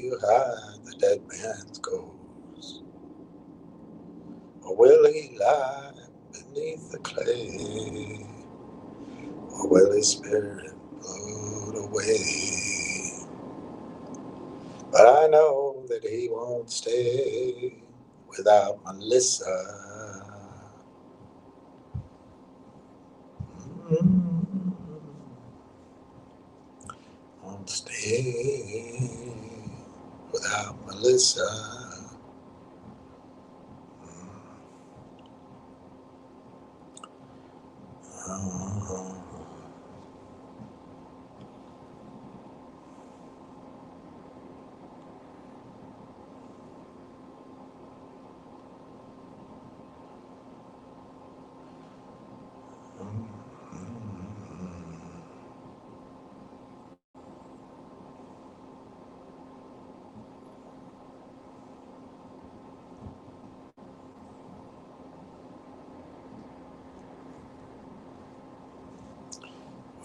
you hide the dead man's ghost? Or will he lie beneath the clay? Or will his spirit float away? But I know that he won't stay without Melissa. Mm, won't stay without Melissa. Mm.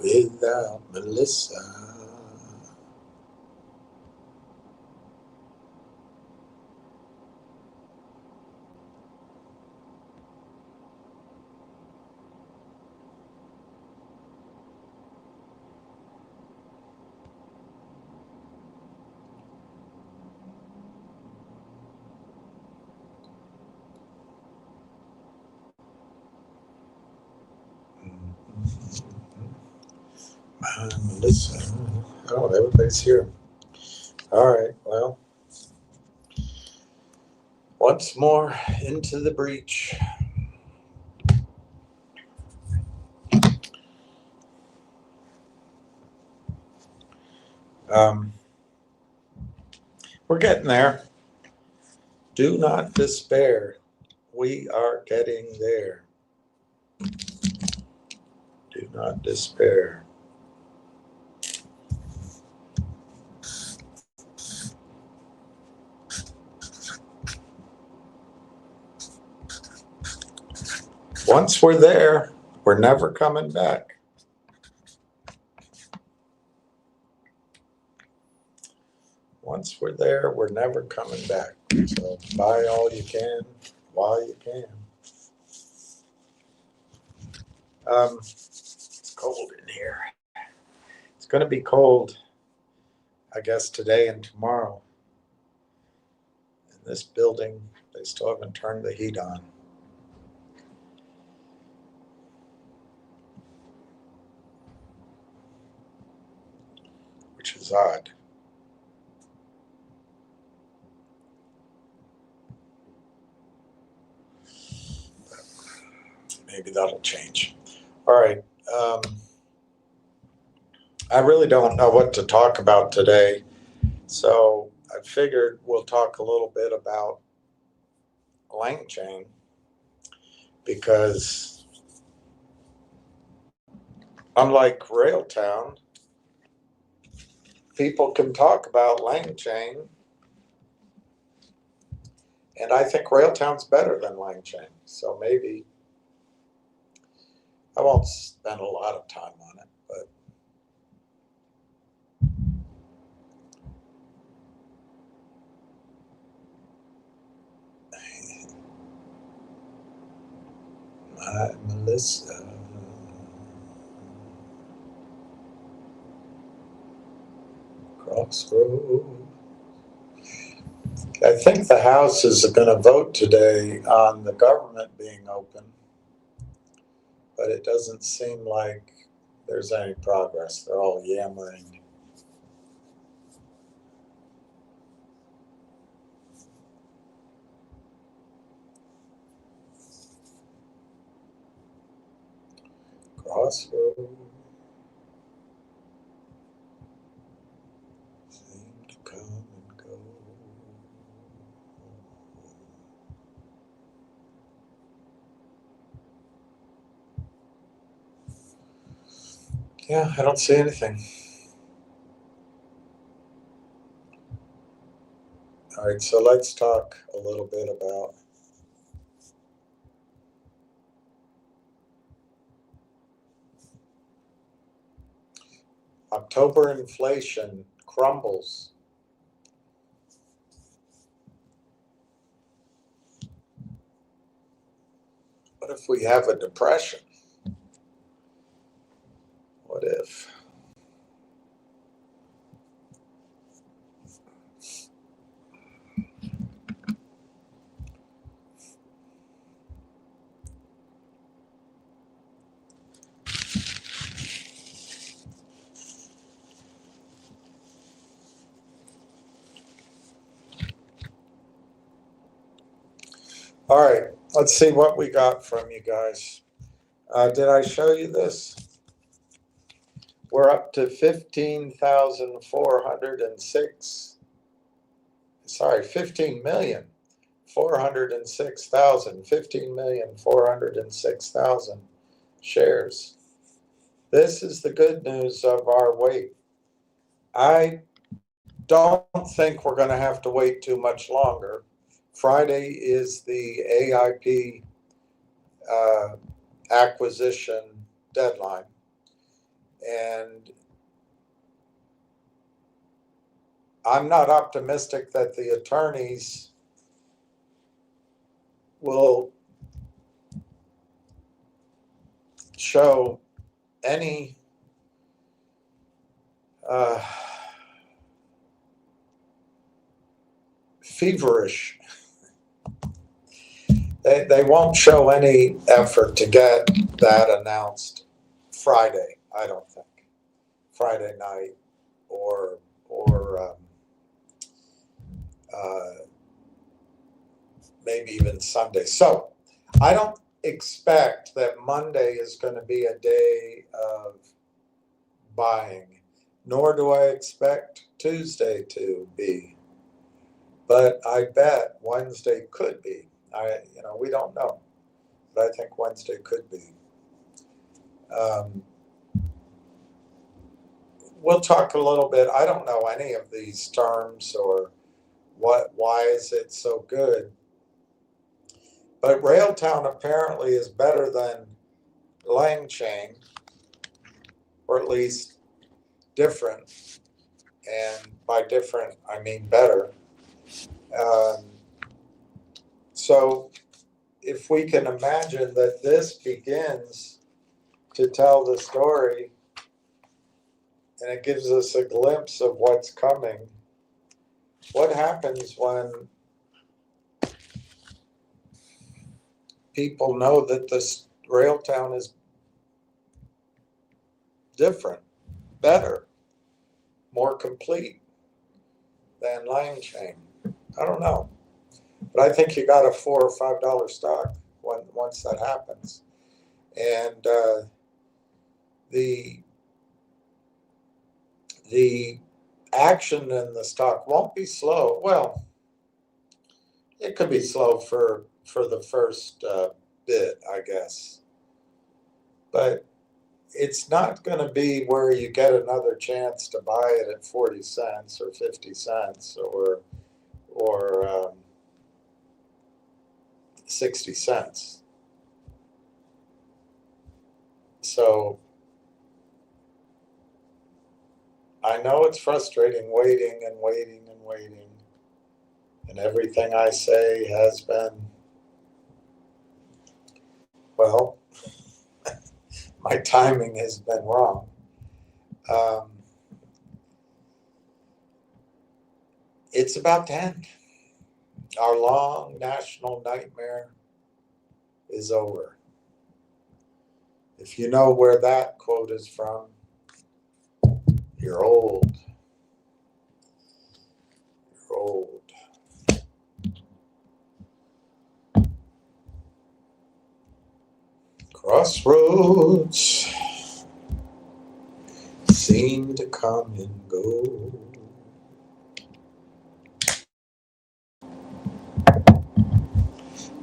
Without Melissa. Melissa. Oh, everybody's here. All right, well, once more into the breach. Um, we're getting there. Do not despair. We are getting there. Do not despair. Once we're there, we're never coming back. Once we're there, we're never coming back. So buy all you can while you can. It's cold in here. It's going to be cold, I guess, today and tomorrow. In this building, they still haven't turned the heat on, which is odd. Maybe that'll change. All right. I really don't know what to talk about today. So I figured we'll talk a little bit about lane chain because unlike Railtown, people can talk about lane chain, and I think Railtown's better than lane chain. So maybe I won't spend a lot of time on it, but my Melissa. Crossroad. I think the House is going to vote today on the government being open, but it doesn't seem like there's any progress. They're all yammering. Crossroad seem to come and go. Yeah, I don't see anything. All right, so let's talk a little bit about October inflation crumbles What if we have a depression? What if? All right, let's see what we got from you guys. Did I show you this? We're up to 15,406. Sorry, 15,406,000. 15,406,000 shares. This is the good news of our wait. I don't think we're going to have to wait too much longer. Friday is the AIP acquisition deadline. And I'm not optimistic that the attorneys will show any feverish. They won't show any effort to get that announced Friday, I don't think. Friday night or maybe even Sunday. So I don't expect that Monday is going to be a day of buying, nor do I expect Tuesday to be. But I bet Wednesday could be. We don't know, but I think Wednesday could be. We'll talk a little bit. I don't know any of these terms or why is it so good. But Railtown apparently is better than Langchain, or at least different. And by different, I mean better. So if we can imagine that this begins to tell the story and it gives us a glimpse of what's coming, what happens when people know that this Railtown is different, better, more complete than Langchain? I don't know. But I think you got a $4 or $5 stock once that happens. And the action in the stock won't be slow. Well, it could be slow for the first bit, I guess. But it's not going to be where you get another chance to buy it at 40 cents or 50 cents or 60 cents. So I know it's frustrating waiting and waiting and waiting. And everything I say has been, well, my timing has been wrong. It's about to end. Our long national nightmare is over. If you know where that quote is from, you're old. You're old. Crossroads seem to come and go.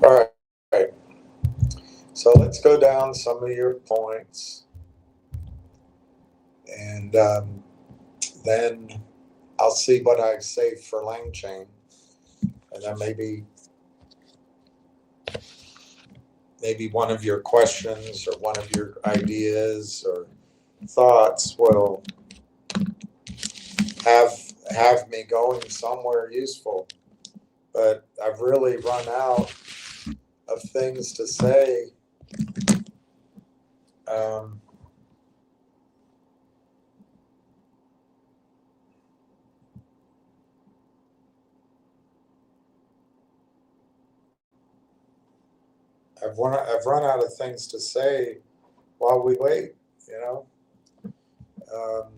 All right. So let's go down some of your points. And then I'll see what I say for Langchain. And then maybe one of your questions or one of your ideas or thoughts will have me going somewhere useful. But I've really run out of things to say Um, I've run out of things to say while we wait, you know. Um,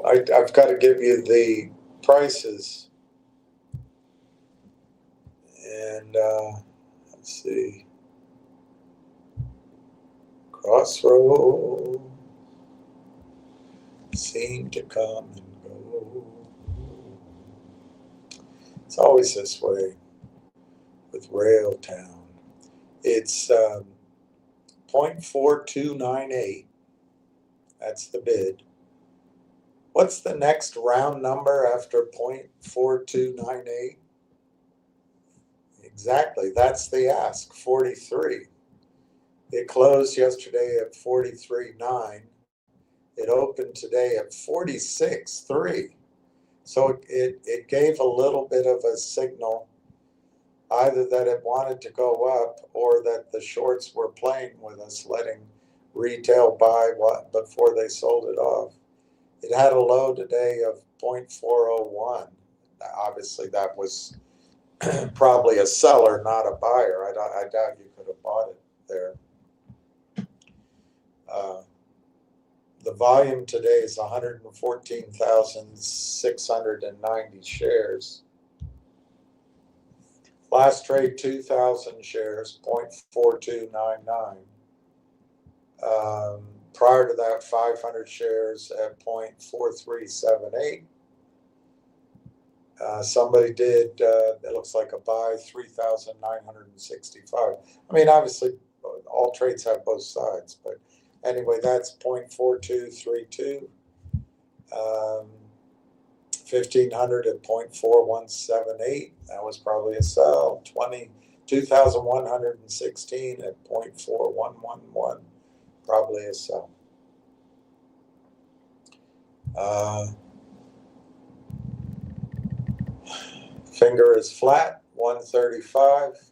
I've got to give you the prices. And let's see. Crossroads seem to come and go. It's always this way with Railtown. It's 0.4298. That's the bid. What's the next round number after 0.4298? Exactly, that's the ask, 43. It closed yesterday at 43.9. It opened today at 46.3. So it gave a little bit of a signal, either that it wanted to go up or that the shorts were playing with us, letting retail buy what before they sold it off. It had a low today of 0.401. Obviously, that was probably a seller, not a buyer. I doubt you could have bought it there. The volume today is 114,690 shares. Last trade, 2,000 shares, 0.4299. Prior to that, 500 shares at 0.4378. Somebody did, it looks like a buy, 3,965. I mean, obviously, all trades have both sides, but anyway, that's 0.4232. 1,500 at 0.4178. That was probably a sell. 2,116 at 0.4111. Probably a sell. Finger is flat, 135.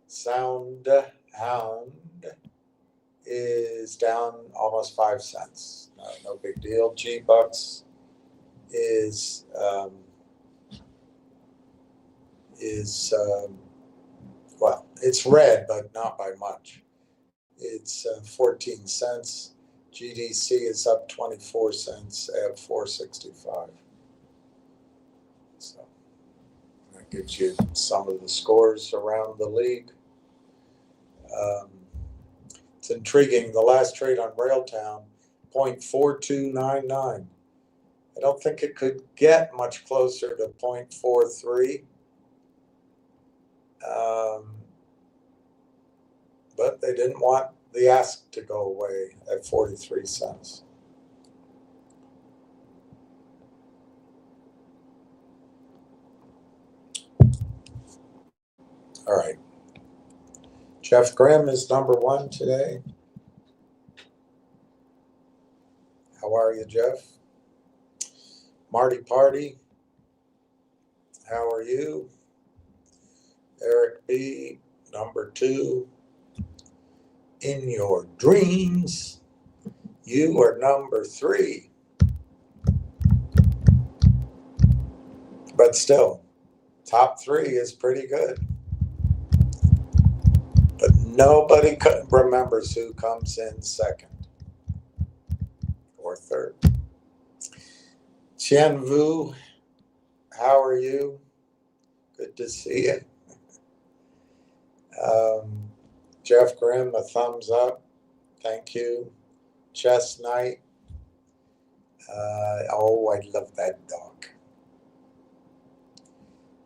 Sound Hound is down almost 5 cents. No big deal. G-Bucks is well, it's red, but not by much. It's 14 cents. GDC is up 24 cents at 465. So that gives you some of the scores around the league. It's intriguing. The last trade on Railtown, 0.4299. I don't think it could get much closer to 0.43. But they didn't want the ask to go away at 43 cents. All right. Jeff Grimm is number one today. How are you, Jeff? Marty Party, how are you? Eric B, number two. In your dreams, you are number three. But still, top three is pretty good. But nobody remembers who comes in second or third. Chen Vu, how are you? Good to see you. Jeff Grimm, a thumbs up. Thank you. Chess Night. Oh, I love that dog.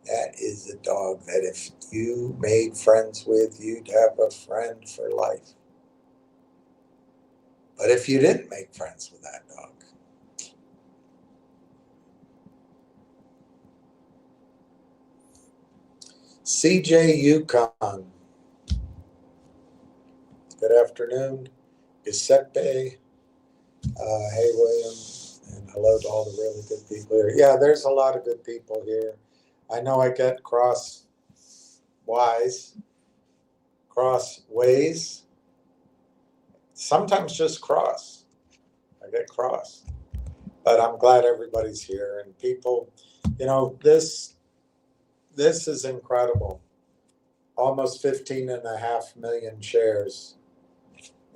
That is a dog that if you made friends with, you'd have a friend for life. But if you didn't make friends with that dog, CJ Yukon. Good afternoon. Giuseppe. Hey, William. And hello to all the really good people here. Yeah, there's a lot of good people here. I know I get crosswise. cross ways, sometimes just cross. I get cross. But I'm glad everybody's here and people, this is incredible. Almost 15.5 million shares.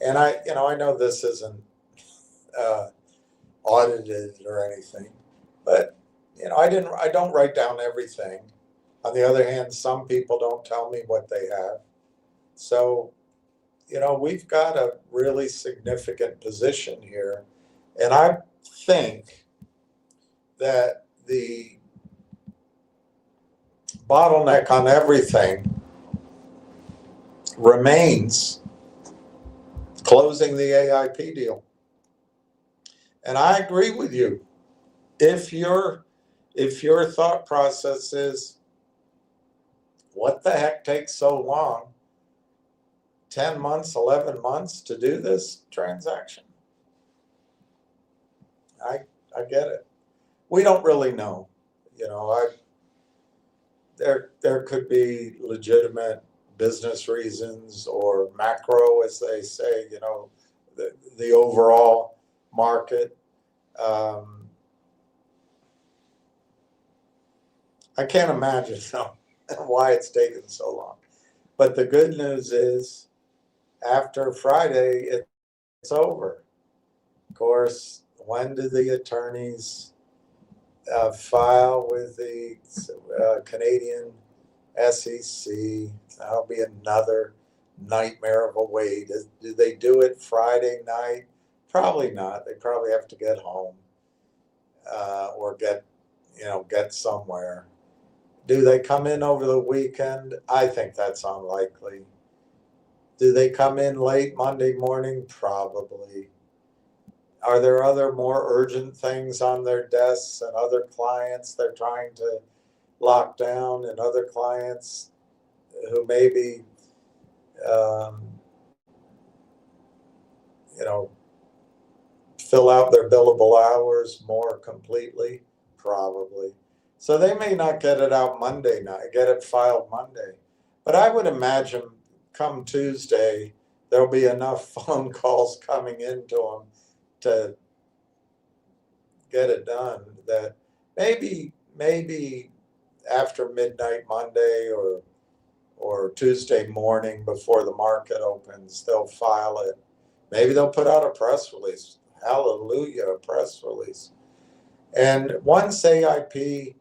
And I know this isn't uh, audited or anything, but I don't write down everything. On the other hand, some people don't tell me what they have. So, we've got a really significant position here. And I think that the bottleneck on everything remains closing the AIP deal. And I agree with you. If your thought process is, what the heck takes so long, 10 months, 11 months to do this transaction? I get it. We don't really know. There could be legitimate business reasons or macro, as they say, the overall market. I can't imagine why it's taken so long. But the good news is, after Friday, it's over. Of course, when do the attorneys file with the Canadian SEC? That'll be another nightmare of a wait. Do they do it Friday night? Probably not. They probably have to get home or get somewhere. Do they come in over the weekend? I think that's unlikely. Do they come in late Monday morning? Probably. Are there other more urgent things on their desks and other clients they're trying to lock down, and other clients who maybe, fill out their billable hours more completely? Probably. So they may not get it out Monday night, get it filed Monday. But I would imagine come Tuesday, there'll be enough phone calls coming into them to get it done that maybe after midnight Monday or Tuesday morning before the market opens, they'll file it. Maybe they'll put out a press release. Hallelujah, a press release. And once AIP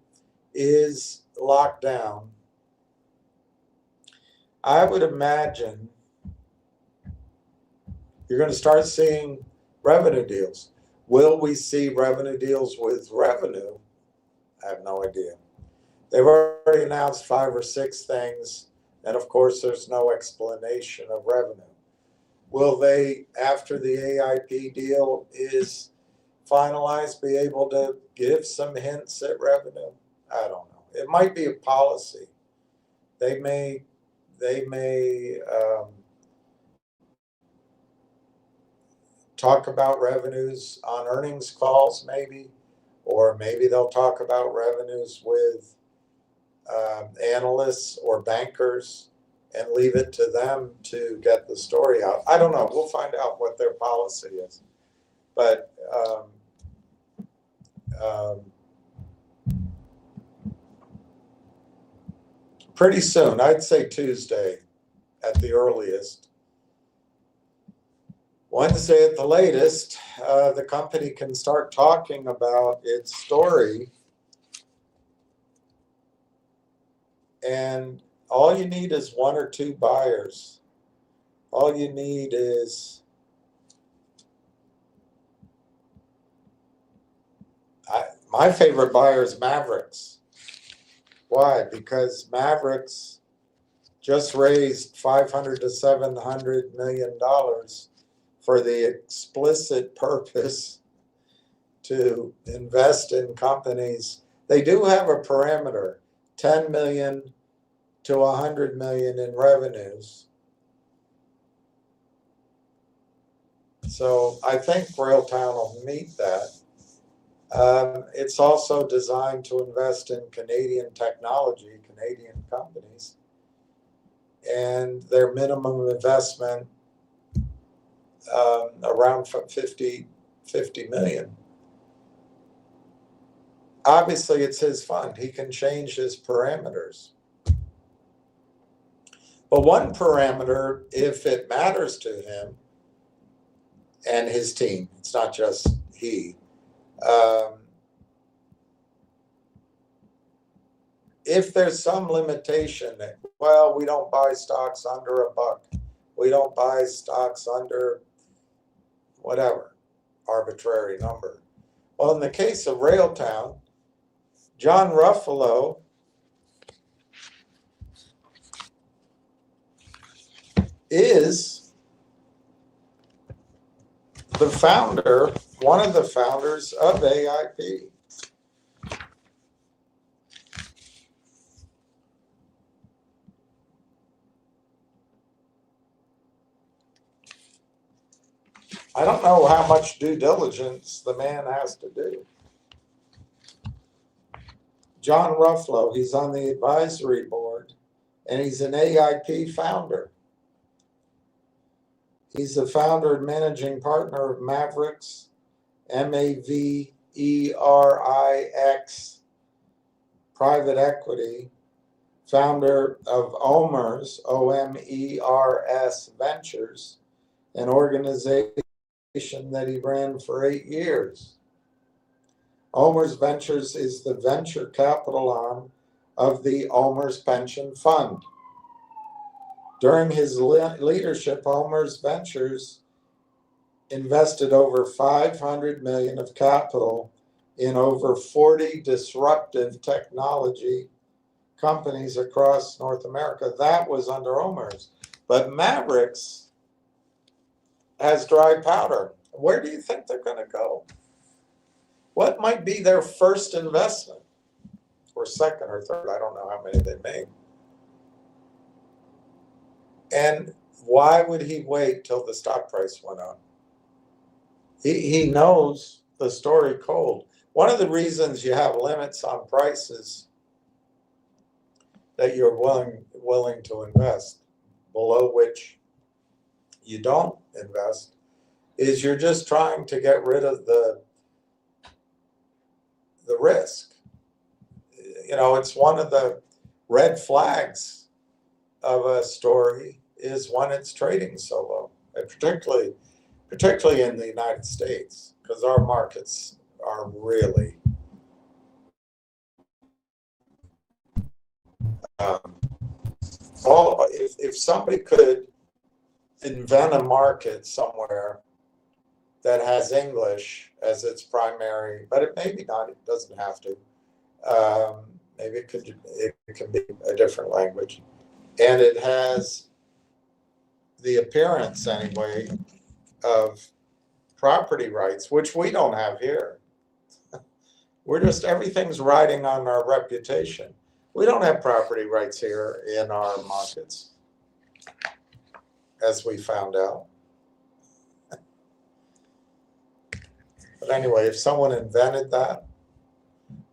is locked down, I would imagine you're going to start seeing revenue deals. Will we see revenue deals with revenue? I have no idea. They've already announced 5 or 6 things, and of course there's no explanation of revenue. Will they, after the AIP deal is finalized, be able to give some hints at revenue? I don't know. It might be a policy. They may talk about revenues on earnings calls, maybe, or maybe they'll talk about revenues with analysts or bankers and leave it to them to get the story out. I don't know. We'll find out what their policy is. But pretty soon, I'd say Tuesday at the earliest. Wednesday at the latest, the company can start talking about its story. And all you need is 1 or 2 buyers. All you need is my favorite buyer is Mavericks. Why? Because Mavericks just raised $500 to $700 million for the explicit purpose to invest in companies. They do have a parameter, 10 million to 100 million in revenues. So I think Railtown will meet that. It's also designed to invest in Canadian technology, Canadian companies. and their minimum investment around 50 million. Obviously, it's his fund. He can change his parameters. But one parameter, if it matters to him and his team, it's not just he, if there's some limitation that, well, we don't buy stocks under $1, we don't buy stocks under whatever arbitrary number. Well, in the case of Railtown, John Ruffalo is the founder, one of the founders of AIP. I don't know how much due diligence the man has to do. John Ruffalo, he's on the advisory board, and he's an AIP founder. He's the founder and managing partner of Mavericks, Maverix Private Equity, founder of OMERS, OMERS Ventures, an organization that he ran for 8 years. OMERS Ventures is the venture capital arm of the OMERS Pension Fund. During his leadership, OMERS Ventures invested over $500 million of capital in over 40 disruptive technology companies across North America. That was under OMERS. But Mavericks has dry powder. Where do you think they're going to go? What might be their first investment? Or second or third? I don't know how many they made. And why would he wait till the stock price went up? He knows the story cold. One of the reasons you have limits on prices that you're willing to invest, below which you don't invest, is you're just trying to get rid of the risk. You know, it's one of the red flags of a story is when it's trading so low, and particularly in the United States, because our markets are really if somebody could invent a market somewhere that has English as its primary, but it maybe not, it doesn't have to. Maybe it can be a different language. And it has the appearance, anyway, of property rights, which we don't have here. Everything's riding on our reputation. We don't have property rights here in our markets, as we found out. But anyway, if someone invented that,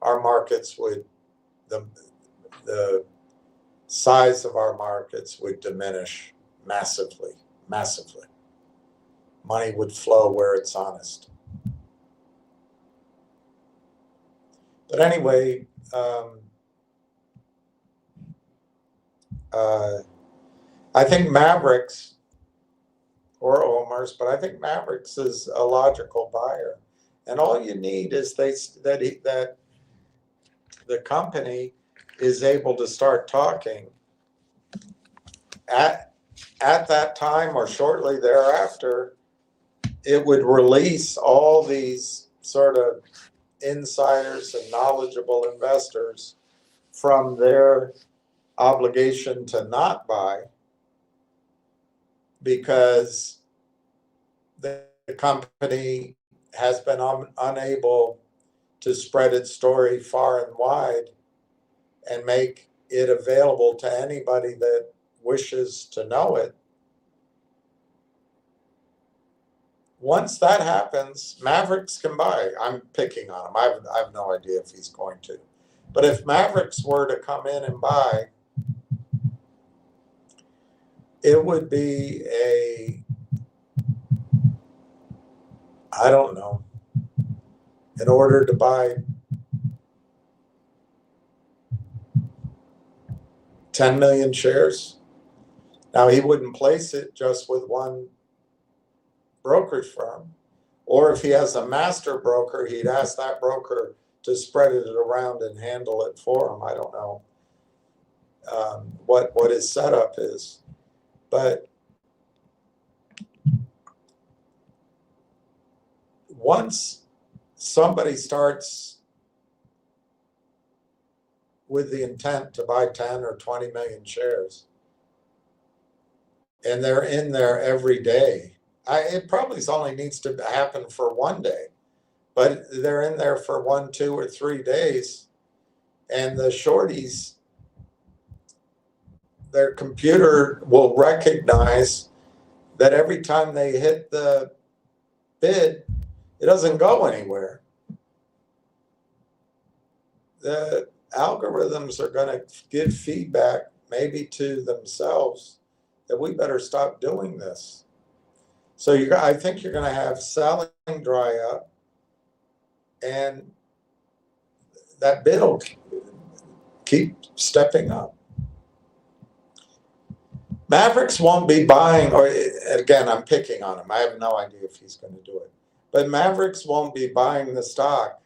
our markets would, the size of our markets would diminish massively. Money would flow where it's honest. But anyway, I think Mavericks, or OMERS, but I think Mavericks is a logical buyer. And all you need is that the company is able to start talking at that time or shortly thereafter. It would release all these sort of insiders and knowledgeable investors from their obligation to not buy, because the company has been unable to spread its story far and wide and make it available to anybody that wishes to know it. Once that happens, Mavericks can buy. I'm picking on him. I have no idea if he's going to. But if Mavericks were to come in and buy, it would be I don't know, in order to buy 10 million shares. Now, he wouldn't place it just with one brokerage firm. Or if he has a master broker, he'd ask that broker to spread it around and handle it for him. I don't know what his setup is. But once somebody starts with the intent to buy 10 or 20 million shares, and they're in there every day, it probably only needs to happen for one day, but they're in there for 1, 2, or 3 days, and the shorties, their computer will recognize that every time they hit the bid, it doesn't go anywhere. The algorithms are going to give feedback, maybe to themselves, that we better stop doing this. So I think you're going to have selling dry up, and that bid will keep stepping up. Mavericks won't be buying, or again, I'm picking on him. I have no idea if he's going to do it. But Mavericks won't be buying the stock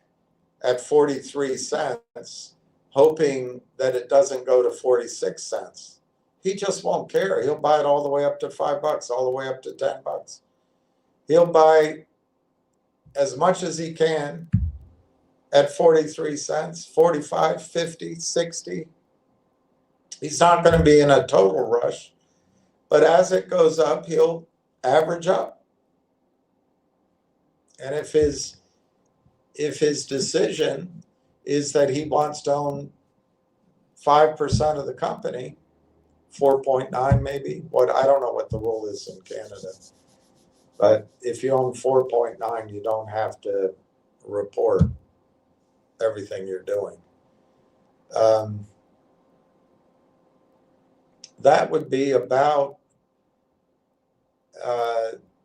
at 43 cents, hoping that it doesn't go to 46 cents. He just won't care. He'll buy it all the way up to $5, all the way up to $10. He'll buy as much as he can at 43 cents, 45, 50, 60. He's not going to be in a total rush. But as it goes up, he'll average up. And if his decision is that he wants to own 5% of the company, 4.9 maybe, I don't know what the rule is in Canada. But if you own 4.9, you don't have to report everything you're doing. That would be about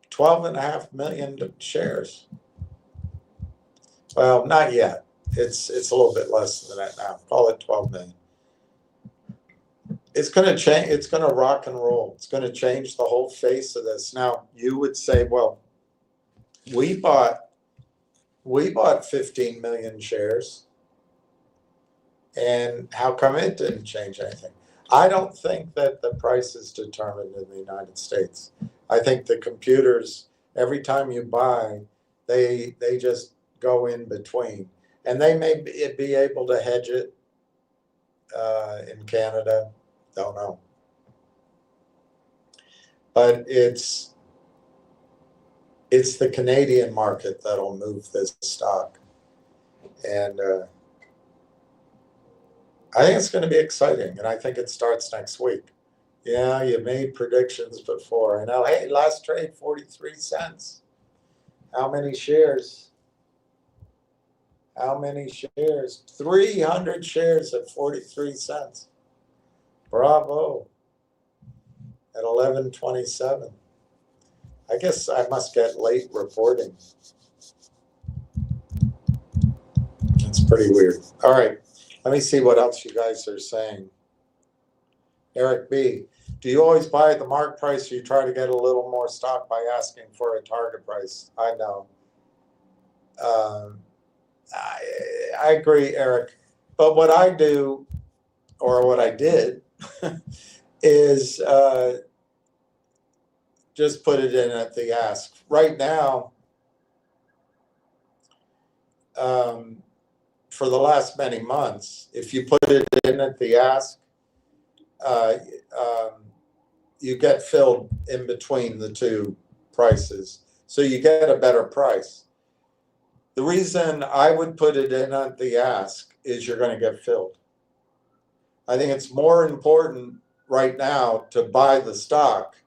12.5 million shares. Well, not yet. It's a little bit less than that now. Call it 12 million. It's going to change. It's going to rock and roll. It's going to change the whole face of this. Now, you would say, well, we bought 15 million shares, and how come it didn't change anything? I don't think that the price is determined in the United States. I think the computers, every time you buy, they just go in between. And they may be able to hedge it in Canada. Don't know. But it's the Canadian market that'll move this stock. And I think it's going to be exciting, and I think it starts next week. Yeah, you made predictions before. I know, hey, last trade, 43 cents. How many shares? How many shares? 300 shares at 43 cents. Bravo. At 11:27. I guess I must get late reporting. It's pretty weird. All right. Let me see what else you guys are saying. Eric B., do you always buy at the mark price, or you try to get a little more stock by asking for a target price? I know. I agree, Eric. But what I do, or what I did, is just put it in at the ask. Right now, for the last many months, if you put it in at the ask, you get filled in between the two prices. So you get a better price. The reason I would put it in at the ask is you're going to get filled. I think it's more important right now to buy the stock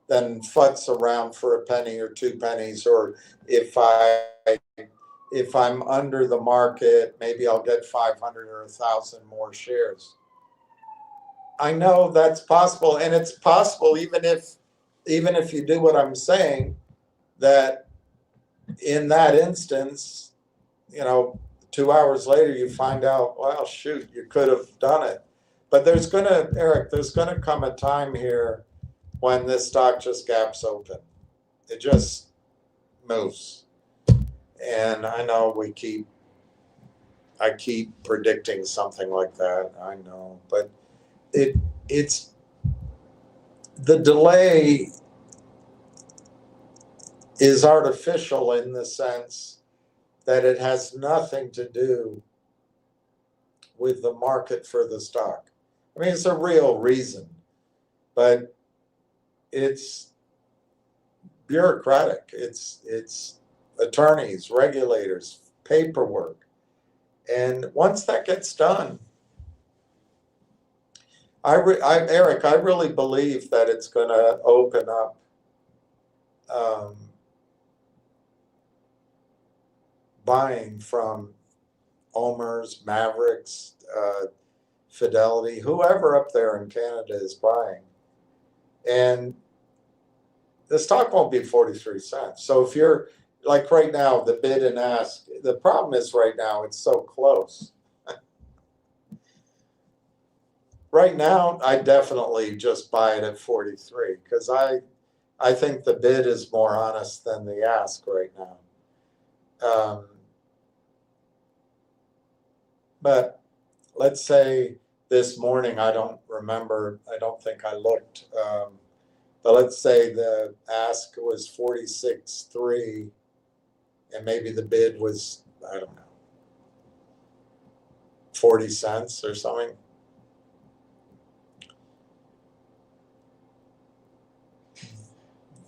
than futz around for a penny or 2 pennies, or if I'm under the market, maybe I'll get 500 or 1,000 more shares. I know that's possible, and it's possible even if you do what I'm saying, that in that instance, 2 hours later you find out, well, shoot, you could have done it. But Eric, there's gonna come a time here when this stock just gaps open. It just moves. And I know I keep predicting something like that. I know, but it's the delay is artificial in the sense that it has nothing to do with the market for the stock. I mean, it's a real reason, but it's bureaucratic. It's attorneys, regulators, paperwork. And once that gets done, Eric, I really believe that it's going to open up buying from Omers, Mavericks, Fidelity, whoever up there in Canada is buying. And the stock won't be 43 cents. So if you're like right now, the bid and ask, the problem is right now it's so close. Right now, I definitely just buy it at 43 because I think the bid is more honest than the ask right now. But let's say this morning, I don't remember, I don't think I looked, but let's say the ask was 46.3 and maybe the bid was, I don't know, 40 cents or something.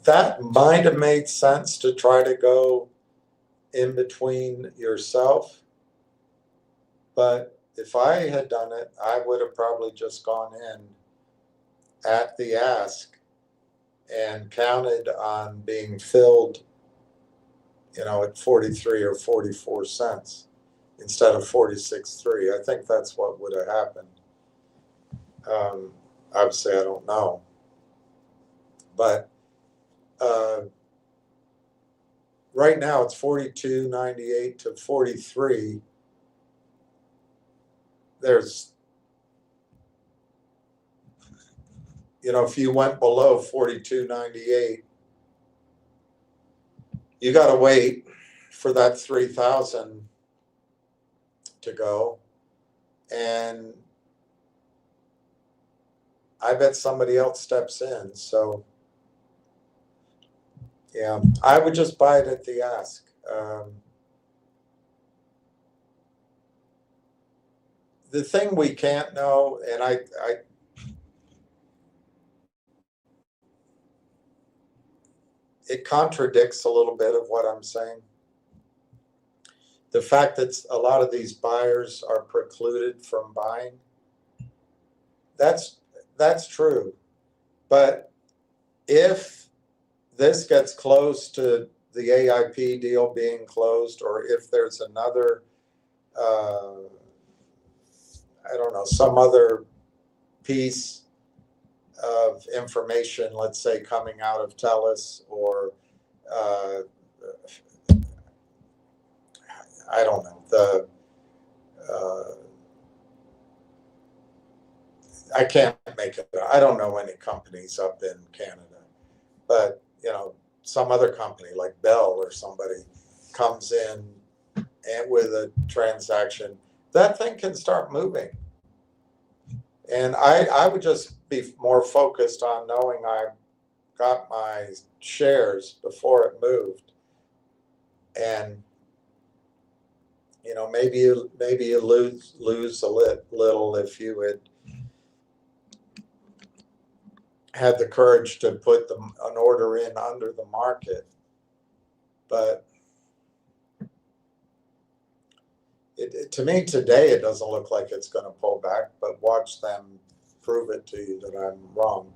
That might have made sense to try to go in between yourself. But if I had done it, I would have probably just gone in at the ask and counted on being filled, at 43 or 44 cents instead of 46.3. I think that's what would have happened. Obviously, I don't know. But right now it's 42.98 to 43. There's, if you went below 42.98, you got to wait for that 3,000 to go. And I bet somebody else steps in. So, yeah, I would just buy it at the ask. The thing we can't know, and it contradicts a little bit of what I'm saying. The fact that a lot of these buyers are precluded from buying, that's true. But if this gets close to the AIP deal being closed, or if there's another, I don't know, some other piece of information, let's say coming out of TELUS, or I don't know, I can't make it. I don't know any companies up in Canada, but some other company like Bell or somebody comes in and with a transaction, that thing can start moving. And I would just be more focused on knowing I got my shares before it moved. And maybe you lose a little if you had the courage to put an order in under the market. But to me today, it doesn't look like it's going to pull back, but watch them prove it to you that I'm wrong.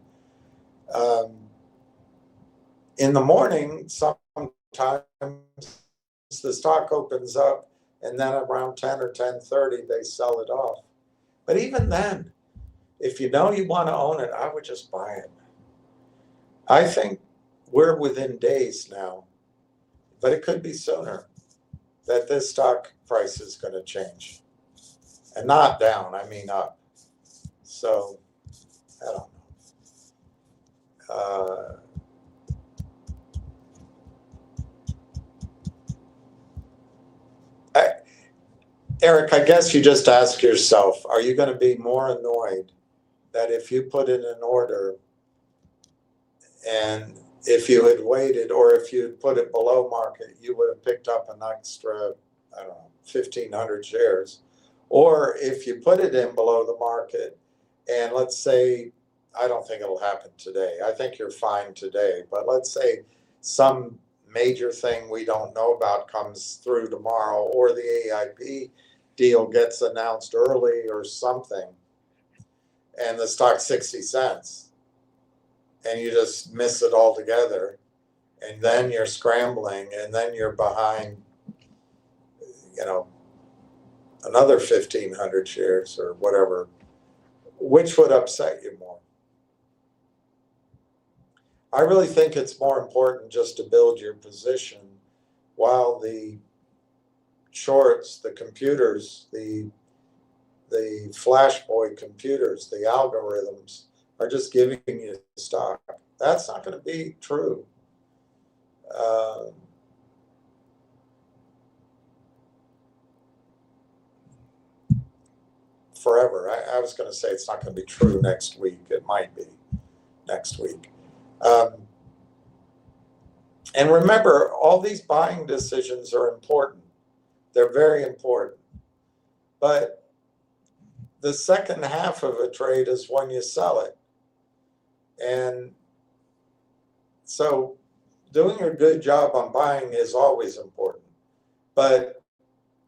In the morning, sometimes the stock opens up and then around 10 or 10:30, they sell it off. But even then, if you know you want to own it, I would just buy it. I think we're within days now, but it could be sooner, that this stock price is going to change. And not down, I mean up. So, I don't know. Eric, I guess you just ask yourself, are you going to be more annoyed that if you put in an order and if you had waited, or if you had put it below market, you would have picked up an extra, I don't know, 1,500 shares? Or if you put it in below the market and let's say, I don't think it'll happen today. I think you're fine today. But let's say some major thing we don't know about comes through tomorrow, or the AIP deal gets announced early or something, and the stock's 60 cents, and you just miss it altogether, and then you're scrambling, and then you're behind, another 1,500 shares or whatever. Which would upset you more? I really think it's more important just to build your position while the shorts, the computers, the flashboy computers, the algorithms are just giving you stock. That's not going to be true. Forever. I was going to say it's not going to be true next week. It might be next week. And remember, all these buying decisions are important. They're very important. But the second half of a trade is when you sell it. And so doing a good job on buying is always important. But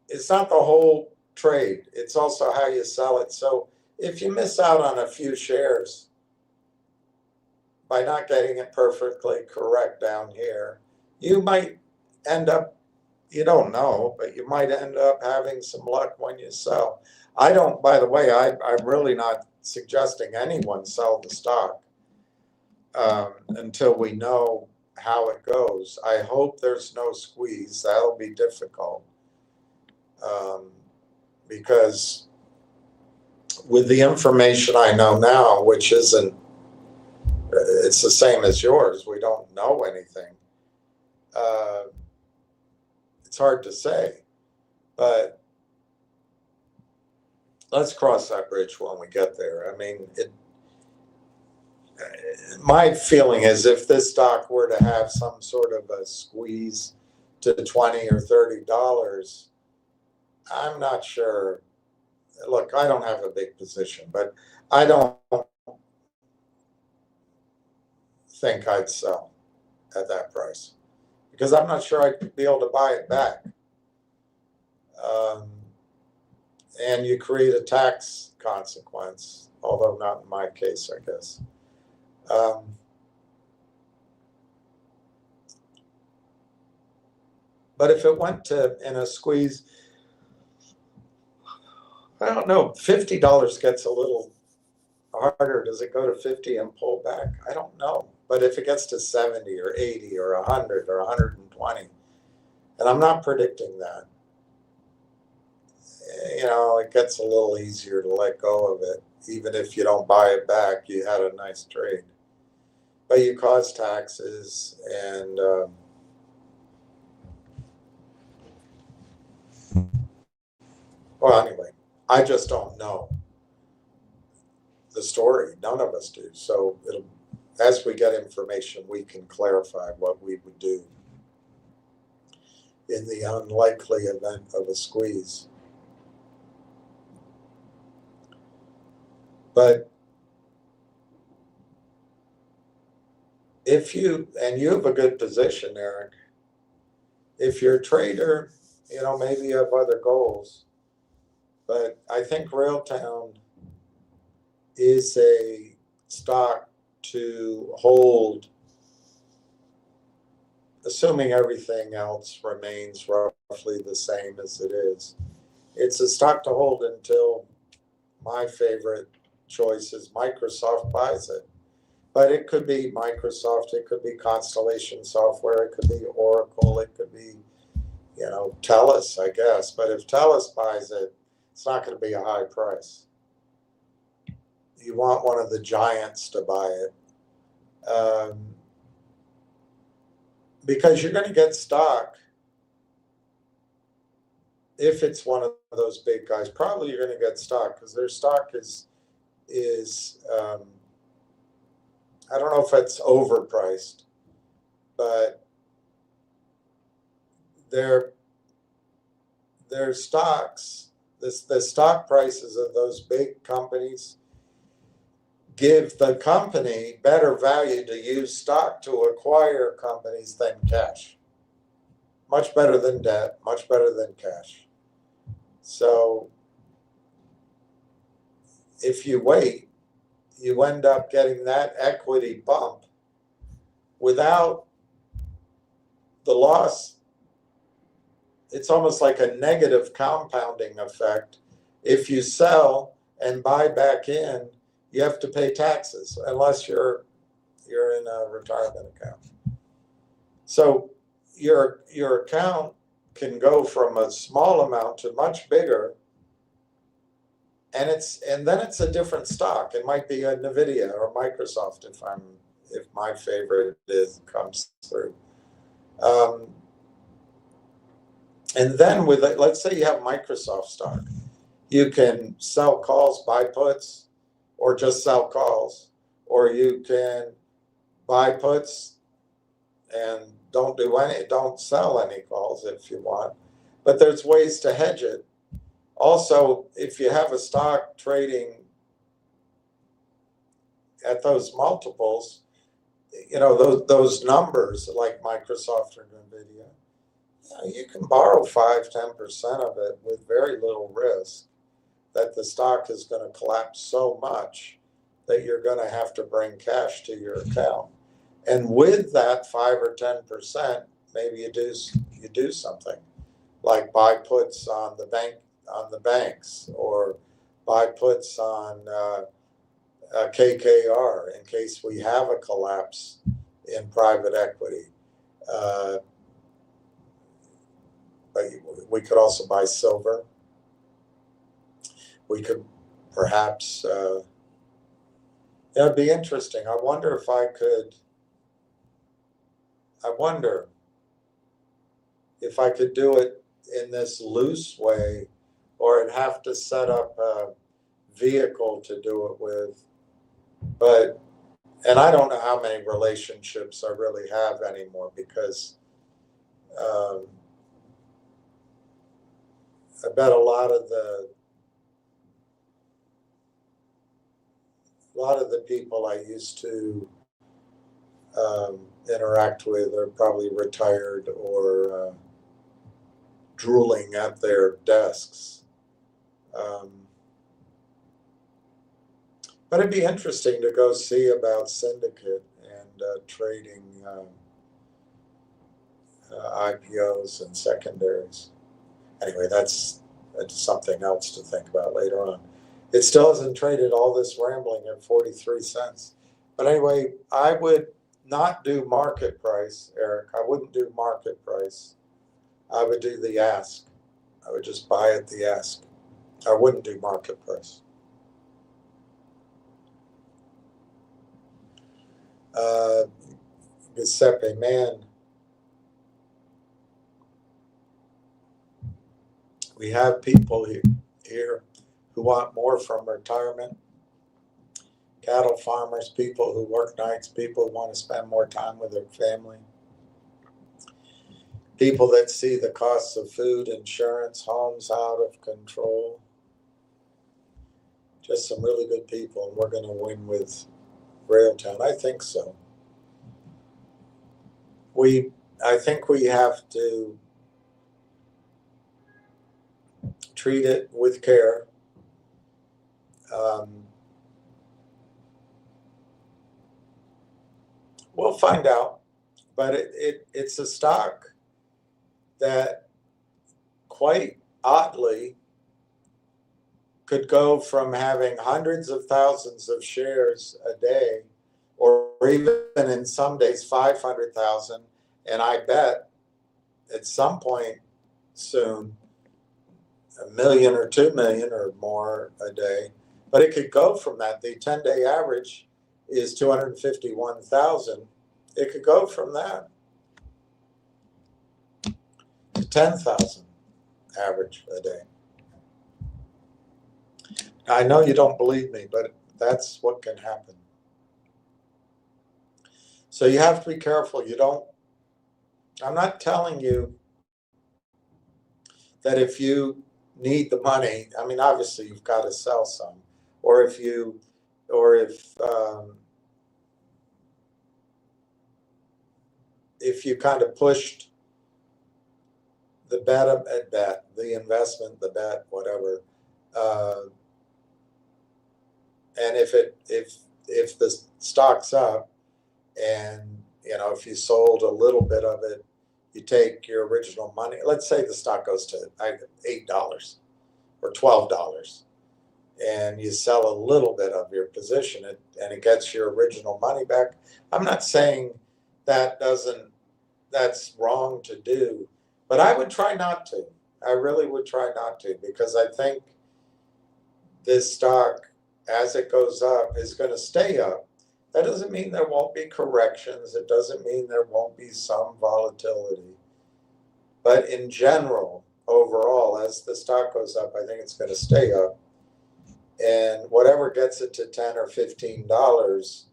it's not the whole trade. It's also how you sell it. So if you miss out on a few shares by not getting it perfectly correct down here, you might end up, you don't know, but you might end up having some luck when you sell. I don't, by the way, I'm really not suggesting anyone sell the stock until we know how it goes. I hope there's no squeeze. That'll be difficult. Because with the information I know now, which isn't, it's the same as yours, we don't know anything. It's hard to say, but let's cross that bridge when we get there. I mean, my feeling is if this stock were to have some sort of a squeeze to $20 or $30, I'm not sure. Look, I don't have a big position, but I don't think I'd sell at that price because I'm not sure I'd be able to buy it back. And you create a tax consequence, although not in my case, I guess. But if it went to in a squeeze, I don't know, $50 gets a little harder. Does it go to 50 and pull back? I don't know. But if it gets to 70 or 80 or 100 or 120, and I'm not predicting that, it gets a little easier to let go of it. Even if you don't buy it back, you had a nice trade. But you cause taxes and well, anyway, I just don't know the story. None of us do. So as we get information, we can clarify what we would do in the unlikely event of a squeeze. But if you have a good position, Eric, if you're a trader, maybe you have other goals. But I think Railtown is a stock to hold, assuming everything else remains roughly the same as it is. It's a stock to hold until my favorite choice is Microsoft buys it. But it could be Microsoft, it could be Constellation Software, it could be Oracle, it could be, TELUS, I guess. But if TELUS buys it, it's not going to be a high price. You want one of the giants to buy it. Because you're going to get stock. If it's one of those big guys, probably you're going to get stock because their stock is I don't know if it's overpriced, but their stocks, the stock prices of those big companies give the company better value to use stock to acquire companies than cash. Much better than debt, much better than cash. So if you wait, you end up getting that equity bump without the loss. It's almost like a negative compounding effect. If you sell and buy back in, you have to pay taxes unless you're in a retirement account. So your account can go from a small amount to much bigger, and then it's a different stock. It might be a Nvidia or Microsoft if my favorite comes through. And then let's say you have Microsoft stock, you can sell calls, buy puts, or just sell calls, or you can buy puts and don't sell any calls if you want. But there's ways to hedge it. Also, if you have a stock trading at those multiples, those numbers like Microsoft or Nvidia, you can borrow 5-10% of it with very little risk that the stock is going to collapse so much that you're going to have to bring cash to your account. And with that 5 or 10%, maybe you do something like buy puts on the banks, or buy puts on KKR in case we have a collapse in private equity. But we could also buy silver. We could perhaps, it'd be interesting. I wonder if I could do it in this loose way, or I'd have to set up a vehicle to do it with. And I don't know how many relationships I really have anymore, because I bet a lot of the people I used to interact with are probably retired or drooling at their desks. But it'd be interesting to go see about syndicate and trading IPOs and secondaries. Anyway, that's something else to think about later on. It still hasn't traded, all this rambling, at 43 cents. But anyway, I would not do market price, Eric. I wouldn't do market price. I would do the ask. I would just buy at the ask. I wouldn't do market price. Giuseppe, man, we have people here who want more from retirement. Cattle farmers, people who work nights, people who want to spend more time with their family. People that see the costs of food, insurance, homes out of control. Just some really good people, and we're going to win with Railtown. I think so. I think we have to treat it with care. We'll find out, but it's a stock that quite oddly could go from having hundreds of thousands of shares a day, or even in some days 500,000, and I bet at some point soon 1 million or 2 million or more a day. But it could go from that. The 10-day average is 251,000. It could go from that to 10,000 average a day. I know you don't believe me, but that's what can happen. So you have to be careful. I'm not telling you that if you need the money, I mean, obviously you've got to sell some, or if you kind of pushed the the investment, the bet, whatever, and if the stock's up, and if you sold a little bit of it, you take your original money. Let's say the stock goes to $8 or $12, and you sell a little bit of your position, and it gets your original money back. I'm not saying that's wrong to do, but I would try not to. I really would try not to, because I think this stock, as it goes up, is going to stay up. That doesn't mean there won't be corrections. It doesn't mean there won't be some volatility. But in general, overall, as the stock goes up, I think it's going to stay up. And whatever gets it to $10 or $15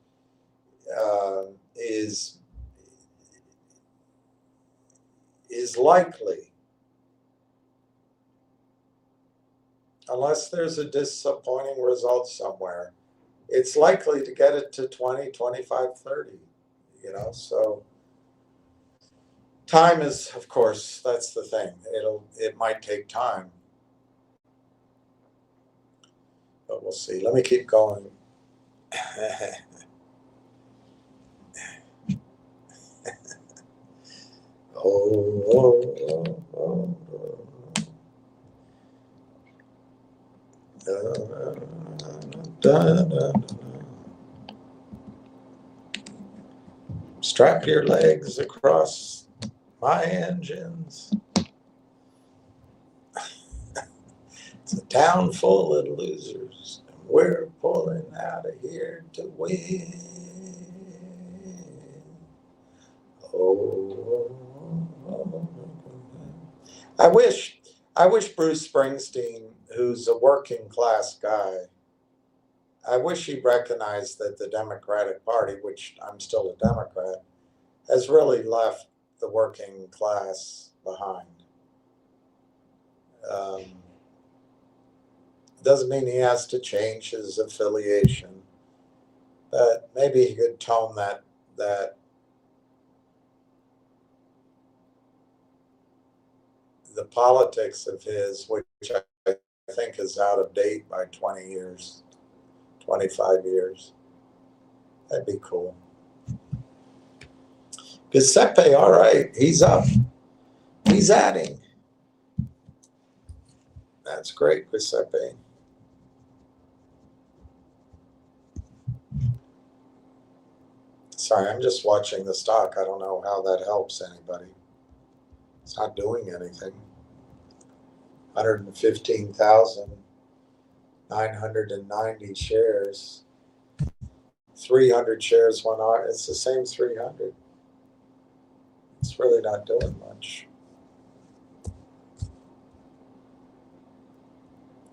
is likely, unless there's a disappointing result somewhere, it's likely to get it to 20, 25, 30, so time is, of course, that's the thing. It might take time, but we'll see. Let me keep going. Strap your legs across my engines. It's a town full of losers, and we're pulling out of here to win. I wish Bruce Springsteen, who's a working class guy, I wish he recognized that the Democratic Party, which I'm still a Democrat, has really left the working class behind. Doesn't mean he has to change his affiliation, but maybe he could tone that the politics of his, which I think is out of date by 20 years, 25 years. That'd be cool. Giuseppe, all right, he's up. He's adding. That's great, Giuseppe. Sorry, I'm just watching the stock. I don't know how that helps anybody. It's not doing anything. 115,990 shares. 300 shares went on. It's the same 300. It's really not doing much.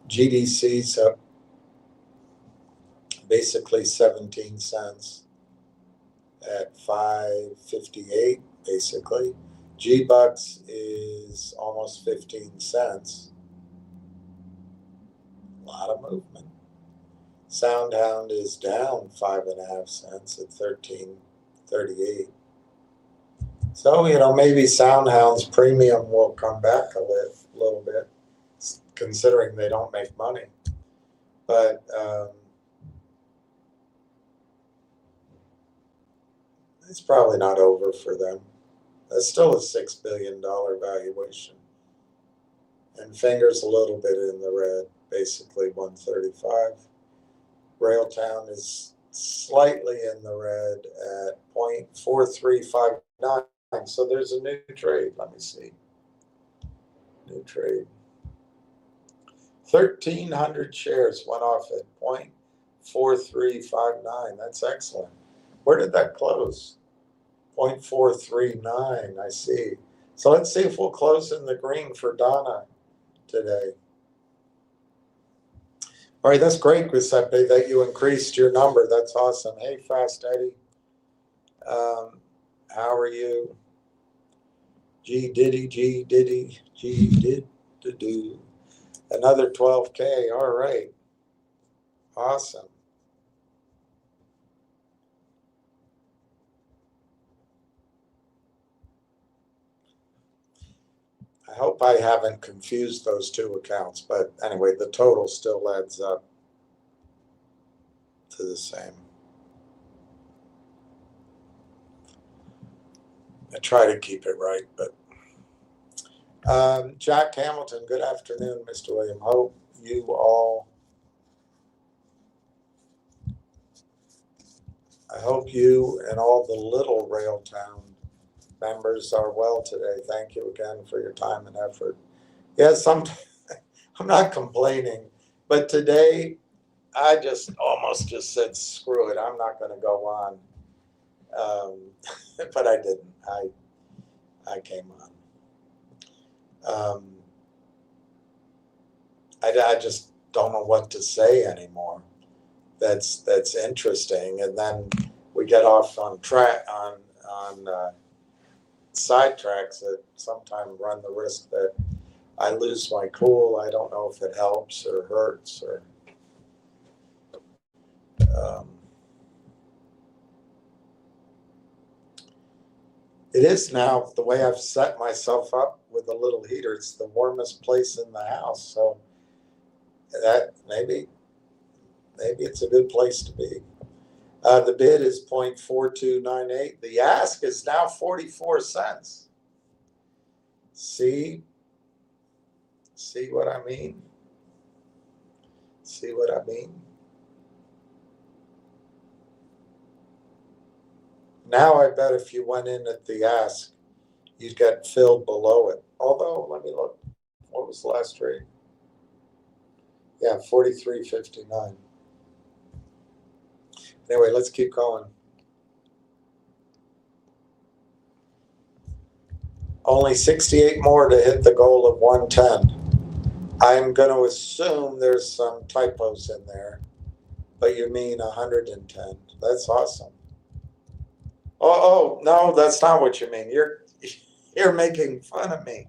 GDC's up basically 17 cents at 5.58 basically. G-Bucks is almost 15 cents. A lot of movement. Soundhound is down 5.5 cents at 13.38. So, maybe Soundhound's premium will come back a little bit, considering they don't make money. But it's probably not over for them. That's still a $6 billion valuation. and Fingers a little bit in the red, basically 135. Railtown is slightly in the red at 0.4359. So there's a new trade. Let me see. New trade. 1,300 shares went off at 0.4359. That's excellent. Where did that close? 0.439. I see. So let's see if we'll close in the green for Donna today. All right, that's great, Giuseppe, that you increased your number. That's awesome. Hey, Fast Eddie. How are you? G did do. Another 12K. All right. Awesome. I hope I haven't confused those two accounts, but anyway, the total still adds up to the same. I try to keep it right, but Jack Hamilton, good afternoon, Mr. William. Hope you all, I hope you and all the little Railtown members are well today. Thank you again for your time and effort. Yes, I'm not complaining, but today I just almost just said, screw it, I'm not going to go on. But I didn't. I came on. I just don't know what to say anymore. That's interesting, and then we get off on side tracks that sometimes run the risk that I lose my cool. I don't know if it helps or hurts or. It is now the way I've set myself up with the little heater. It's the warmest place in the house, so that maybe it's a good place to be. The bid is 0.4298. The ask is now 44 cents. See what I mean? See what I mean? Now I bet if you went in at the ask, you'd get filled below it. Although, let me look. What was the last trade? Yeah, 43.59. Anyway, let's keep going. Only 68 more to hit the goal of 110. I'm going to assume there's some typos in there, but you mean 110. That's awesome. Oh, no, that's not what you mean. You're making fun of me.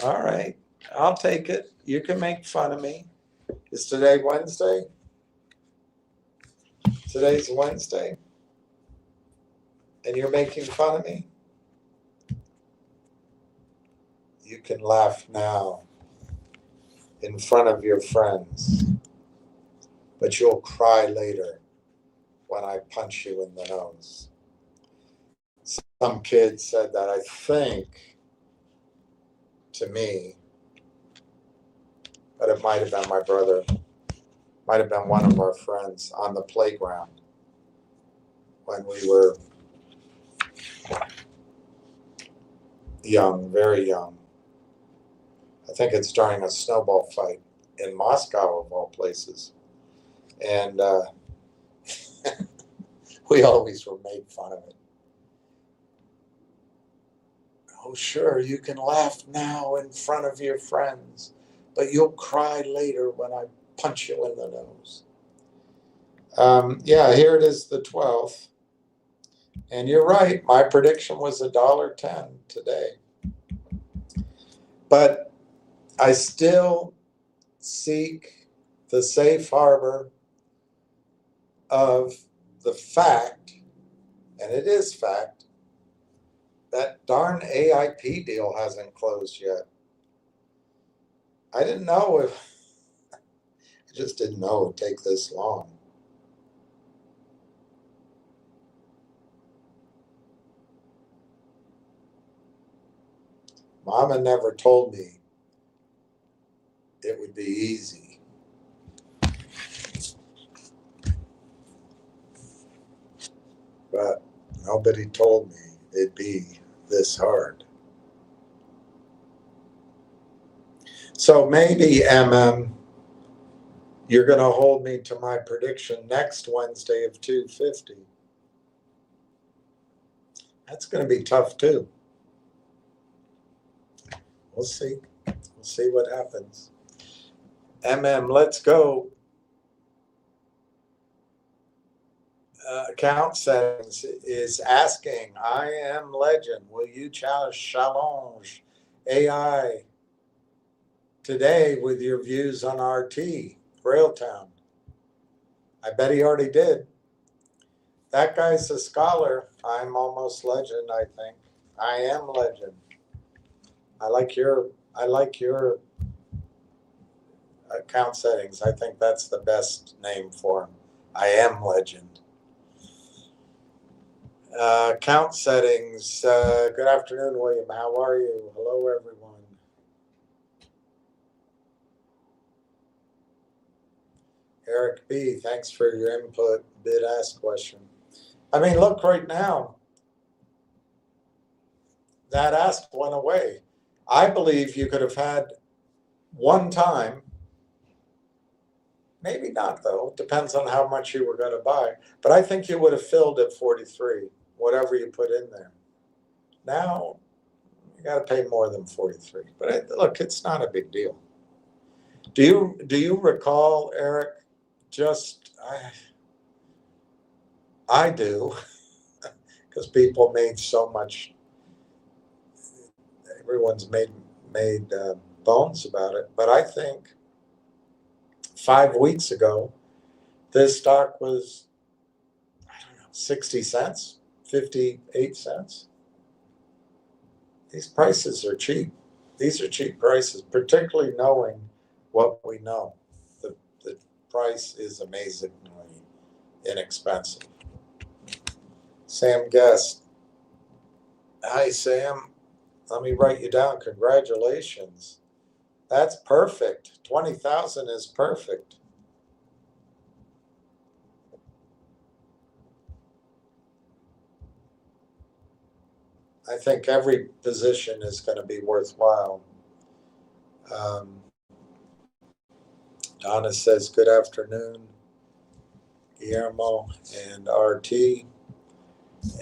All right, I'll take it. You can make fun of me. Is today Wednesday? Today's Wednesday, and you're making fun of me? You can laugh now in front of your friends, but you'll cry later when I punch you in the nose. Some kid said that, I think, to me, but it might have been my brother, might have been one of our friends on the playground when we were young, very young. I think it's during a snowball fight in Moscow, of all places. And we always were made fun of it. Oh, sure, you can laugh now in front of your friends, but you'll cry later when I punch you in the nose. Yeah, here it is, the 12th. And you're right, my prediction was $1.10 today. But I still seek the safe harbor of the fact, and it is fact, that darn AIP deal hasn't closed yet. I didn't know I just didn't know it would take this long. Mama never told me easy. But nobody told me it'd be this hard. So maybe, you're going to hold me to my prediction next Wednesday of 250. That's going to be tough too. We'll see. We'll see what happens. Let's go. Account settings is asking, I am Legend. Will you challenge AI today with your views on RT, Railtown? I bet he already did. That guy's a scholar. I'm almost Legend, I think. I am Legend. I like your account settings. I think that's the best name for him. I am Legend. Account settings. Good afternoon, William. How are you? Hello, everyone. Eric B., thanks for your input. Bid ask question. I mean, look right now. That ask went away. I believe you could have had one time, maybe not though, depends on how much you were going to buy, but I think you would have filled at 43, whatever you put in there. Now, you got to pay more than 43, but look, it's not a big deal. Do you recall, Eric, I do, because people made so much, everyone's made bones about it, but I think 5 weeks ago, this stock was, I don't know, 60 cents, 58 cents. These prices are cheap. These are cheap prices, particularly knowing what we know. The price is amazingly inexpensive. Sam Guest. Hi, Sam. Let me write you down. Congratulations. That's perfect. 20,000 is perfect. I think every position is going to be worthwhile. Donna says, good afternoon, Guillermo and RT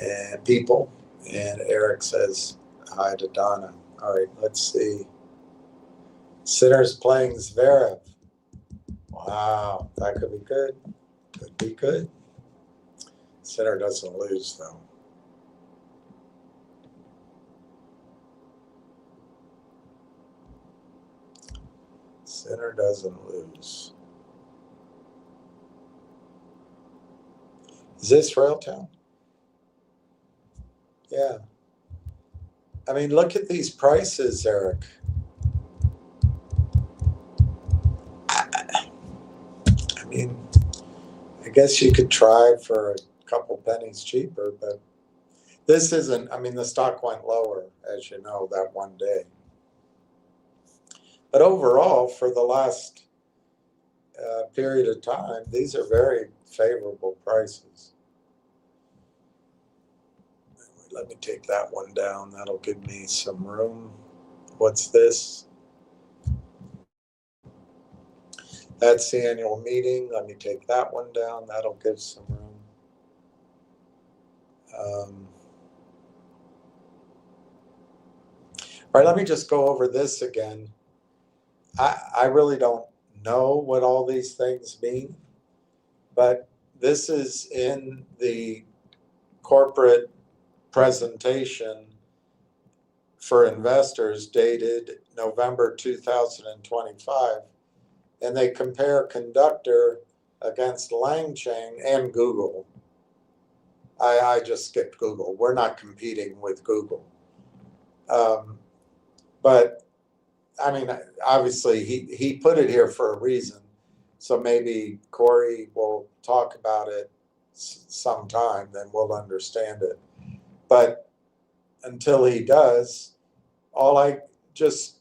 and people. And Eric says, hi to Donna. All right, let's see. Sinners playing Zverev. Wow, that could be good. Could be good. Sinner doesn't lose, though. Sinner doesn't lose. Is this Railtown? Yeah. I mean, look at these prices, Eric. I mean, I guess you could try for a couple pennies cheaper, but this isn't, I mean, the stock went lower, as you know, that one day. But overall, for the last period of time, these are very favorable prices. Let me take that one down. That'll give me some room. What's this? That's the annual meeting. Let me take that one down. That'll give some room. All right, let me just go over this again. I really don't know what all these things mean, but this is in the corporate presentation for investors dated November 2025, and they compare Conductor against Langchain and Google. I just skipped Google. We're not competing with Google. But I mean, obviously he put it here for a reason. So maybe Corey will talk about it sometime, then we'll understand it. But until he does, all I just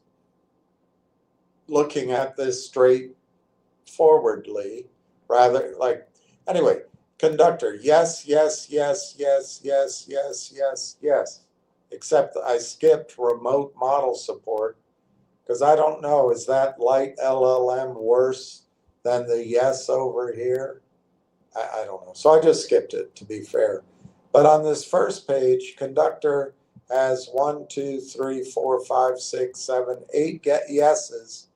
looking at this straightforwardly, rather like, anyway, conductor, yes, yes, yes, yes, yes, yes, yes, yes. Except I skipped remote model support because I don't know, is that light LLM worse than the yes over here? I don't know. So I just skipped it, to be fair. But on this first page, conductor has 1, 2, 3, 4, 5, 6, 7, 8 yeses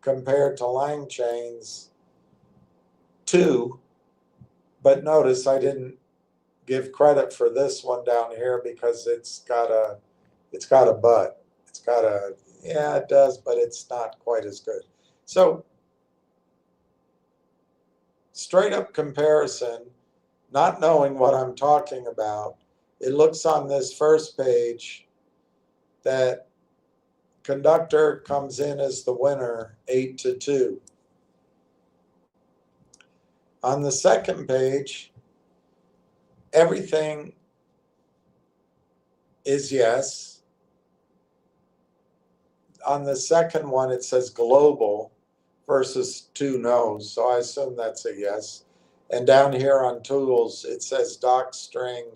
compared to Lang chain's 2. But notice I didn't give credit for this one down here because it's got a but. It's got a, yeah, it does, but it's not quite as good. So straight up comparison, not knowing what I'm talking about, it looks on this first page that conductor comes in as the winner, 8-2. On the second page, everything is yes. On the second one, it says global versus 2 no's, so I assume that's a yes. And down here on tools, it says doc string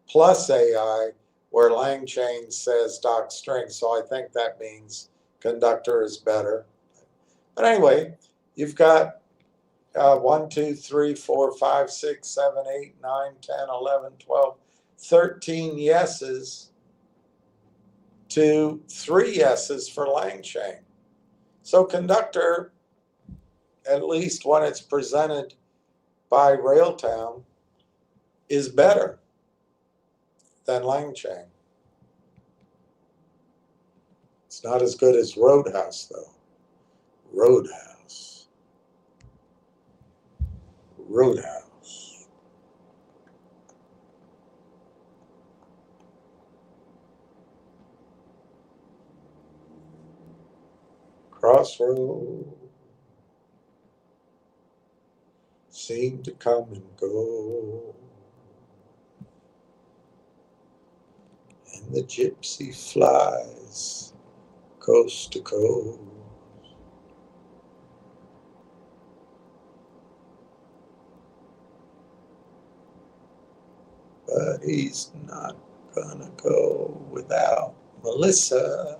plus AI, where LangChain says doc string. So I think that means conductor is better. But anyway, you've got 1, 2, 3, 4, 5, 6, 7, 8, 9, 10, 11, 12, 13 yeses to 3 yeses for LangChain. So conductor, at least when it's presented by Railtown, is better than LangChain. It's not as good as Roadhouse, though. Roadhouse. Crossroad seem to come and go, and the gypsy flies coast to coast. But he's not gonna go without Melissa.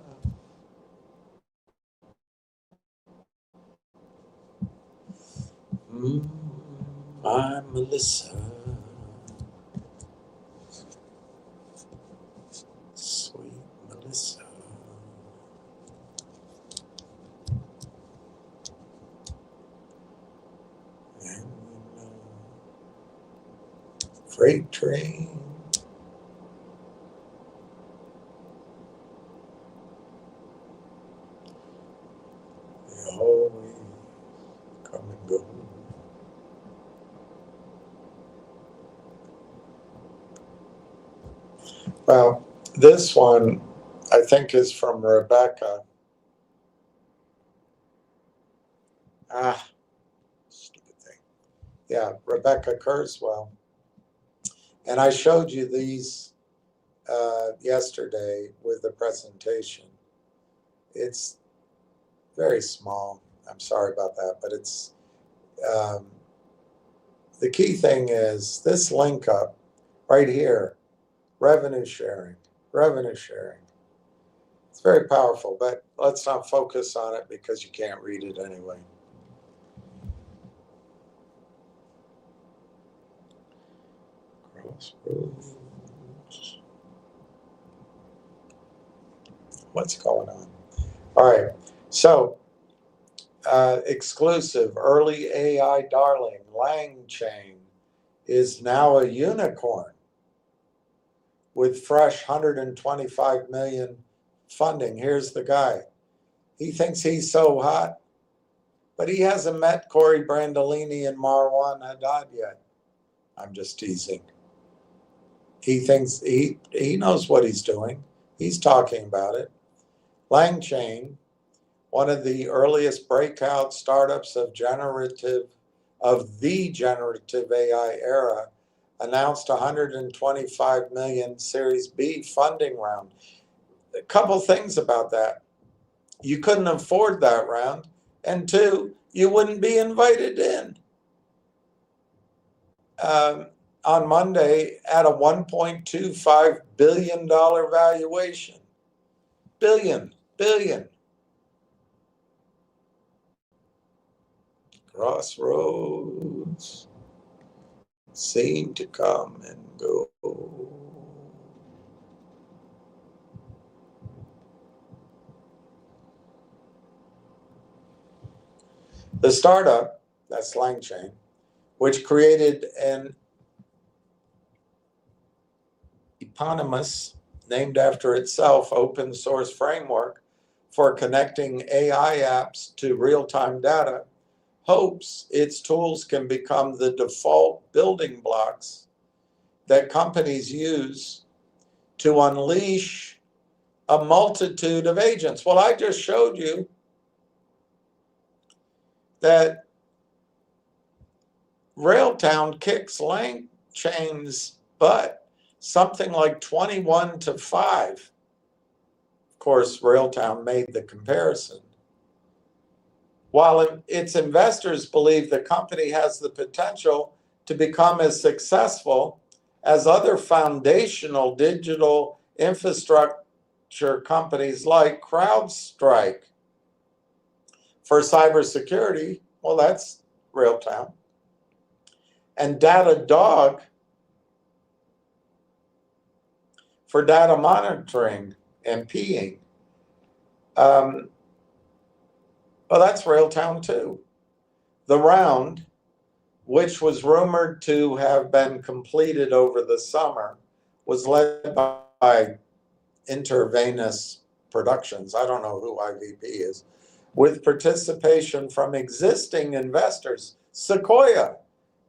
My Melissa. Sweet Melissa. And freight train. They always come and go. Well, this one I think is from Rebecca. Stupid thing. Yeah, Rebecca Kurzweil. And I showed you these yesterday with the presentation. It's very small. I'm sorry about that, but it's the key thing is this link up right here, revenue sharing. It's very powerful, but let's not focus on it because you can't read it anyway. Crossroads. What's going on? All right, so exclusive early AI darling LangChain is now a unicorn with fresh 125 million funding. Here's the guy. He thinks he's so hot, but he hasn't met Corey Brandolini and Marwan Haddad yet. I'm just teasing. He thinks he knows what he's doing. He's talking about it. LangChain, one of the earliest breakout startups of the generative AI era, announced 125 million Series B funding round. A couple things about that. You couldn't afford that round And two, you wouldn't be invited in on Monday at a $1.25 billion valuation. Billion. Crossroads seem to come and go. The startup, that's LangChain, which created an eponymous, named after itself, open source framework for connecting AI apps to real-time data, hopes its tools can become the default building blocks that companies use to unleash a multitude of agents. Well, I just showed you that Railtown kicks LangChain's butt, something like 21-5. Of course, Railtown made the comparison. While its investors believe the company has the potential to become as successful as other foundational digital infrastructure companies like CrowdStrike for cybersecurity, well, that's Railtown, and Datadog for data monitoring and peeing. Well, that's Railtown too. The round, which was rumored to have been completed over the summer, was led by Intervenous Productions. I don't know who IVP is, with participation from existing investors. Sequoia,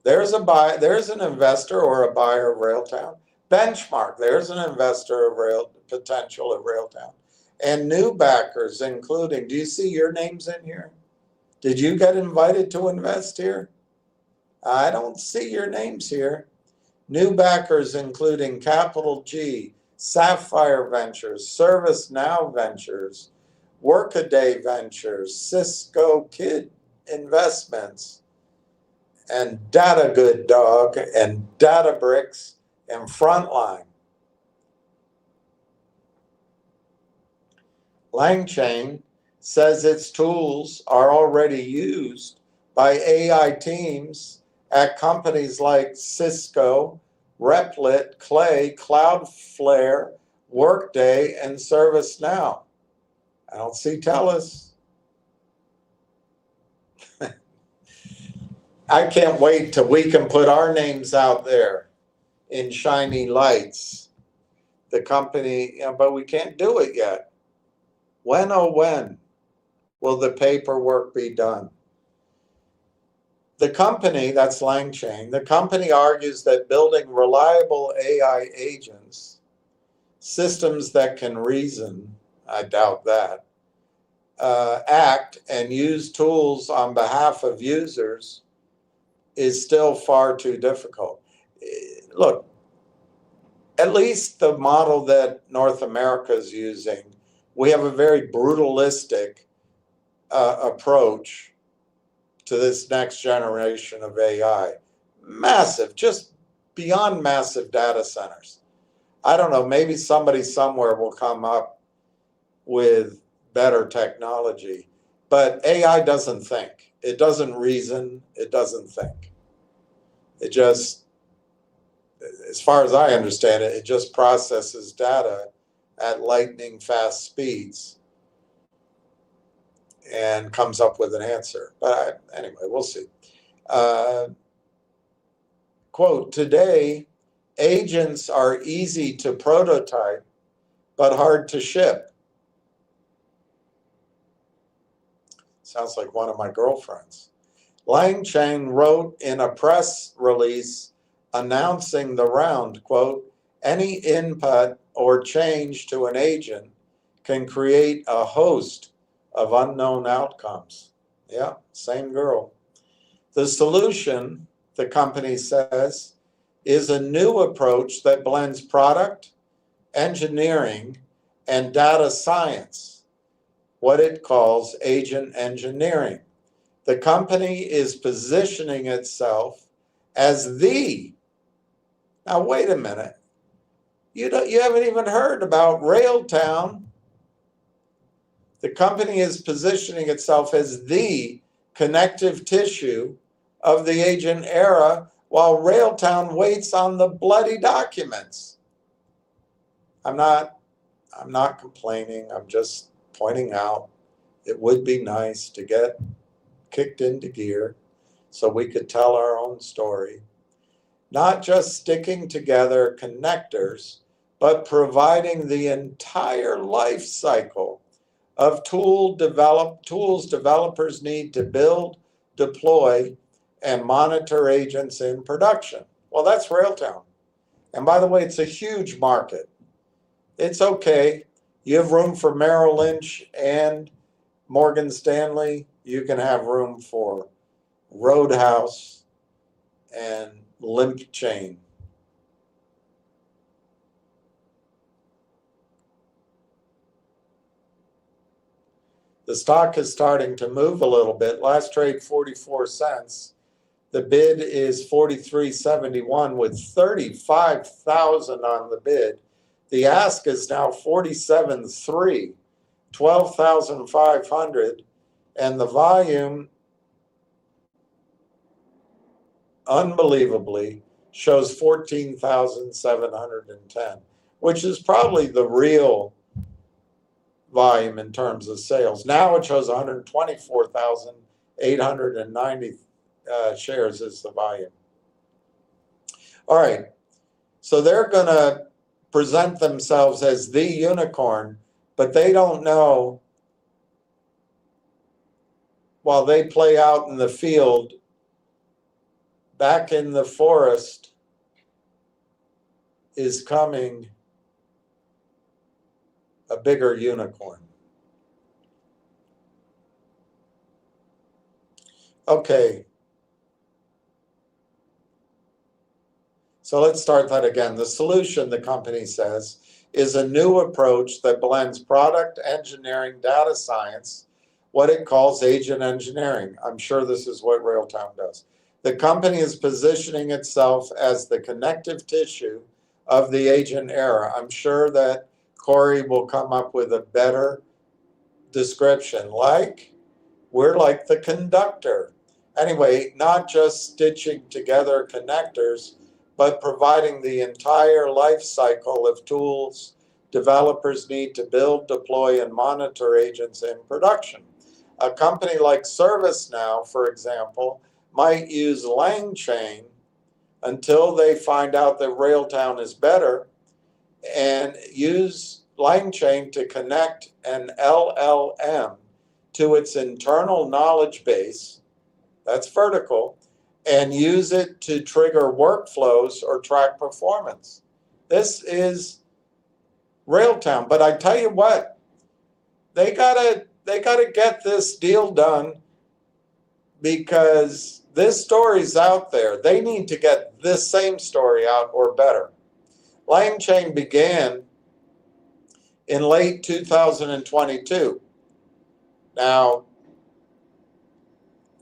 there's an investor or a buyer of Railtown. Benchmark, there's an investor of potential of Railtown. And new backers, including, do you see your names in here? Did you get invited to invest here? I don't see your names here. New backers, including Capital G, Sapphire Ventures, ServiceNow Ventures, Workaday Ventures, Cisco Kid Investments, and Data Good Dog, and Databricks, and Frontline. LangChain says its tools are already used by AI teams at companies like Cisco, Replit, Clay, Cloudflare, Workday, and ServiceNow. I don't see TELUS. I can't wait till we can put our names out there in shiny lights. The company, but we can't do it yet. When, oh when, will the paperwork be done? The company, that's LangChain, the company argues that building reliable AI agents, systems that can reason, I doubt that, act and use tools on behalf of users is still far too difficult. Look, at least the model that North America is using, we have a very brutalistic approach to this next generation of AI. Massive, just beyond massive data centers. I don't know, maybe somebody somewhere will come up with better technology, but AI doesn't think. It doesn't reason, it doesn't think. It just, as far as I understand it, it just processes data at lightning fast speeds and comes up with an answer. But anyway, we'll see. Quote, today, agents are easy to prototype, but hard to ship. Sounds like one of my girlfriends. LangChain wrote in a press release announcing the round, quote, any input or change to an agent can create a host of unknown outcomes. Yeah, same girl. The solution, the company says, is a new approach that blends product, engineering, and data science, what it calls agent engineering. The company is positioning itself as the, now wait a minute, you haven't even heard about Railtown. The company is positioning itself as the connective tissue of the agent era while Railtown waits on the bloody documents. I'm not complaining. I'm just pointing out it would be nice to get kicked into gear so we could tell our own story. Not just sticking together connectors, but providing the entire life cycle of tools developers need to build, deploy, and monitor agents in production. Well, that's Railtown. And by the way, it's a huge market. It's okay. You have room for Merrill Lynch and Morgan Stanley. You can have room for Roadhouse and Limp Chain. The stock is starting to move a little bit. Last trade 44 cents. The bid is 43.71 with 35,000 on the bid. The ask is now 47.3, 12,500, and the volume unbelievably shows 14,710, which is probably the real volume in terms of sales. Now it shows 124,890 shares is the volume. All right, so they're going to present themselves as the unicorn, but they don't know, while they play out in the field, back in the forest is coming a bigger unicorn. Okay. So let's start that again. The solution, the company says, is a new approach that blends product engineering, data science, what it calls agent engineering. I'm sure this is what Railtown does. The company is positioning itself as the connective tissue of the agent era. I'm sure that Corey will come up with a better description, like we're like the conductor. Anyway, not just stitching together connectors, but providing the entire life cycle of tools developers need to build, deploy, and monitor agents in production. A company like ServiceNow, for example, might use LangChain until they find out that Railtown is better, and use LangChain to connect an LLM to its internal knowledge base, that's vertical, and use it to trigger workflows or track performance. This is Railtown. But I tell you what, they gotta get this deal done, because this story's out there. They need to get this same story out or better. LangChain began in late 2022. Now,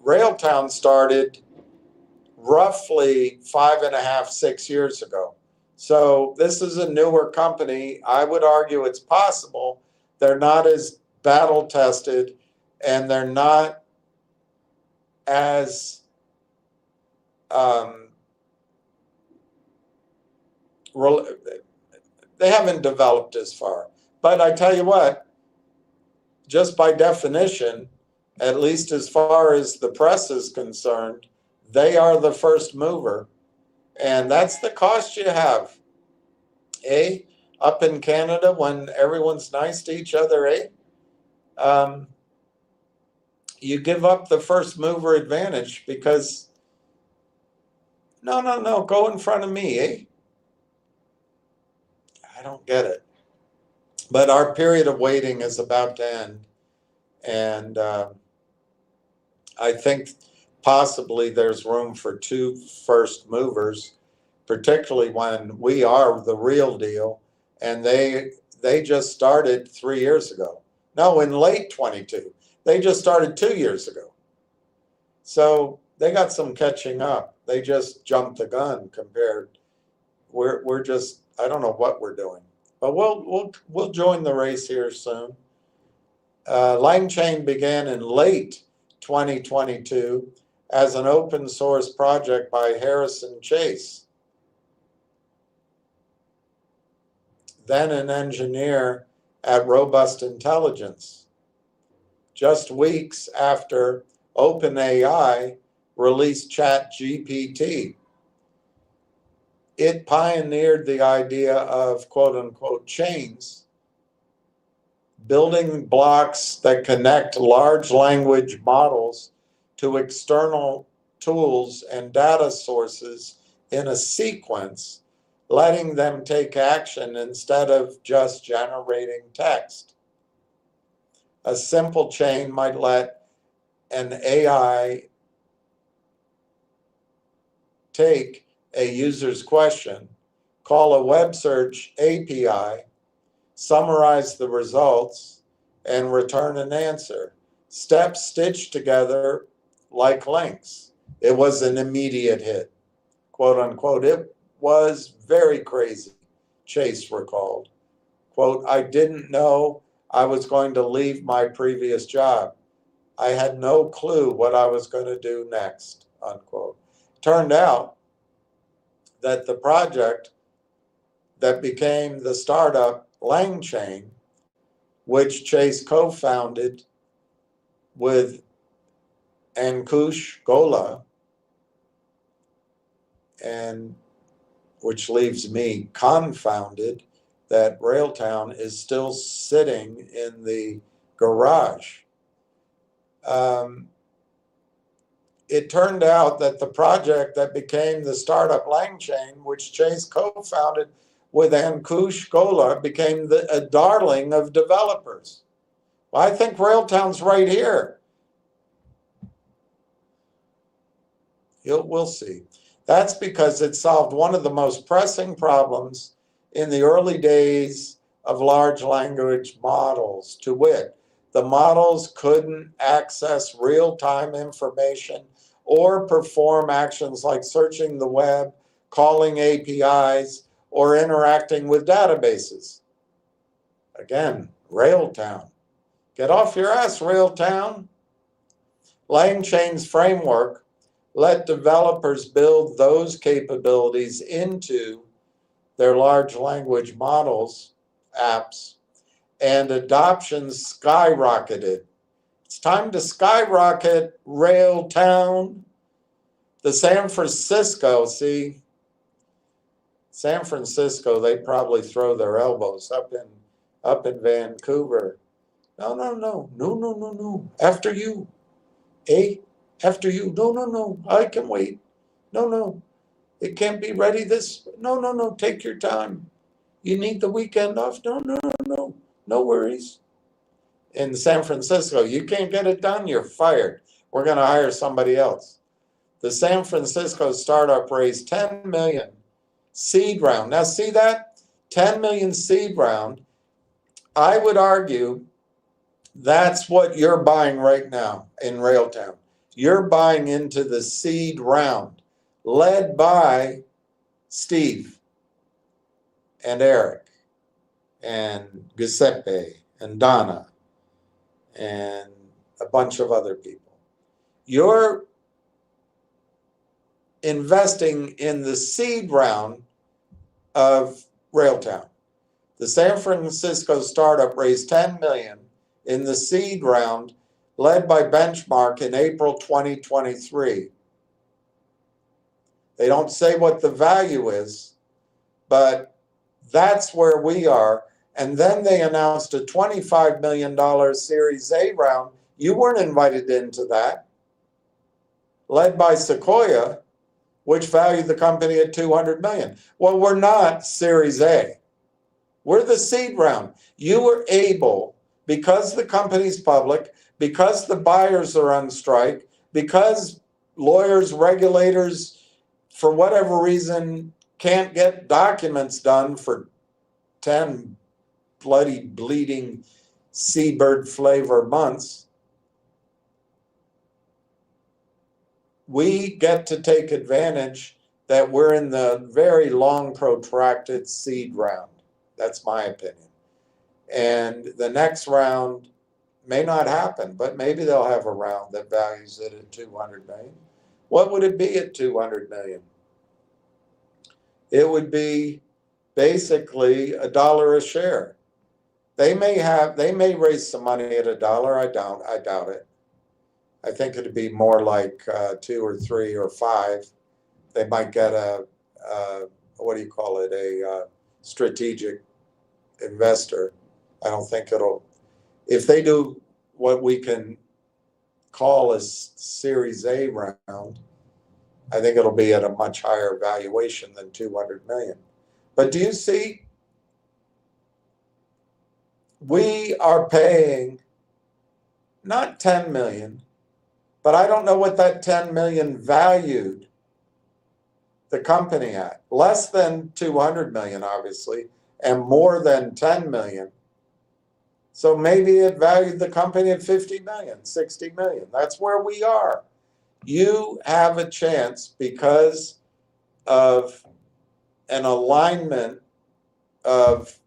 Railtown started roughly 5.5, 6 years ago. So this is a newer company. I would argue it's possible they're not as battle tested, and they're not as they haven't developed as far. But I tell you what, just by definition, at least as far as the press is concerned, they are the first mover. And that's the cost you have. Up in Canada, when everyone's nice to each other, you give up the first mover advantage because, no, go in front of me, I don't get it. But our period of waiting is about to end. And I think possibly there's room for two first movers, particularly when we are the real deal. And they just started 3 years ago. No, in late 22. They just started 2 years ago. So they got some catching up. They just jumped the gun compared. We're just, I don't know what we're doing, but we'll join the race here soon. LangChain began in late 2022 as an open source project by Harrison Chase, then an engineer at Robust Intelligence. Just weeks after OpenAI released ChatGPT, it pioneered the idea of quote unquote chains, building blocks that connect large language models to external tools and data sources in a sequence, letting them take action instead of just generating text. A simple chain might let an AI take a user's question, call a web search API, summarize the results, and return an answer. Steps stitched together like links. It was an immediate hit, quote unquote. It was very crazy, Chase recalled. Quote, I didn't know I was going to leave my previous job. I had no clue what I was going to do next, unquote. Turned out that the project that became the startup LangChain, which Chase co-founded with Ankush Gola, and which leaves me confounded that Railtown is still sitting in the garage. It turned out that the project that became the startup LangChain, which Chase co-founded with Ankush Gola, became a darling of developers. Well, I think Railtown's right here. We'll see. That's because it solved one of the most pressing problems in the early days of large language models, to wit, the models couldn't access real-time information or perform actions like searching the web, calling APIs, or interacting with databases. Again, Railtown. Get off your ass, Railtown. LangChain's framework let developers build those capabilities into their large language models apps, and adoption skyrocketed. It's time to skyrocket, Railtown. The San Francisco, they probably throw their elbows up in Vancouver. No. After you. After you. No. I can wait. No. It can't be ready No. Take your time. You need the weekend off? No. No worries. In San Francisco, you can't get it done, you're fired. We're going to hire somebody else. The San Francisco startup raised 10 million seed round. Now see that? 10 million seed round. I would argue that's what you're buying right now in Railtown. You're buying into the seed round, led by Steve and Eric and Giuseppe and Donna and a bunch of other people. You're investing in the seed round of Railtown. The San Francisco startup raised 10 million in the seed round led by Benchmark in April 2023. They don't say what the value is, but that's where we are. And then they announced a $25 million Series A round. You weren't invited into that. Led by Sequoia, which valued the company at $200 million. Well, we're not Series A. We're the seed round. You were able, because the company's public, because the buyers are on strike, because lawyers, regulators, for whatever reason, can't get documents done for 10 bloody bleeding seabird flavor months. we get to take advantage that we're in the very long protracted seed round. That's my opinion. And the next round may not happen, but maybe they'll have a round that values it at 200 million. What would it be at 200 million? It would be basically $1 a share. They may raise some money at $1. I doubt it. I think it'd be more like 2 or 3 or 5. They might get a what do you call it? A strategic investor. I don't think it'll. If they do what we can call a Series A round, I think it'll be at a much higher valuation than 200 million. But do you see? We are paying not 10 million, but I don't know what that 10 million valued the company at. Less than 200 million, obviously, and more than 10 million. So maybe it valued the company at 50 million, 60 million. That's where we are. You have a chance because of an alignment of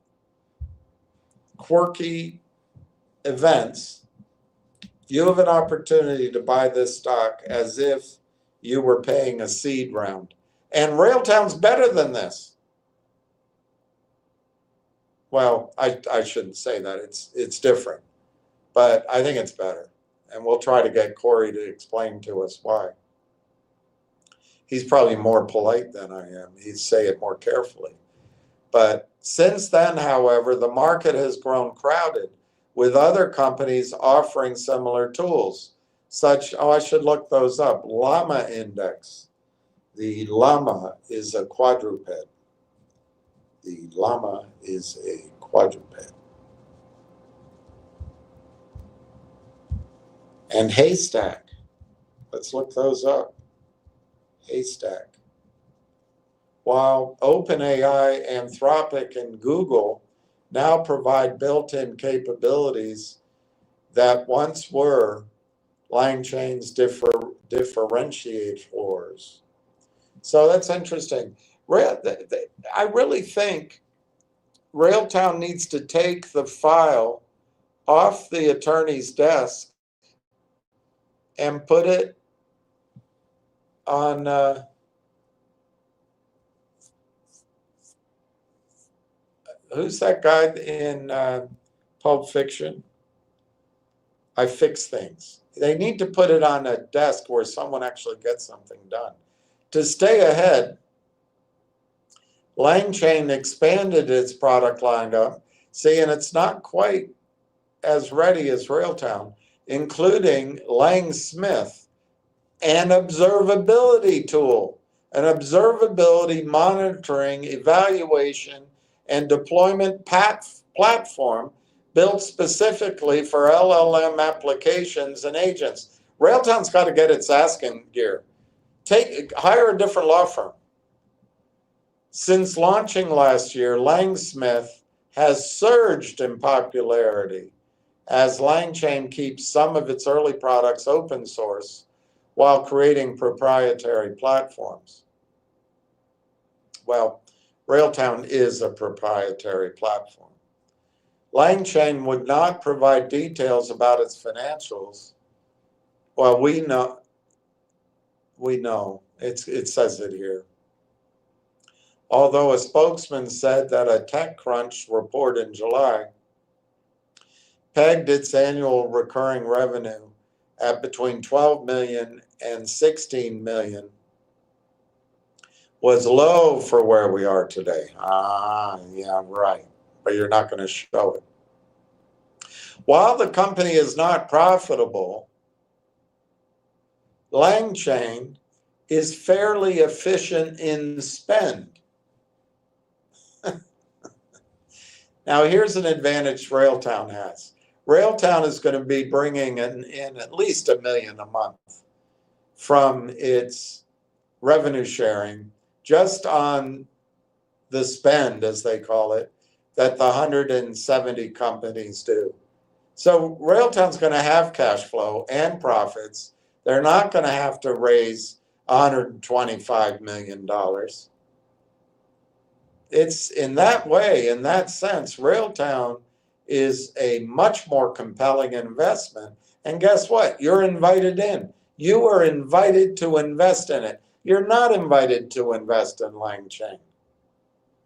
quirky events. You have an opportunity to buy this stock as if you were paying a seed round. And Railtown's better than this. Well, I shouldn't say that. It's different. But I think it's better. And we'll try to get Corey to explain to us why. He's probably more polite than I am. He'd say it more carefully. But since then, however, the market has grown crowded with other companies offering similar tools, such, I should look those up, Llama Index. The llama is a quadruped. The llama is a quadruped. And Haystack. Let's look those up. Haystack. While OpenAI, Anthropic, and Google now provide built-in capabilities that once were LangChain's differentiators. So that's interesting. I really think Railtown needs to take the file off the attorney's desk and put it on who's that guy in Pulp Fiction? I Fix Things. They need to put it on a desk where someone actually gets something done. To stay ahead, LangChain expanded its product lineup, see, and it's not quite as ready as Railtown, including Langsmith, an observability tool, an observability monitoring, evaluation, and deployment platform built specifically for LLM applications and agents. Railtown's got to get its ass in gear. Hire a different law firm. Since launching last year, Langsmith has surged in popularity as LangChain keeps some of its early products open source while creating proprietary platforms. Well, Railtown is a proprietary platform. LangChain would not provide details about its financials. Well, we know. It says it here. Although a spokesman said that a TechCrunch report in July pegged its annual recurring revenue at between 12 million and 16 million, was low for where we are today. Yeah, right. But you're not going to show it. While the company is not profitable, LangChain is fairly efficient in spend. Now, here's an advantage Railtown has. Railtown is going to be bringing in at least $1 million a month from its revenue sharing just on the spend, as they call it, that the 170 companies do. So Railtown's going to have cash flow and profits They're not going to have to raise $125 million. It's in that way, in that sense, Railtown is a much more compelling investment. And guess what? You're invited in. You are invited to invest in it. You're not invited to invest in Lang Chain.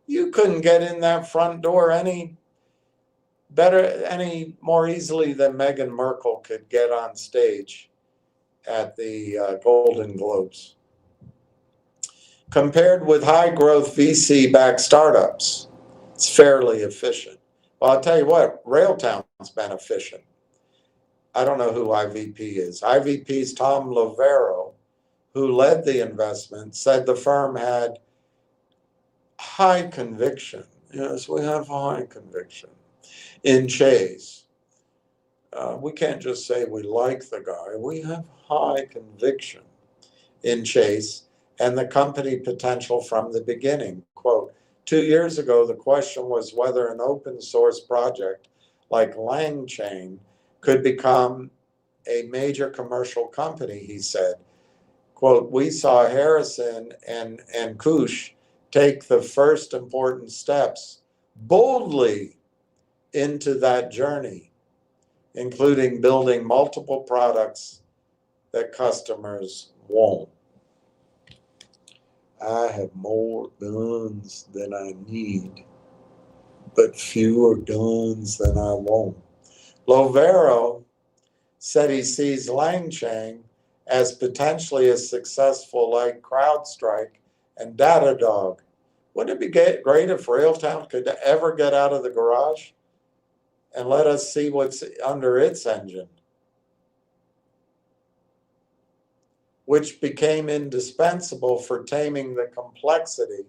You couldn't get in that front door any more easily than Meghan Markle could get on stage at the Golden Globes. Compared with high growth VC-backed startups, it's fairly efficient. Well, I'll tell you what, Railtown's been efficient. I don't know who IVP is. IVP's Tom Lovero, who led the investment, said the firm had high conviction. Yes, we have high conviction in Chase. We can't just say we like the guy. We have high conviction in Chase and the company potential from the beginning. Quote, 2 years ago, the question was whether an open source project like Lang Chain could become a major commercial company, he said. Quote, we saw Harrison and Kush take the first important steps boldly into that journey, including building multiple products that customers want. I have more guns than I need, but fewer guns than I want. Lovero said he sees Lang Chain as potentially as successful like CrowdStrike and Datadog. Wouldn't it be great if Railtown could ever get out of the garage and let us see what's under its engine, which became indispensable for taming the complexity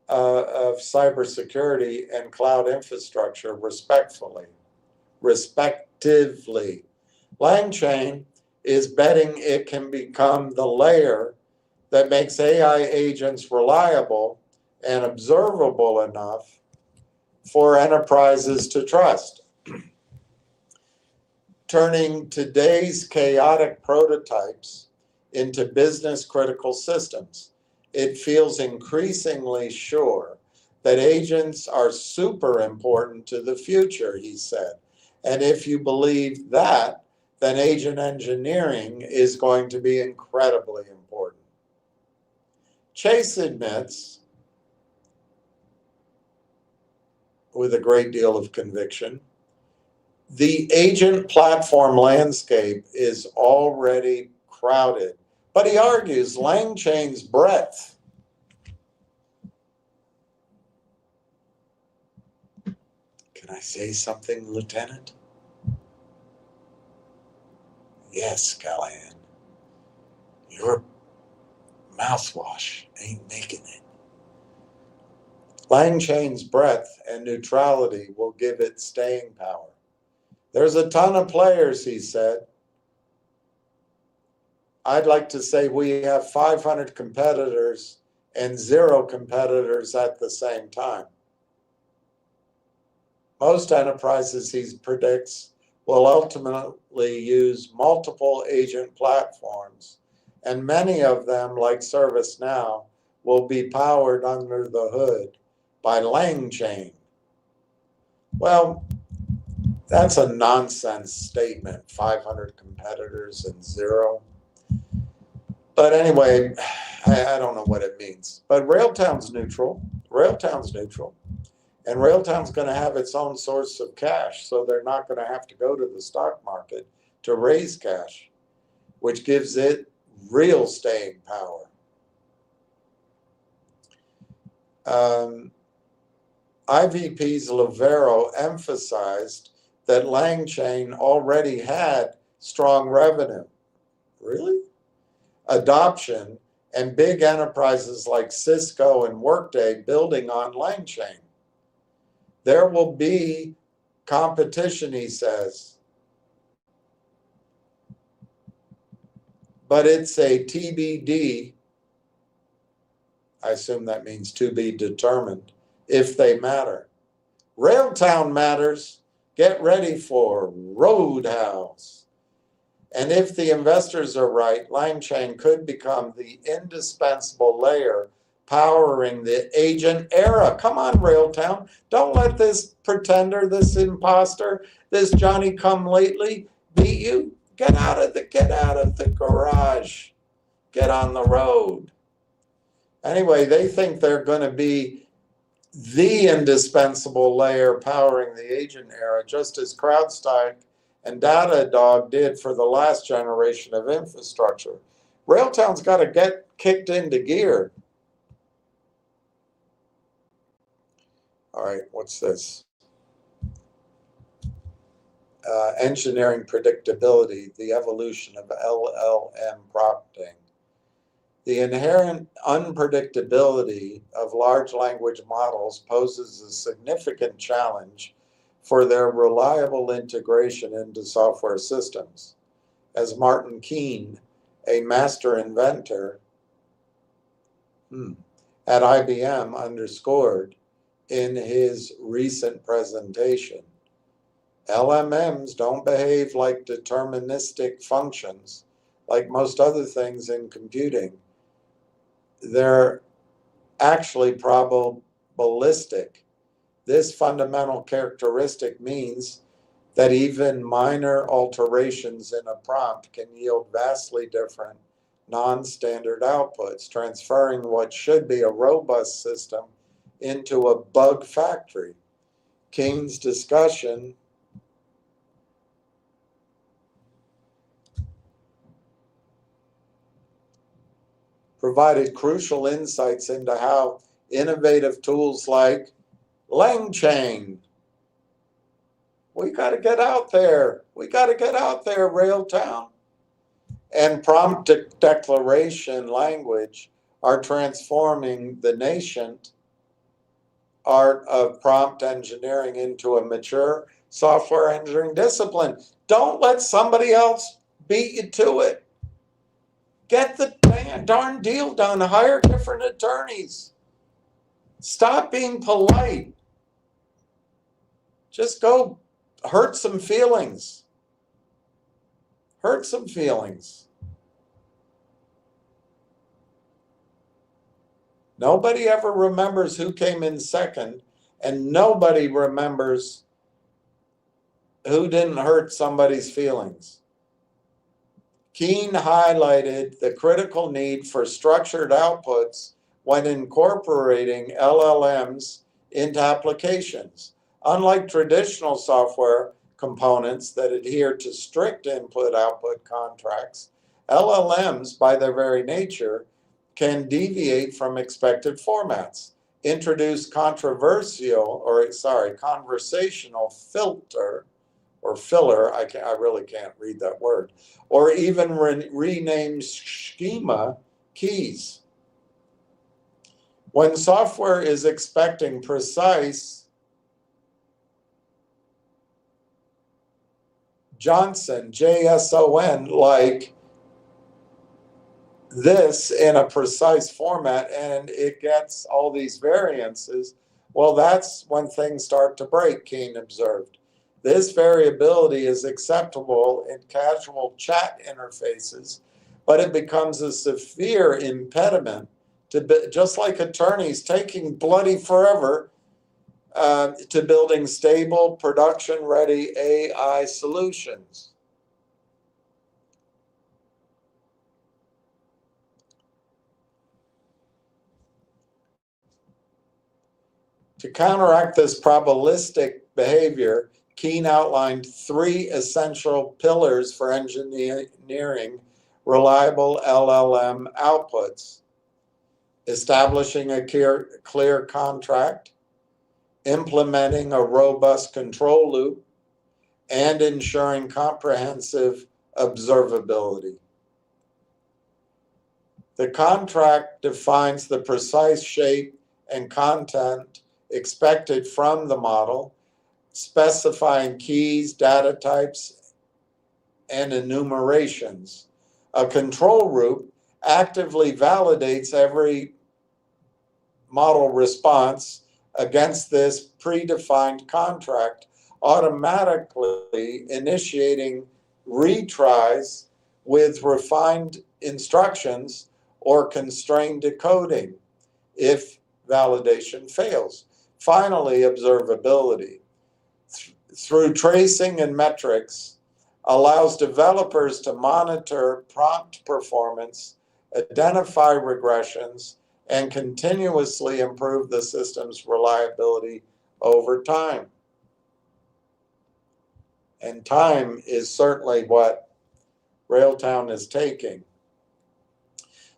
of cybersecurity and cloud infrastructure, respectively. Lang Chain is betting it can become the layer that makes AI agents reliable and observable enough for enterprises to trust, turning today's chaotic prototypes into business-critical systems. It feels increasingly sure that agents are super important to the future, he said. And if you believe that, then agent engineering is going to be incredibly important. Chase admits, with a great deal of conviction, the agent platform landscape is already crowded. But he argues Lang Chain's breadth Can I say something, Lieutenant? Yes, Callahan. Your mouthwash ain't making it. Lang Chain's breadth and neutrality will give it staying power. There's a ton of players, he said. I'd like to say we have 500 competitors and 0 competitors at the same time. Most enterprises, he predicts, will ultimately use multiple agent platforms, and many of them, like ServiceNow, will be powered under the hood by Lang Chain. Well, that's a nonsense statement, 500 competitors and 0. But anyway, I don't know what it means. But Railtown's neutral. Railtown's neutral. And Railtown's going to have its own source of cash, so they're not going to have to go to the stock market to raise cash, which gives it real staying power. IVP's Lovero emphasized that Lang Chain already had strong revenue. Really? Adoption and big enterprises like Cisco and Workday building on Lang Chain. There will be competition, he says, but it's a TBD. I assume that means to be determined if they matter. Railtown matters. Get ready for Roadhouse. And if the investors are right, LangChain could become the indispensable layer powering the agent era. Come on, Railtown. Don't let this pretender, this imposter, this Johnny come lately beat you. Get out of the garage. Get on the road. Anyway, they think they're going to be the indispensable layer powering the agent era, just as CrowdStrike and Datadog did for the last generation of infrastructure. Railtown's got to get kicked into gear. All right, what's this? Engineering predictability, the evolution of LLM prompting. The inherent unpredictability of large language models poses a significant challenge for their reliable integration into software systems. As Martin Keene, a master inventor at IBM, underscored in his recent presentation, LMMs don't behave like deterministic functions like most other things in computing. They're actually probabilistic. This fundamental characteristic means that even minor alterations in a prompt can yield vastly different non-standard outputs, transferring what should be a robust system into a bug factory. Keene's discussion provided crucial insights into how innovative tools like LangChain. We got to get out there. We got to get out there, Railtown. And prompt declaration language are transforming the nascent art of prompt engineering into a mature software engineering discipline. Don't let somebody else beat you to it. Get the darn deal done. Hire different attorneys. Stop being polite. Just go hurt some feelings. Hurt some feelings. Nobody ever remembers who came in second, and nobody remembers who didn't hurt somebody's feelings. Keene highlighted the critical need for structured outputs when incorporating LLMs into applications. Unlike traditional software components that adhere to strict input-output contracts, LLMs, by their very nature, can deviate from expected formats, introduce conversational filter or filler, I really can't read that word, or even rename schema keys. When software is expecting precise JSON, like this in a precise format, and it gets all these variances, well, that's when things start to break, Keene observed. This variability is acceptable in casual chat interfaces, but it becomes a severe impediment to just like attorneys taking bloody forever to building stable, production-ready AI solutions. To counteract this probabilistic behavior, Keene outlined 3 essential pillars for engineering reliable LLM outputs: establishing a clear contract, implementing a robust control loop, and ensuring comprehensive observability. The contract defines the precise shape and content expected from the model, specifying keys, data types, and enumerations. A control loop actively validates every model response against this predefined contract, automatically initiating retries with refined instructions or constrained decoding if validation fails. Finally, observability. Through tracing and metrics, allows developers to monitor prompt performance, identify regressions, and continuously improve the system's reliability over time. And time is certainly what Railtown is taking.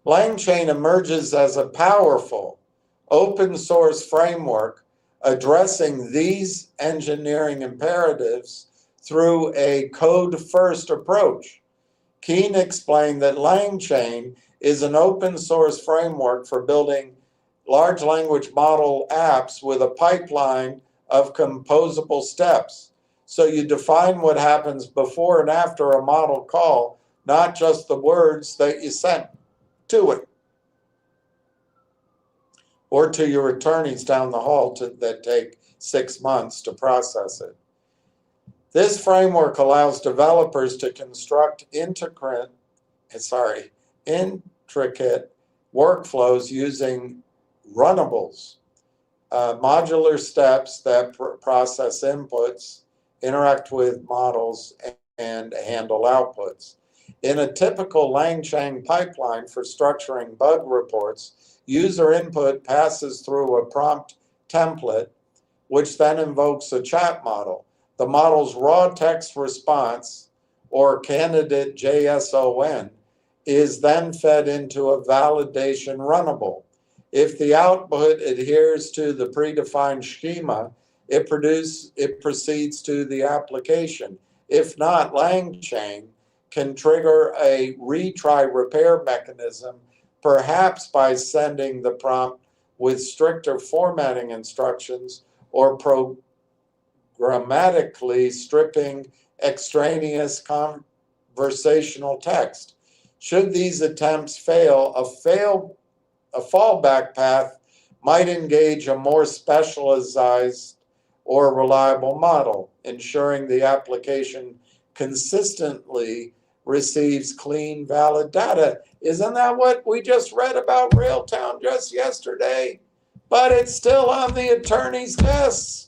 LangChain emerges as a powerful open source framework addressing these engineering imperatives through a code-first approach. Keen explained that LangChain is an open source framework for building large language model apps with a pipeline of composable steps. So you define what happens before and after a model call, not just the words that you sent to it or to your attorneys down the hall that take 6 months to process it. This framework allows developers to construct intricate workflows using runnables, modular steps that process inputs, interact with models, and handle outputs. In a typical LangChain pipeline for structuring bug reports, user input passes through a prompt template, which then invokes a chat model. The model's raw text response, or candidate JSON, is then fed into a validation runnable. If the output adheres to the predefined schema, it proceeds to the application. If not, LangChain can trigger a retry repair mechanism, perhaps by sending the prompt with stricter formatting instructions or programmatically stripping extraneous conversational text. Should these attempts fail, a fallback path might engage a more specialized or reliable model, ensuring the application consistently receives clean, valid data. Isn't that what we just read about Railtown just yesterday? But it's still on the attorney's desks.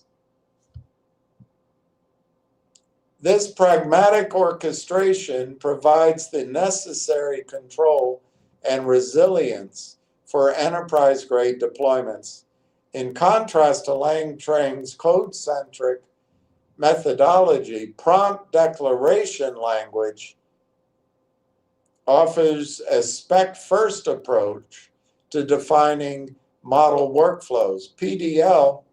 This pragmatic orchestration provides the necessary control and resilience for enterprise-grade deployments. In contrast to LangChain's code-centric methodology, prompt declaration language offers a spec-first approach to defining model workflows. PDL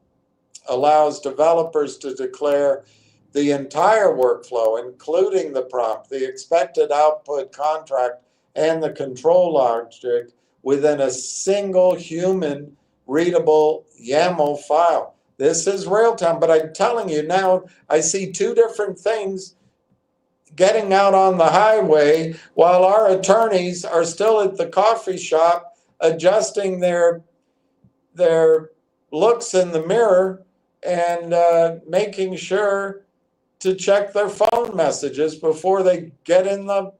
allows developers to declare the entire workflow, including the prompt, the expected output contract, and the control logic within a single human readable YAML file. This is Railtown, but I'm telling you now, I see two different things getting out on the highway while our attorneys are still at the coffee shop adjusting their looks in the mirror and making sure to check their phone messages before they get in the,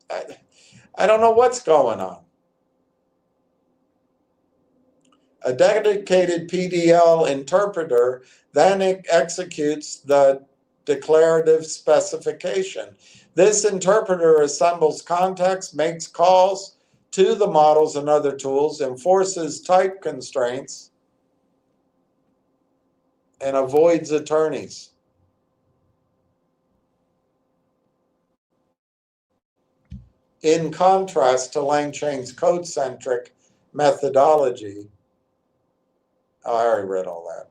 I don't know what's going on. A dedicated PDL interpreter then executes the declarative specification. This interpreter assembles context, makes calls to the models and other tools, enforces type constraints, and avoids attorneys. In contrast to LangChain's code-centric methodology, I already read all that.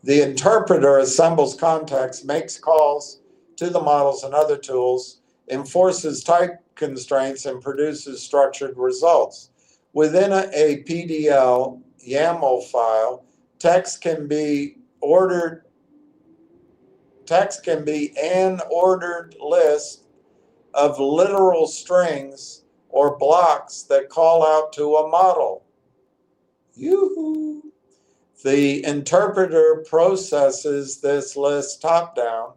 The interpreter assembles context, makes calls to the models and other tools, enforces type constraints, and produces structured results. Within a PDL YAML file, text can be an ordered list of literal strings or blocks that call out to a model. Yoo-hoo! The interpreter processes this list top-down,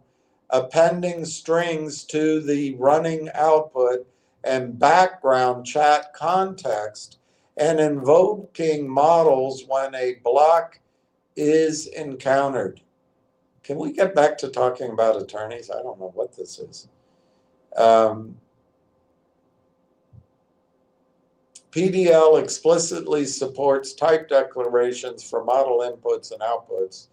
appending strings to the running output and background chat context, and invoking models when a block is encountered. Can we get back to talking about attorneys? I don't know what this is. PDL explicitly supports type declarations for model inputs and outputs,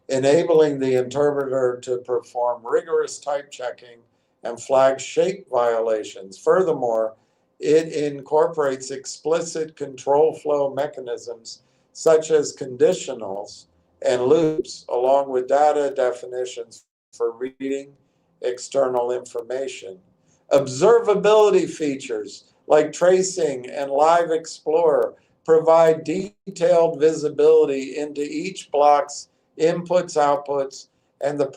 enabling the interpreter to perform rigorous type checking and flag shape violations. Furthermore, it incorporates explicit control flow mechanisms such as conditionals and loops, along with data definitions for reading external information. Observability features like tracing and Live Explorer provide detailed visibility into each block's inputs, outputs, and the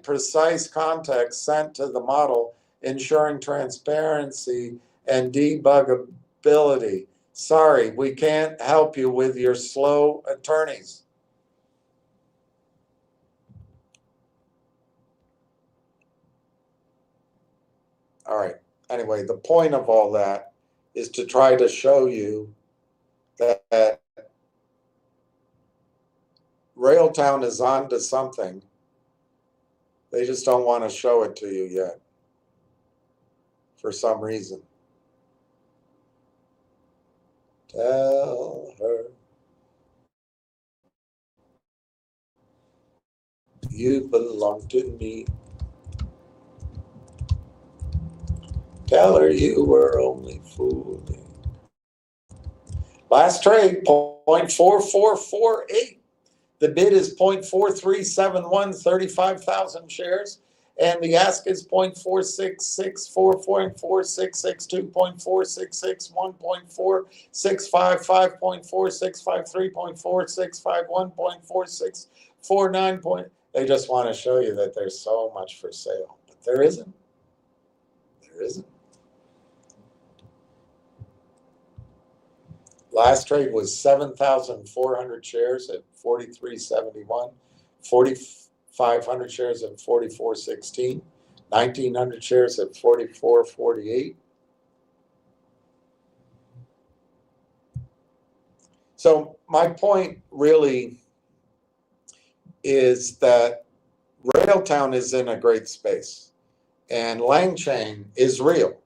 precise context sent to the model, ensuring transparency and debuggability. Sorry, we can't help you with your slow attorneys. All right. Anyway, the point of all that is to try to show you that Railtown is on to something. They just don't want to show it to you yet for some reason. Tell her you belong to me. Tell her you were only fooling. Last trade, 0.4448. The bid is 0.4371, 35,000 shares. And the ask is 0.4664, 0.4662, 0.4661, 0.4655, 0.4653, 0.4651, 0.4649. They just want to show you that there's so much for sale, but there isn't. There isn't. Last trade was 7,400 shares at 43.71, 4,500 shares at 44.16, 1,900 shares at 44.48. So my point really is that Railtown is in a great space and LangChain is real.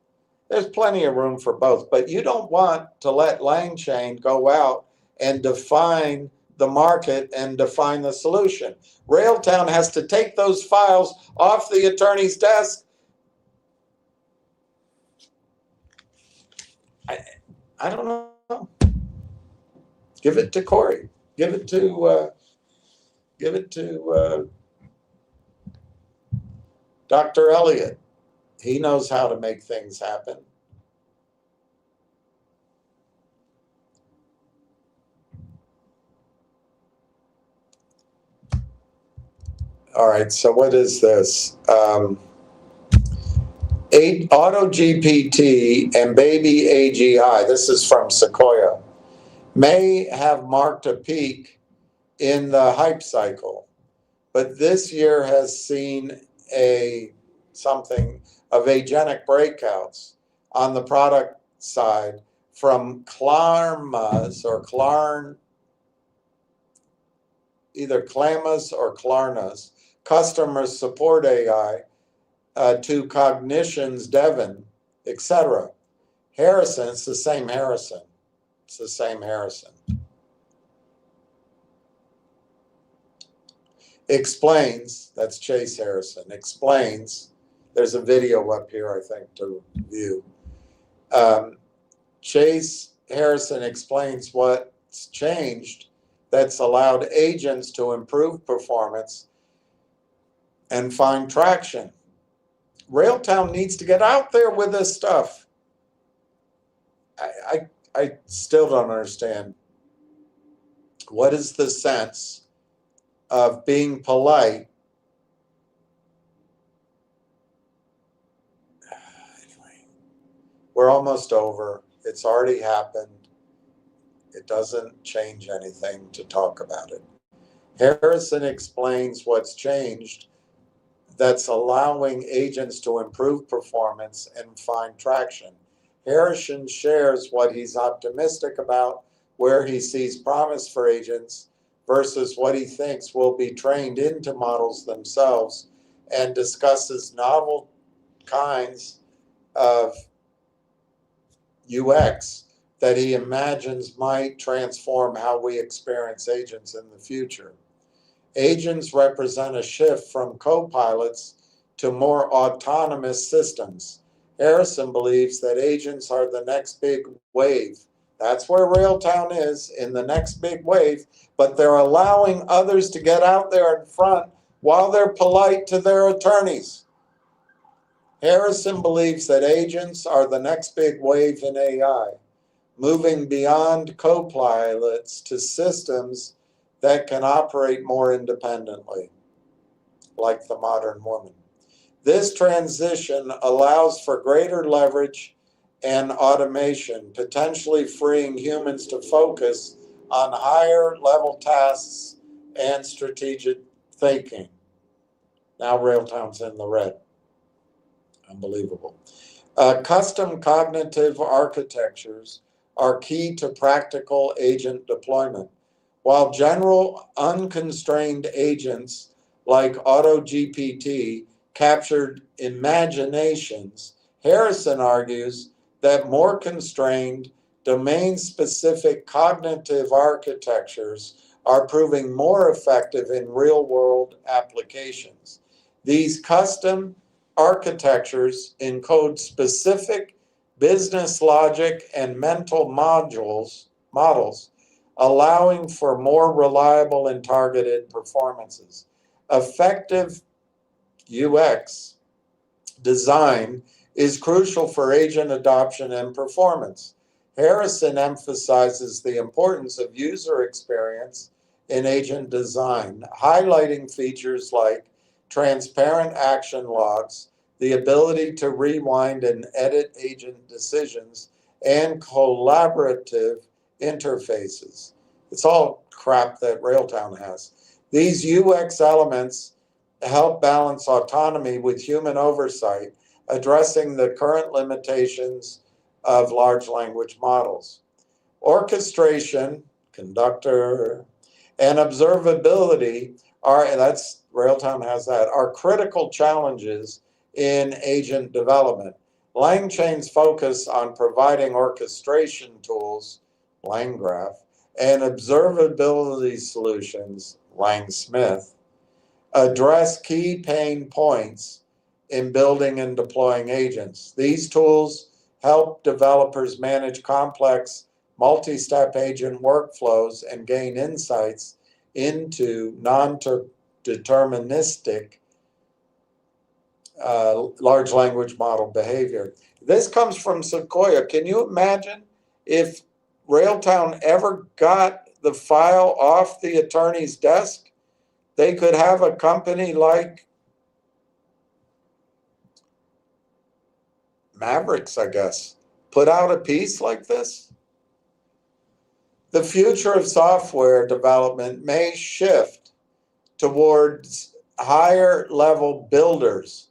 There's plenty of room for both, but you don't want to let LangChain go out and define the market and define the solution. Railtown has to take those files off the attorney's desk. I don't know. Give it to Corey. Give it to Dr. Elliott. He knows how to make things happen. All right, so what is this? AutoGPT and Baby AGI, this is from Sequoia, may have marked a peak in the hype cycle, but this year has seen something of agenic breakouts on the product side from Klarma's or either Clama's or Klarna's customer support AI to Cognition's Devon, etc. Harrison, it's the same Harrison. It's the same Harrison. Explains, that's Chase Harrison, explains, there's a video up here, I think, to view. Chase Harrison explains what's changed that's allowed agents to improve performance and find traction. Railtown needs to get out there with this stuff. I still don't understand. What is the sense of being polite? Anyway, we're almost over. It's already happened. It doesn't change anything to talk about it. Harrison explains what's changed that's allowing agents to improve performance and find traction. Harrison shares what he's optimistic about, where he sees promise for agents versus what he thinks will be trained into models themselves, and discusses novel kinds of UX that he imagines might transform how we experience agents in the future. Agents represent a shift from co-pilots to more autonomous systems. Harrison believes that agents are the next big wave. That's where Railtown is, in the next big wave, but they're allowing others to get out there in front while they're polite to their attorneys. Harrison believes that agents are the next big wave in AI, moving beyond co-pilots to systems that can operate more independently, like the modern woman. This transition allows for greater leverage and automation, potentially freeing humans to focus on higher level tasks and strategic thinking. Now Railtown's in the red. Unbelievable. Custom cognitive architectures are key to practical agent deployment. While general unconstrained agents like AutoGPT captured imaginations, Harrison argues that more constrained, domain-specific cognitive architectures are proving more effective in real-world applications. These custom architectures encode specific business logic and mental models, allowing for more reliable and targeted performances. Effective UX design is crucial for agent adoption and performance. Harrison emphasizes the importance of user experience in agent design, highlighting features like transparent action logs, the ability to rewind and edit agent decisions, and collaborative interfaces. It's all crap that Railtown has. These UX elements help balance autonomy with human oversight, addressing the current limitations of large language models. Orchestration, conductor, and observability that's Railtown has that, are critical challenges in agent development. LangChain's focus on providing orchestration tools, LangGraph, and observability solutions, LangSmith, address key pain points in building and deploying agents. These tools help developers manage complex multi-step agent workflows and gain insights into non-deterministic large language model behavior. This comes from Sequoia. Can you imagine if Railtown ever got the file off the attorney's desk? They could have a company like Mavericks, I guess, put out a piece like this. The future of software development may shift towards higher level builders.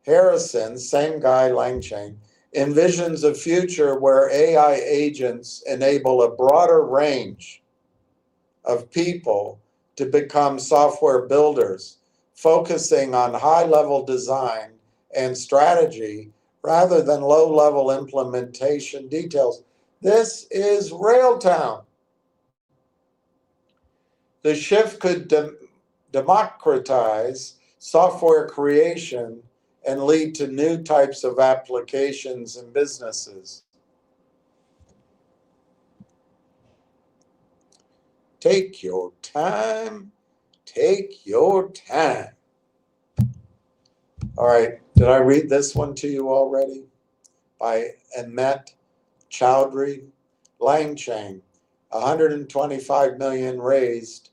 Harrison, same guy, LangChain, envisions a future where AI agents enable a broader range of people to become software builders, focusing on high-level design and strategy rather than low-level implementation details. This is Railtown. The shift could democratize software creation and lead to new types of applications and businesses. Take your time. Take your time. All right, did I read this one to you already? By Amit Chowdhury. LangChain, 125 million raised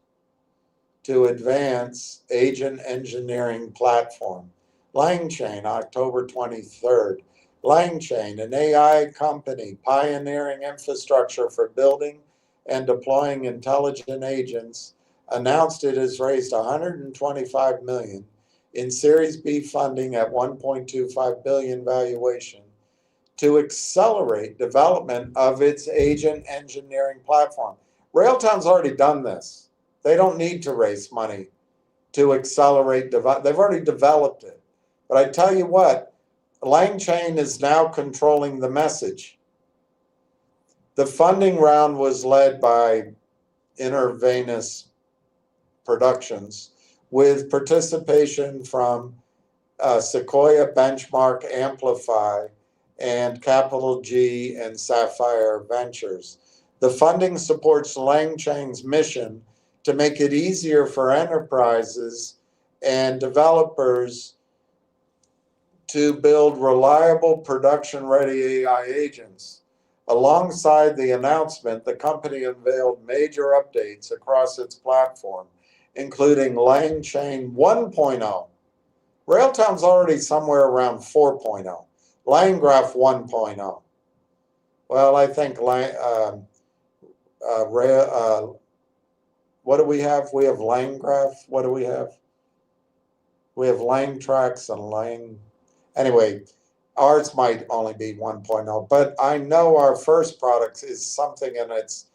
to advance agent engineering platform. LangChain, October 23rd. LangChain, an AI company pioneering infrastructure for building and deploying intelligent agents, announced it has raised $125 million in Series B funding at $1.25 billion valuation to accelerate development of its agent engineering platform. Railtown's already done this. They don't need to raise money to accelerate, they've already developed it. But I tell you what, LangChain is now controlling the message. The funding round was led by Intravenous Productions with participation from Sequoia, Benchmark, Amplify, and Capital G and Sapphire Ventures. The funding supports LangChain's mission to make it easier for enterprises and developers to build reliable production-ready AI agents. Alongside the announcement, the company unveiled major updates across its platform, including LangChain 1.0. Railtown's already somewhere around 4.0. LangGraph 1.0. Well, I think what do we have? We have LangGraph. What do we have? We have LangTrax and Lang. Anyway, ours might only be 1.0, but I know our first product is something in its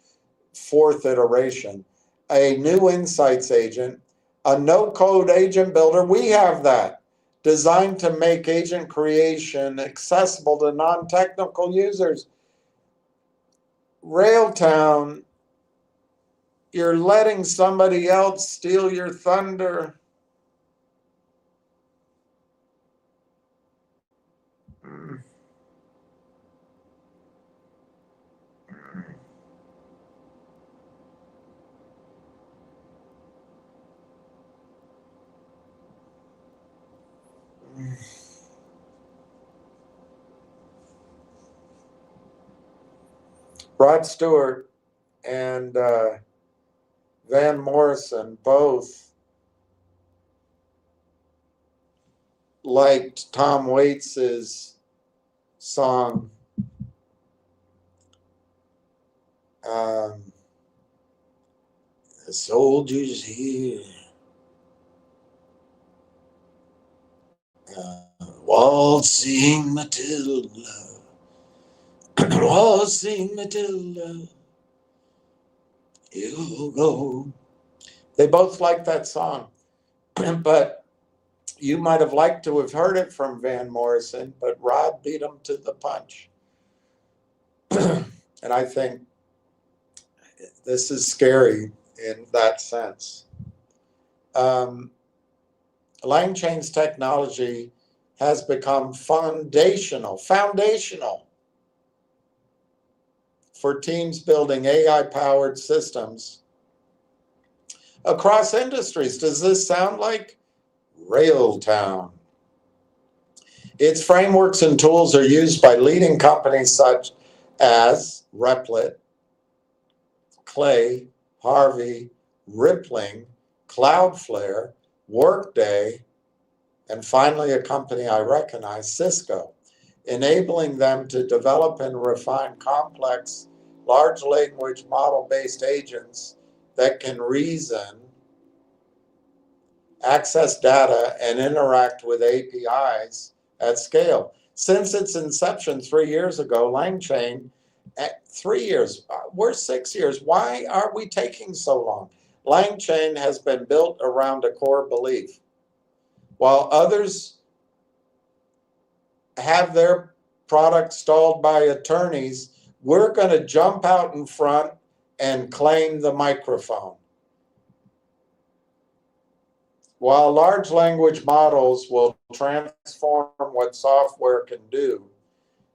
fourth iteration. A new insights agent, a no-code agent builder. We have that, designed to make agent creation accessible to non-technical users. Railtown, you're letting somebody else steal your thunder. Rod Stewart and Van Morrison both liked Tom Waits's song, The Soldiers Here, Waltzing Matilda, Waltzing Matilda, you go. They both liked that song, but you might have liked to have heard it from Van Morrison, but Rod beat him to the punch. And I think this is scary in that sense. LangChain's technology has become foundational for teams building AI-powered systems across industries. Does this sound like Railtown? Its frameworks and tools are used by leading companies such as Replit, Clay, Harvey, Rippling, Cloudflare, Workday, and finally a company I recognize, Cisco, enabling them to develop and refine complex large language model-based agents that can reason, access data, and interact with APIs at scale. Since its inception 3 years ago, LangChain, 3 years, we're 6 years. Why are we taking so long? LangChain has been built around a core belief. While others have their product stalled by attorneys, we're going to jump out in front and claim the microphone. While large language models will transform what software can do,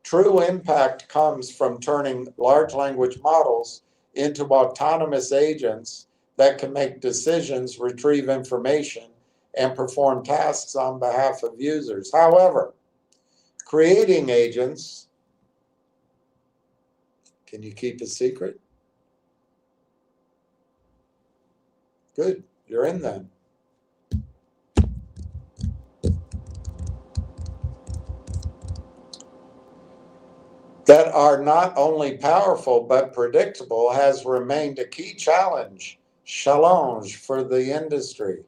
true impact comes from turning large language models into autonomous agents that can make decisions, retrieve information, and perform tasks on behalf of users. However, creating agents, can you keep a secret? Good, you're in then. That are not only powerful but predictable has remained a key challenge challenge for the industry.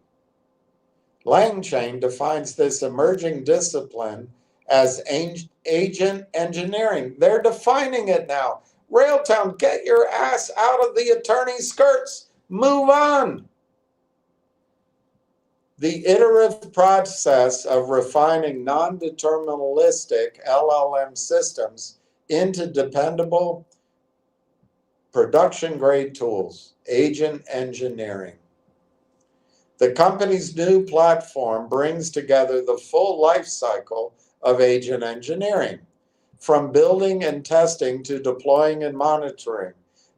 Langchain defines this emerging discipline as agent engineering. They're defining it now. Railtown, get your ass out of the attorney's skirts. Move on. The iterative process of refining non-deterministic LLM systems into dependable production-grade tools, agent engineering. The company's new platform brings together the full life cycle of agent engineering, from building and testing to deploying and monitoring.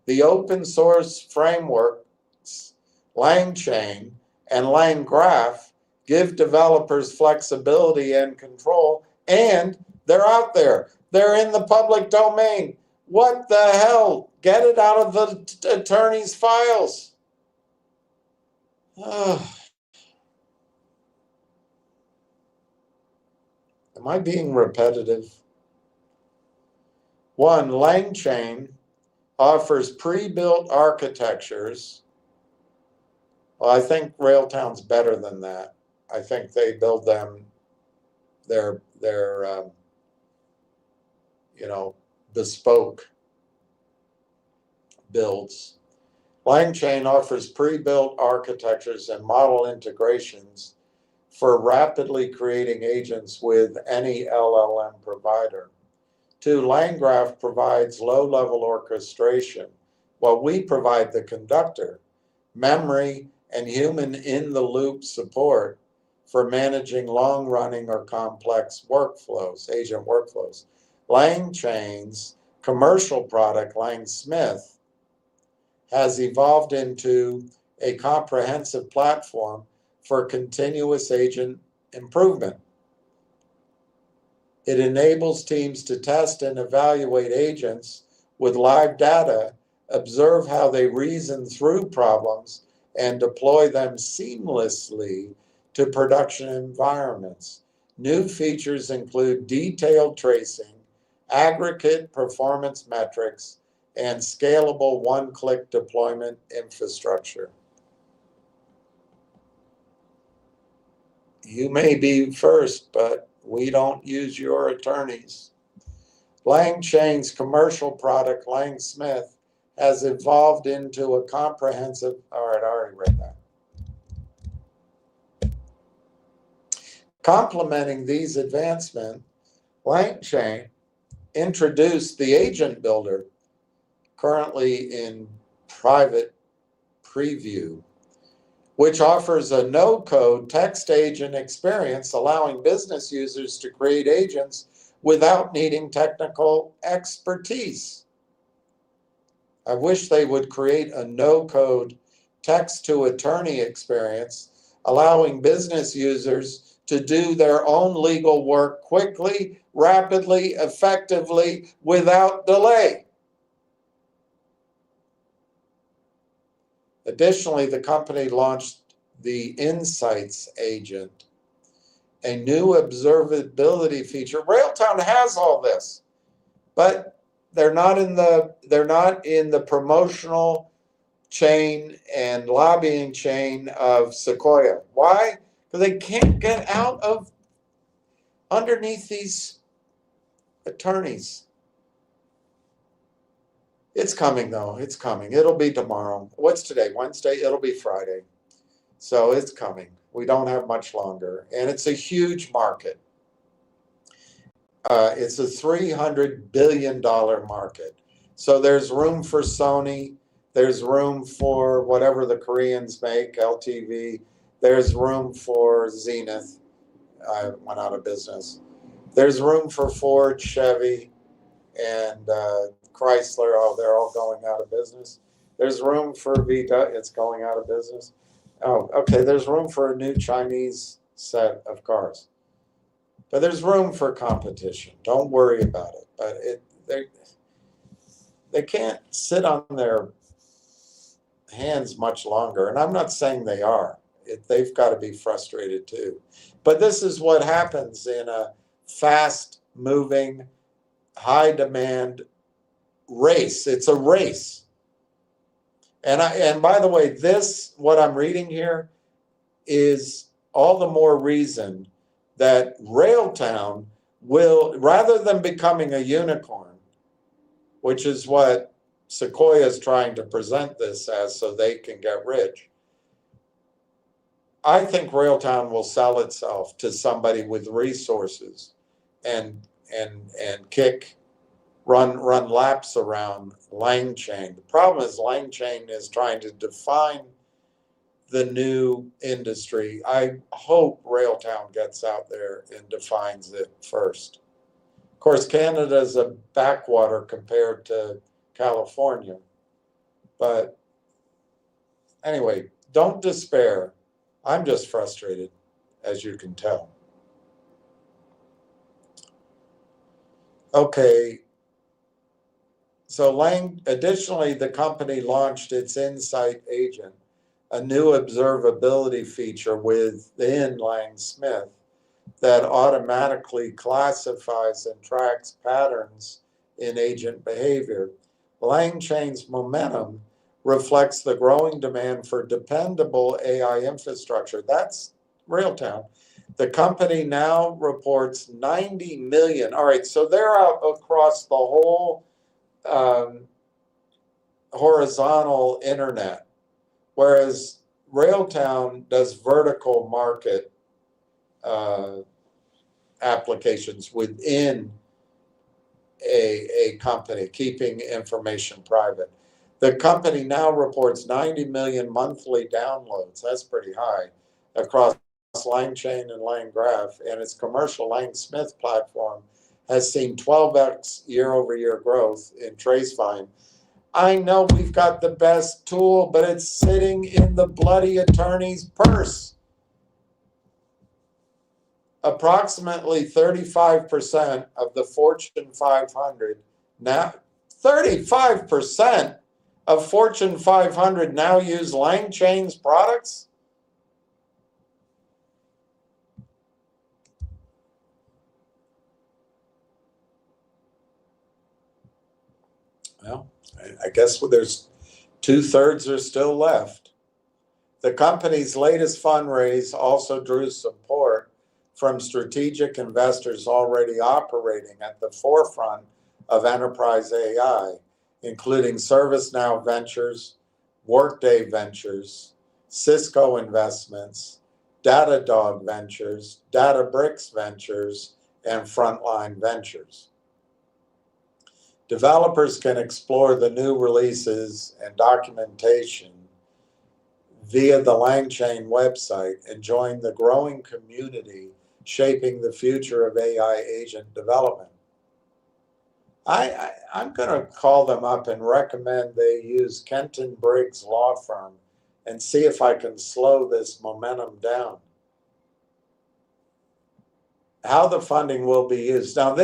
The open source frameworks, LangChain and LangGraph, give developers flexibility and control, and they're out there. They're in the public domain. What the hell? Get it out of the attorney's files. Am I being repetitive? One, LangChain offers pre-built architectures. Well, I think Railtown's better than that. I think they build them their bespoke builds. LangChain offers pre-built architectures and model integrations for rapidly creating agents with any LLM provider. Two, LangGraph provides low-level orchestration, while we provide the conductor, memory, and human in-the-loop support for managing long-running or complex workflows, agent workflows. LangChain's commercial product, LangSmith, has evolved into a comprehensive platform for continuous agent improvement. It enables teams to test and evaluate agents with live data, observe how they reason through problems, and deploy them seamlessly to production environments. New features include detailed tracing, aggregate performance metrics, and scalable one-click deployment infrastructure. You may be first, but we don't use your attorneys. LangChain's commercial product, LangSmith, has evolved into a comprehensive, all right, I already read that. Complementing these advancements, LangChain introduced the Agent Builder, currently in private preview, which offers a no-code text agent experience, allowing business users to create agents without needing technical expertise. I wish they would create a no-code text-to-attorney experience, allowing business users to do their own legal work quickly, rapidly, effectively, without delay. Additionally, the company launched the Insights Agent, a new observability feature. Railtown has all this, but they're not in the promotional chain and lobbying chain of Sequoia. Why? Because they can't get out of underneath these attorneys. It's coming, though. It's coming. It'll be tomorrow. What's today? Wednesday? It'll be Friday. So it's coming. We don't have much longer. And it's a huge market. It's a $300 billion market. So there's room for Sony. There's room for whatever the Koreans make, LTV. There's room for Zenith. I went out of business. There's room for Ford, Chevy, and Chrysler. Oh, they're all going out of business. There's room for Vita. It's going out of business. Oh, okay. There's room for a new Chinese set of cars. But there's room for competition. Don't worry about it. But they can't sit on their hands much longer. And I'm not saying they are. They've got to be frustrated too. But this is what happens in a fast-moving, high-demand race. It's a race. And by the way, this, what I'm reading here, is all the more reason that Railtown will, rather than becoming a unicorn, which is what Sequoia is trying to present this as so they can get rich, I think Railtown will sell itself to somebody with resources and run laps around LangChain. The problem is LangChain is trying to define the new industry. I hope Railtown gets out there and defines it first. Of course, Canada is a backwater compared to California. But anyway, don't despair. I'm just frustrated, as you can tell. Okay. So additionally, the company launched its Insight Agent, a new observability feature within Langsmith that automatically classifies and tracks patterns in agent behavior. LangChain's momentum reflects the growing demand for dependable AI infrastructure. That's Railtown. The company now reports 90 million. All right, so they're out across the whole horizontal internet, whereas Railtown does vertical market applications within a company, keeping information private. The company now reports 90 million monthly downloads. That's pretty high across LangChain and LangGraph, and its commercial Langsmith platform has seen 12x year-over-year growth in trace volume. I know we've got the best tool, but it's sitting in the bloody attorney's purse. Approximately 35% of the Fortune 500 now, 35% of Fortune 500 now use LangChain's products? Well, I guess there's 2/3 are still left. The company's latest fundraise also drew support from strategic investors already operating at the forefront of enterprise AI, including ServiceNow Ventures, Workday Ventures, Cisco Investments, Datadog Ventures, Databricks Ventures, and Frontline Ventures. Developers can explore the new releases and documentation via the LangChain website and join the growing community shaping the future of AI agent development. I'm going to call them up and recommend they use Kenton Briggs law firm and see if I can slow this momentum down. How the funding will be used. Now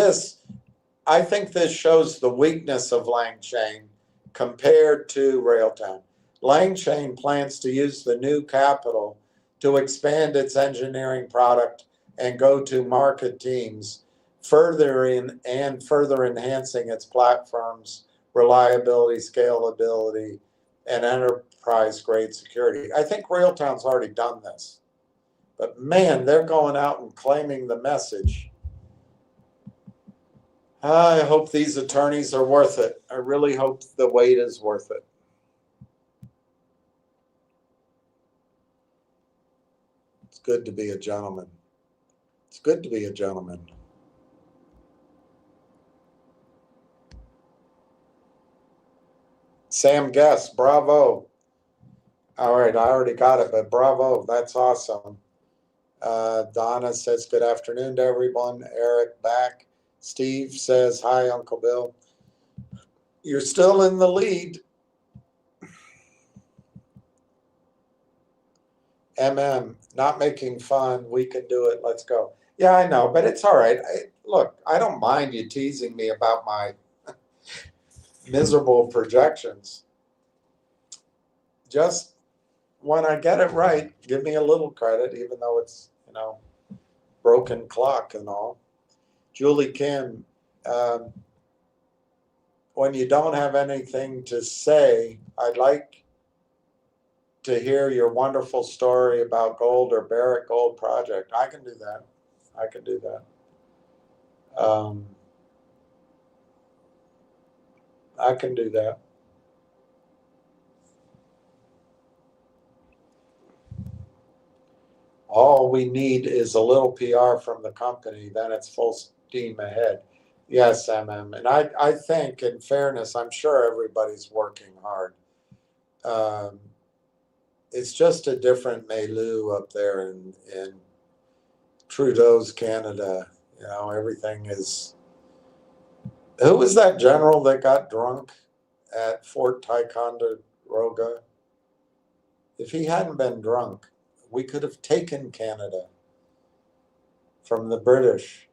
I think this shows the weakness of LangChain compared to Railtown. LangChain plans to use the new capital to expand its engineering product and go-to-market teams, further enhancing its platform's reliability, scalability, and enterprise-grade security. I think Railtown's already done this. But man, they're going out and claiming the message. I hope these attorneys are worth it. I really hope the wait is worth it. It's good to be a gentleman. It's good to be a gentleman. Sam Guest, bravo. All right, I already got it, but bravo. That's awesome. Donna says, good afternoon to everyone. Eric back. Steve says, hi, Uncle Bill. You're still in the lead. Not making fun. We can do it. Let's go. Yeah, I know, but it's all right. Look, I don't mind you teasing me about my miserable projections. Just when I get it right, give me a little credit, even though it's, broken clock and all. Julie Kim, when you don't have anything to say, I'd like to hear your wonderful story about gold or Barrick Gold Project. I can do that. I can do that. I can do that. All we need is a little PR from the company, then it's full steam ahead. Yes, MM. And I think, in fairness, I'm sure everybody's working hard. Um, it's just a different milieu up there in Trudeau's Canada. You know, everything is. Who was that general that got drunk at Fort Ticonderoga? If he hadn't been drunk, we could have taken Canada from the British.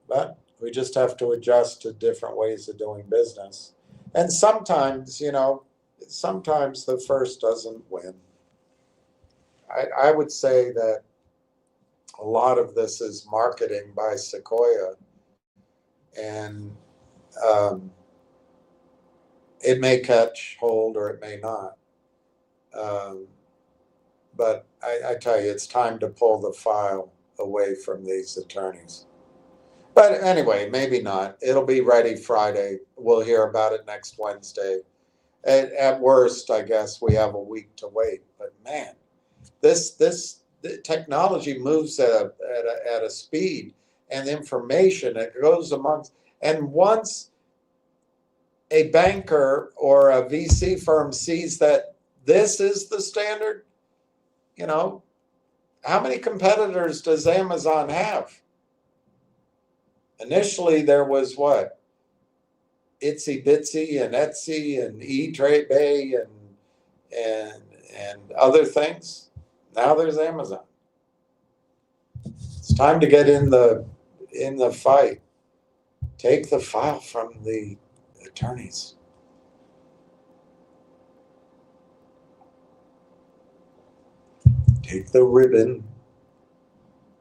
But we just have to adjust to different ways of doing business. And sometimes, sometimes the first doesn't win. I would say that a lot of this is marketing by Sequoia, and it may catch hold or it may not. But I tell you, it's time to pull the file away from these attorneys. But anyway, maybe not. It'll be ready Friday. We'll hear about it next Wednesday. At worst, I guess we have a week to wait. But man, the technology moves at a speed, and information it goes amongst. And once a banker or a VC firm sees that this is the standard, how many competitors does Amazon have? Initially, there was what? Itsy Bitsy and Etsy and eTrade and other things. Now there's Amazon. It's time to get in the fight. Take the file from the attorneys. Take the ribbon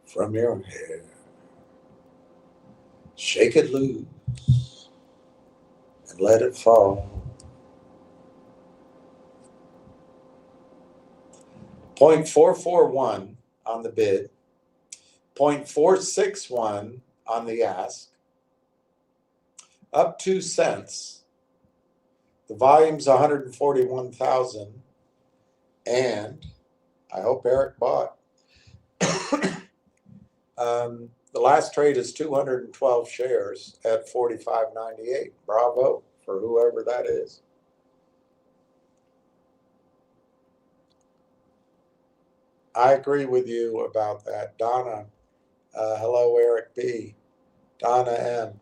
from your hair. Shake it loose and let it fall. 0.441 on the bid, 0.461 on the ask, up 2 cents. The volume's 141,000, and I hope Eric bought. The last trade is 212 shares at 45.98. Bravo for whoever that is. I agree with you about that. Donna, hello, Eric B. Donna M.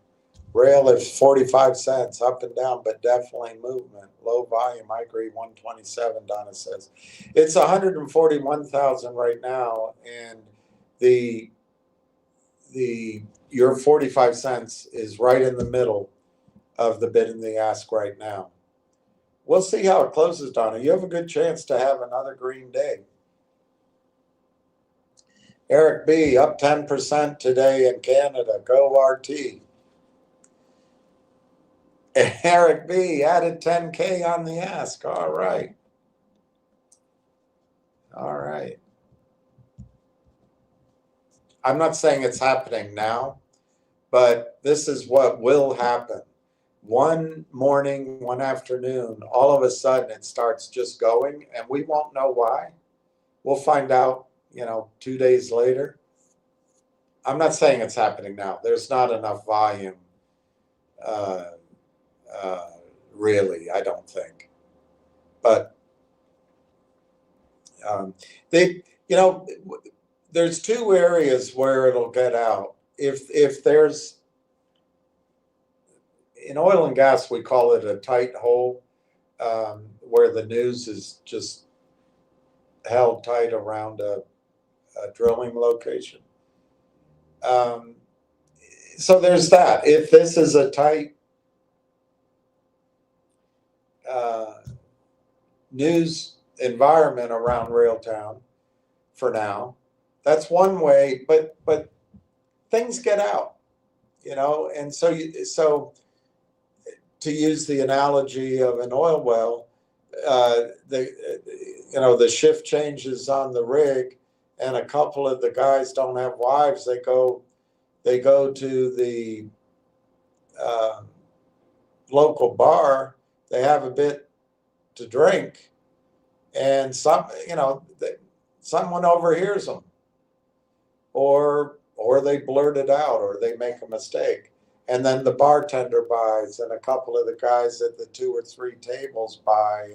RLAIF 45 cents, up and down, but definitely movement. Low volume, I agree, 127, Donna says. It's 141,000 right now, and your 45 cents is right in the middle of the bid and the ask right now. We'll see how it closes, Donna. You have a good chance to have another green day. Eric B, up 10% today in Canada. Go RT. Eric B added 10K on the ask. All right. All right. I'm not saying it's happening now, but this is what will happen. One morning, one afternoon, all of a sudden it starts just going, and we won't know why. We'll find out, 2 days later. I'm not saying it's happening now. There's not enough volume, really, I don't think. But there's two areas where it'll get out. If there's, in oil and gas, we call it a tight hole, where the news is just held tight around a drilling location. So there's that. If this is a tight news environment around Railtown for now, that's one way, but things get out, and so to use the analogy of an oil well, the shift changes on the rig, and a couple of the guys don't have wives. They go to the local bar. They have a bit to drink, and someone overhears them, or they blurt it out, or they make a mistake, and then the bartender buys, and a couple of the guys at the 2 or 3 tables buy,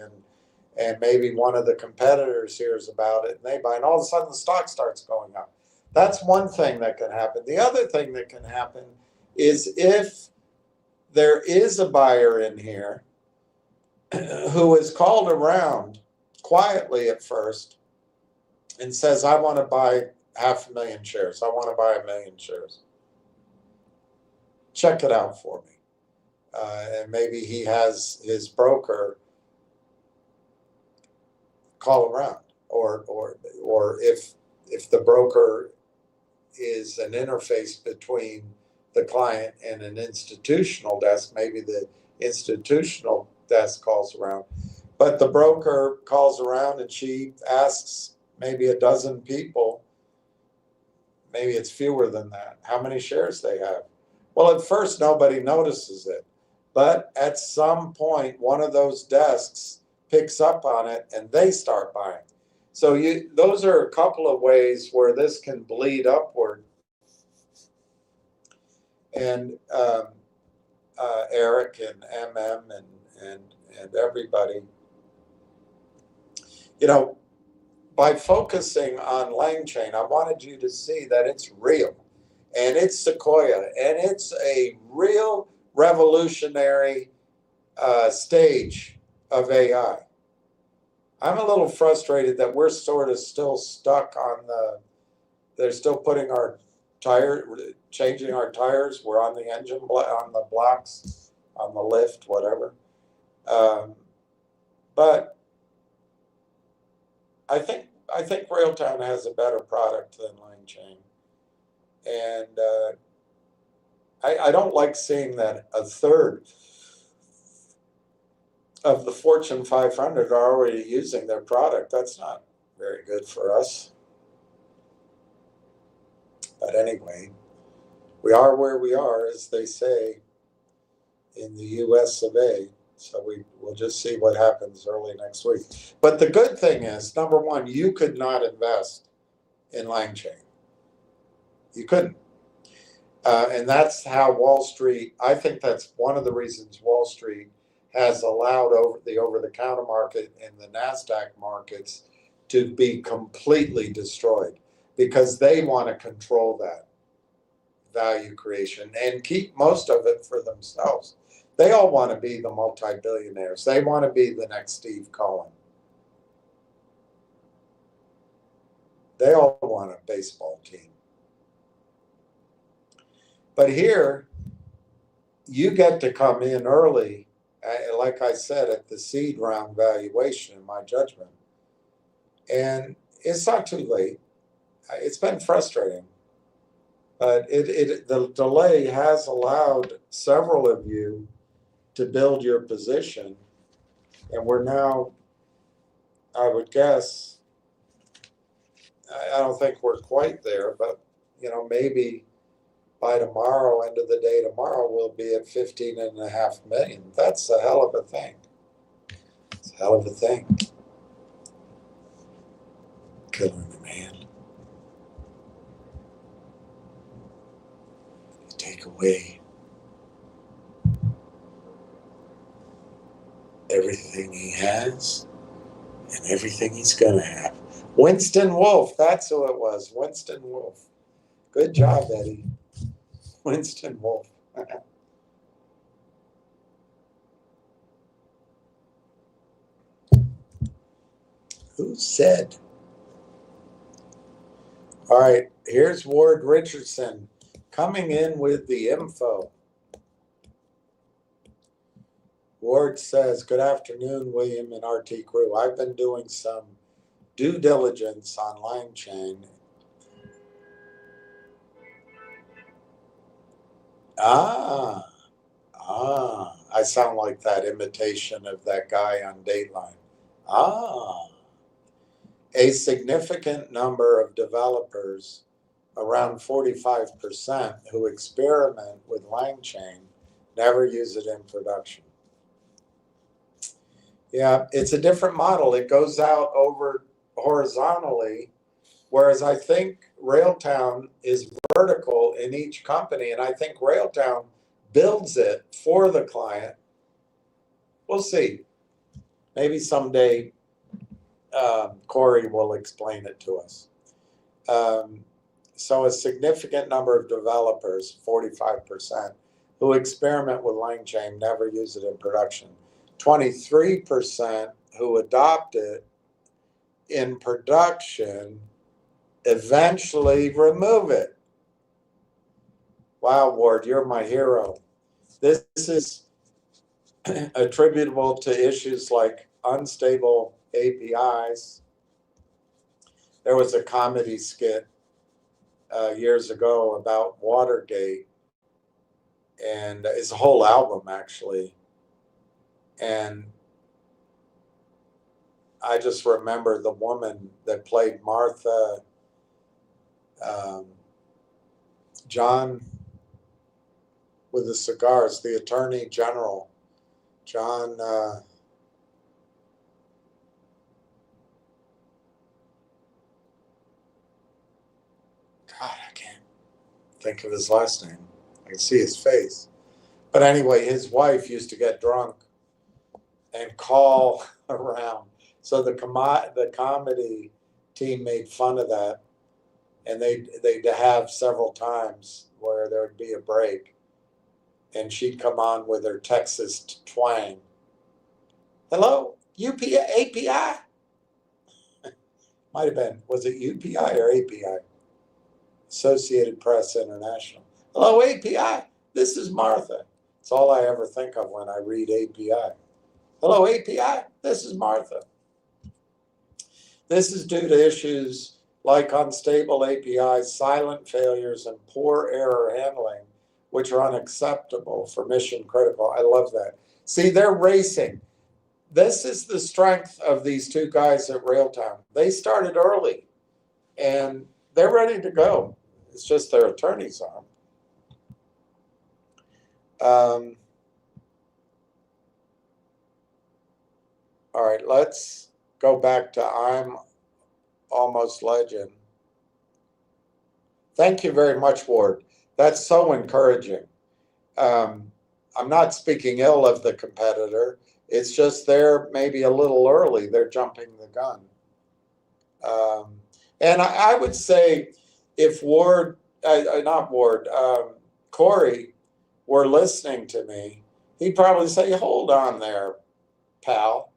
and maybe one of the competitors hears about it and they buy, and all of a sudden the stock starts going up. That's one thing that can happen. The other thing that can happen is if there is a buyer in here who is called around quietly at first and says, I want to buy 500,000 shares. I want to buy 1 million shares. Check it out for me. And maybe he has his broker call around, or if the broker is an interface between the client and an institutional desk, maybe the institutional desk calls around, but the broker calls around and she asks maybe a dozen people, maybe it's fewer than that, how many shares they have. Well, at first nobody notices it, but at some point one of those desks picks up on it and they start buying. So those are a couple of ways where this can bleed upward. And Eric and and everybody, by focusing on LangChain, I wanted you to see that it's real, and it's Sequoia, and it's a real revolutionary stage of AI. I'm a little frustrated that we're sort of still stuck on they're still putting changing our tires. We're on the engine, on the blocks, on the lift, whatever. But I think Railtown has a better product than LangChain. And I don't like seeing that a third of the Fortune 500 are already using their product. That's not very good for us. But anyway, we are where we are, as they say in the US of A. So we'll just see what happens early next week. But the good thing is, number one, you could not invest in LangChain. You couldn't. And that's how Wall Street, I think that's one of the reasons Wall Street has allowed the over-the-counter market and the NASDAQ markets to be completely destroyed, because they want to control that value creation and keep most of it for themselves. They all want to be the multi-billionaires. They want to be the next Steve Cohen. They all want a baseball team. But here, you get to come in early, like I said, at the seed round valuation, in my judgment. And it's not too late. It's been frustrating. But the delay has allowed several of you to build your position. And we're now, I would guess, I don't think we're quite there, but maybe by tomorrow, end of the day tomorrow, we'll be at 15.5 million. That's a hell of a thing. It's a hell of a thing. Killer demand. You take away everything he has and everything he's gonna have. Winston Wolfe, that's who it was. Winston Wolfe. Good job, Eddie. Winston Wolfe. Who said? All right, here's Ward Richardson coming in with the info. Ward says, good afternoon, William and RT crew. I've been doing some due diligence on LangChain. I sound like that imitation of that guy on Dateline. Ah, a significant number of developers, around 45%, who experiment with LangChain never use it in production. Yeah, it's a different model. It goes out over horizontally, whereas I think Railtown is vertical in each company, and I think Railtown builds it for the client. We'll see. Maybe someday Corey will explain it to us. So a significant number of developers, 45%, who experiment with LangChain never use it in production. 23% who adopt it in production eventually remove it. Wow, Ward, you're my hero. This is attributable to issues like unstable APIs. There was a comedy skit years ago about Watergate, and it's a whole album actually. And I just remember the woman that played Martha, John with the cigars, the Attorney General, John. God, I can't think of his last name. I can see his face. But anyway, his wife used to get drunk and call around. So the comedy team made fun of that, and they'd have several times where there would be a break, and she'd come on with her Texas twang. Hello, UPI, API? Might have been, was it UPI or API? Associated Press International. Hello, API. This is Martha. It's all I ever think of when I read API. Hello, API. This is Martha. This is due to issues like unstable APIs, silent failures, and poor error handling, which are unacceptable for mission critical. I love that. See, they're racing. This is the strength of these two guys at Railtown. They started early, and they're ready to go. It's just their attorneys aren't. All right, let's go back to I'm Almost Legend. Thank you very much, Ward. That's so encouraging. I'm not speaking ill of the competitor. It's just they're maybe a little early. They're jumping the gun. And I would say if Ward, not Ward, Corey were listening to me, he'd probably say, hold on there, pal.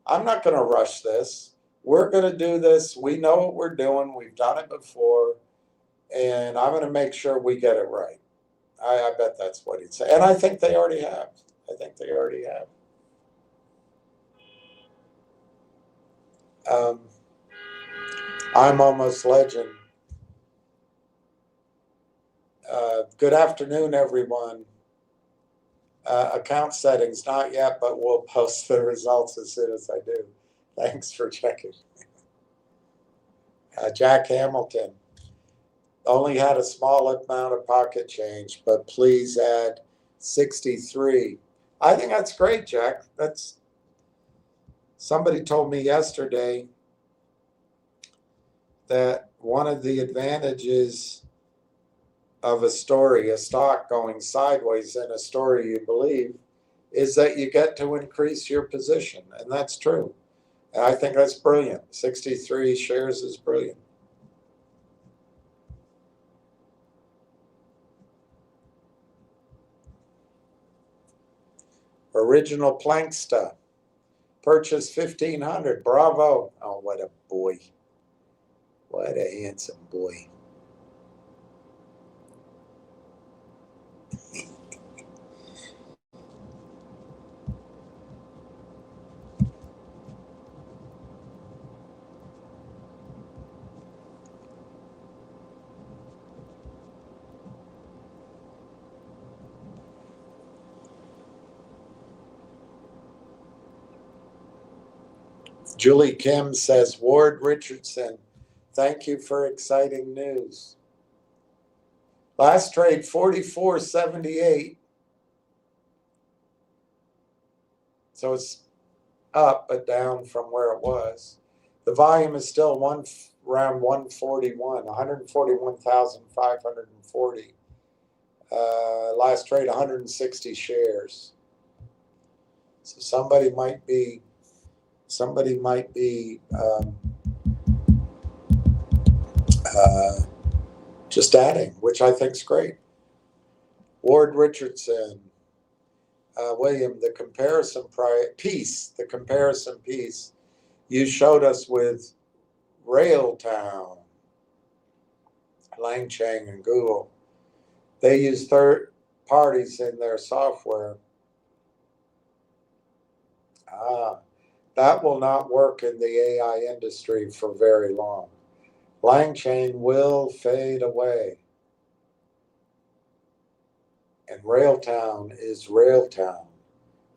I'm not going to rush this. We're going to do this. We know what we're doing. We've done it before. And I'm going to make sure we get it right. I bet that's what he'd say. And I think they already have. I'm Almost Legend. Good afternoon, everyone. Account settings, not yet, but we'll post the results as soon as I do. Thanks for checking. Jack Hamilton. Only had a small amount of pocket change, but please add 63. I think that's great, Jack. Somebody told me yesterday that one of the advantages of a story, a stock going sideways in a story you believe, is that you get to increase your position. And that's true. And I think that's brilliant. 63 shares is brilliant. Original Planksta. Purchase 1,500. Bravo. Oh, what a boy. What a handsome boy. Julie Kim says, Ward Richardson, thank you for exciting news. Last trade, 44.78. So it's up, but down from where it was. The volume is still around 141, 141,540. Last trade, 160 shares. So somebody might be just adding, which I think is great. Ward Richardson, William, the comparison piece you showed us with Railtown, Lang Chang and Google. They use third parties in their software. That will not work in the AI industry for very long. LangChain will fade away. And Railtown is Railtown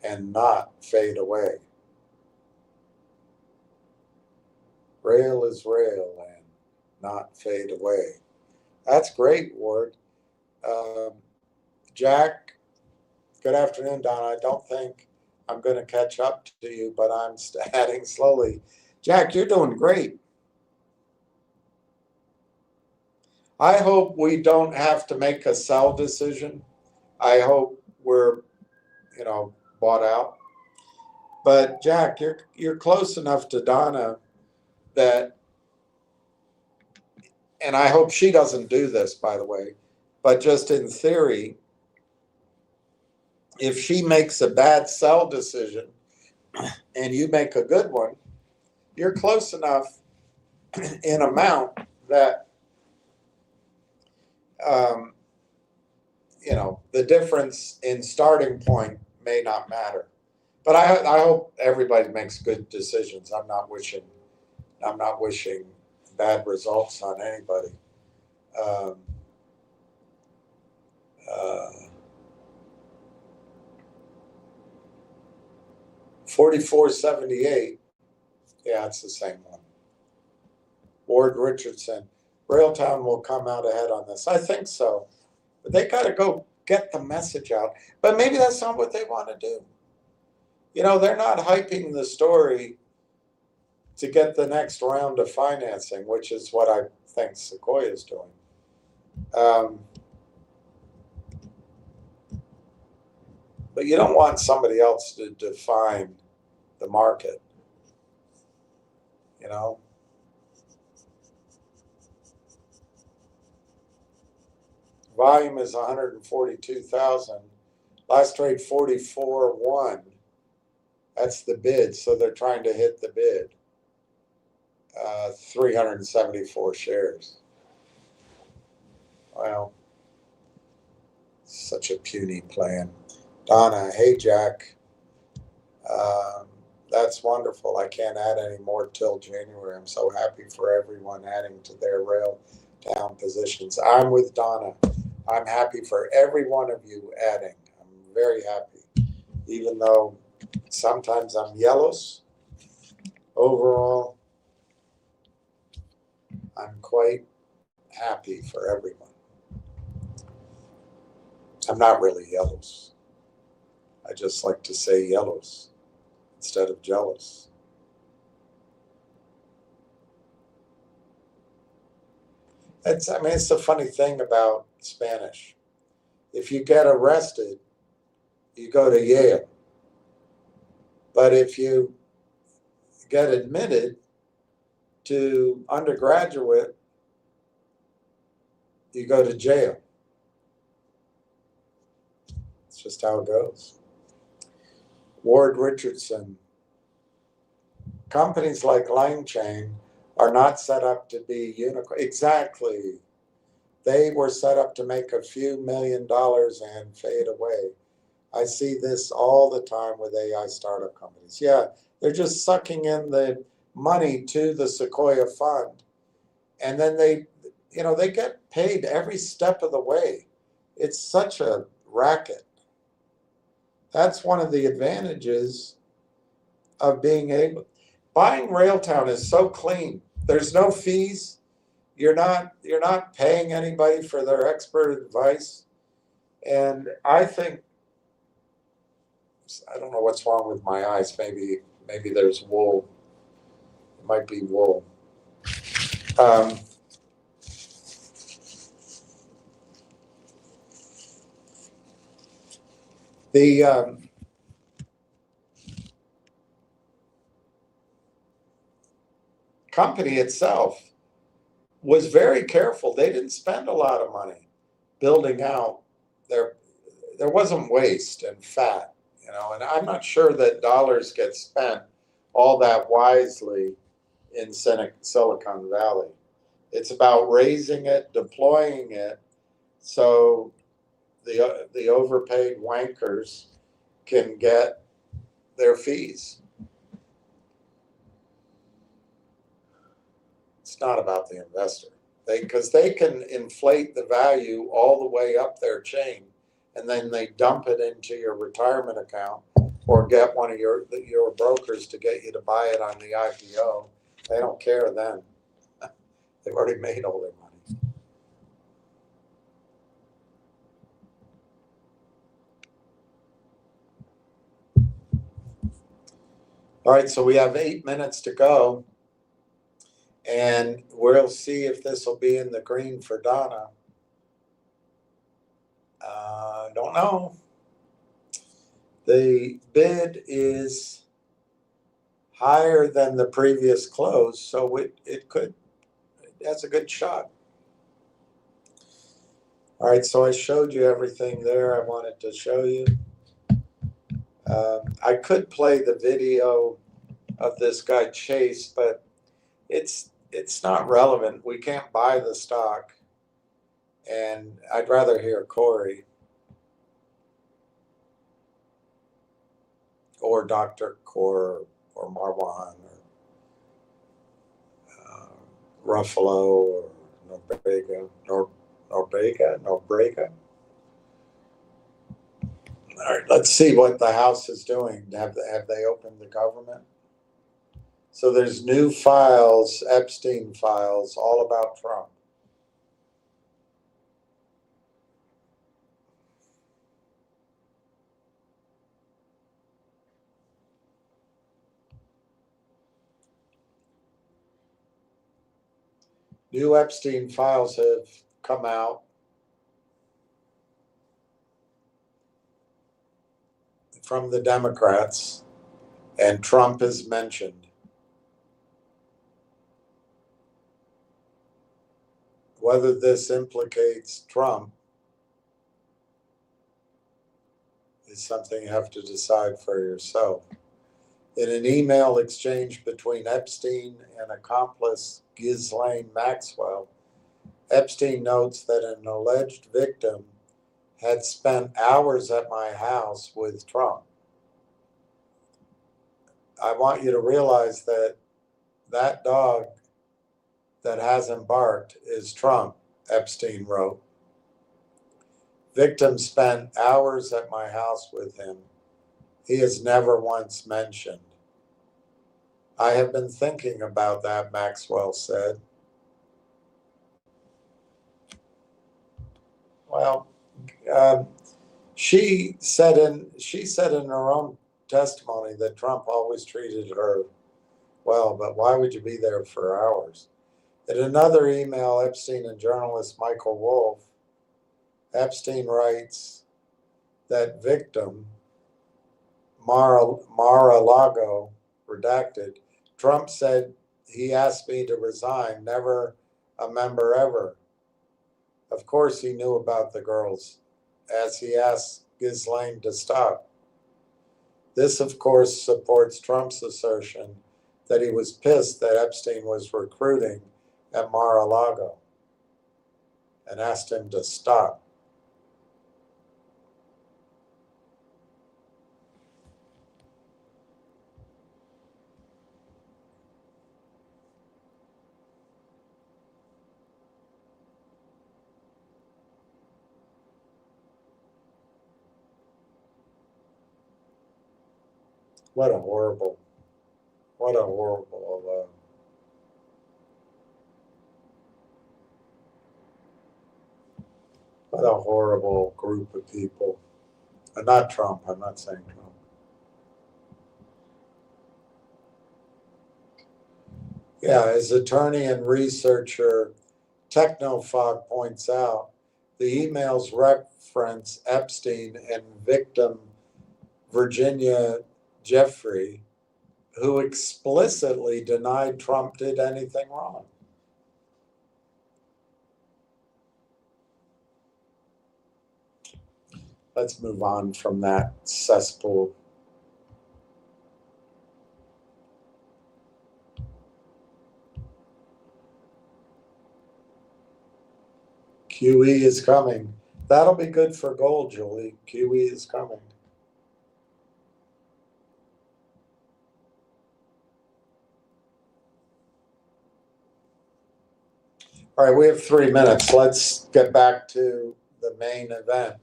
and not fade away. Rail is rail and not fade away. That's great, Ward. Jack, good afternoon, Donna. I don't think I'm going to catch up to you, but I'm adding slowly. Jack, you're doing great. I hope we don't have to make a sell decision. I hope we're, bought out. But Jack, you're close enough to Donna that, and I hope she doesn't do this, by the way, but just in theory, if she makes a bad sell decision and you make a good one, you're close enough in amount that the difference in starting point may not matter. But I hope everybody makes good decisions. I'm not wishing bad results on anybody. 44.78. Yeah, it's the same one. Ward Richardson. Railtown will come out ahead on this. I think so. But they got to go get the message out. But maybe that's not what they want to do. They're not hyping the story to get the next round of financing, which is what I think Sequoia is doing. But you don't want somebody else to define the market. Volume is 142,000. Last trade 44.1. That's the bid, so they're trying to hit the bid. 374 shares. Well, such a puny plan. Donna, hey Jack. That's wonderful. I can't add any more till January. I'm so happy for everyone adding to their Railtown positions. I'm with Donna. I'm happy for every one of you adding. I'm very happy, even though sometimes I'm yellows. Overall, I'm quite happy for everyone. I'm not really yellows. I just like to say yellows instead of jealous. It's the funny thing about Spanish. If you get arrested, you go to Yale. But if you get admitted to undergraduate, you go to jail. It's just how it goes. Ward Richardson. Companies like LangChain are not set up to be unicorn. Exactly. They were set up to make a few $1 million and fade away. I see this all the time with AI startup companies. Yeah, they're just sucking in the money to the Sequoia fund. And then they get paid every step of the way. It's such a racket. That's one of the advantages of being able. Buying Railtown is so clean. There's no fees. You're not paying anybody for their expert advice. And I think, I don't know what's wrong with my eyes. Maybe there's wool. It might be wool. Um, the company itself was very careful. They didn't spend a lot of money building out their. There wasn't waste and fat, and I'm not sure that dollars get spent all that wisely in Silicon Valley. It's about raising it, deploying it, so the overpaid wankers can get their fees. It's not about the investor. Because they can inflate the value all the way up their chain, and then they dump it into your retirement account or get one of your brokers to get you to buy it on the IPO. They don't care then. They've already made all their money. All right, so we have 8 minutes to go, and we'll see if this will be in the green for Donna. Don't know. The bid is higher than the previous close, so it could, that's a good shot. All right, so I showed you everything there I wanted to show you. I could play the video of this guy Chase, but it's not relevant. We can't buy the stock, and I'd rather hear Corey or Dr. Core or Marwan or Ruffalo or Nobrega. All right, let's see what the House is doing. Have they opened the government? So there's new files, Epstein files, all about Trump. New Epstein files have come out from the Democrats, and Trump is mentioned. Whether this implicates Trump is something you have to decide for yourself. In an email exchange between Epstein and accomplice Ghislaine Maxwell, Epstein notes that an alleged victim had spent hours at my house with Trump. I want you to realize that that dog that hasn't barked is Trump, Epstein wrote. Victim spent hours at my house with him. He is never once mentioned. I have been thinking about that, Maxwell said. Well, she said in her own testimony that Trump always treated her well, but why would you be there for hours? In another email, Epstein and journalist Michael Wolff, Epstein writes that victim, Mar-a-Lago, redacted, Trump said he asked me to resign, never a member ever. Of course he knew about the girls, as he asked Ghislaine to stop. This, of course, supports Trump's assertion that he was pissed that Epstein was recruiting at Mar-a-Lago and asked him to stop. What a horrible What a horrible, what a horrible group of people. Not Trump, I'm not saying Trump. Yeah, as attorney and researcher Technofog points out, the emails reference Epstein and victim Virginia Jeffrey, who explicitly denied Trump did anything wrong. Let's move on from that cesspool. QE is coming. That'll be good for gold, Julie. QE is coming. All right, we have 3 minutes. Let's get back to the main event.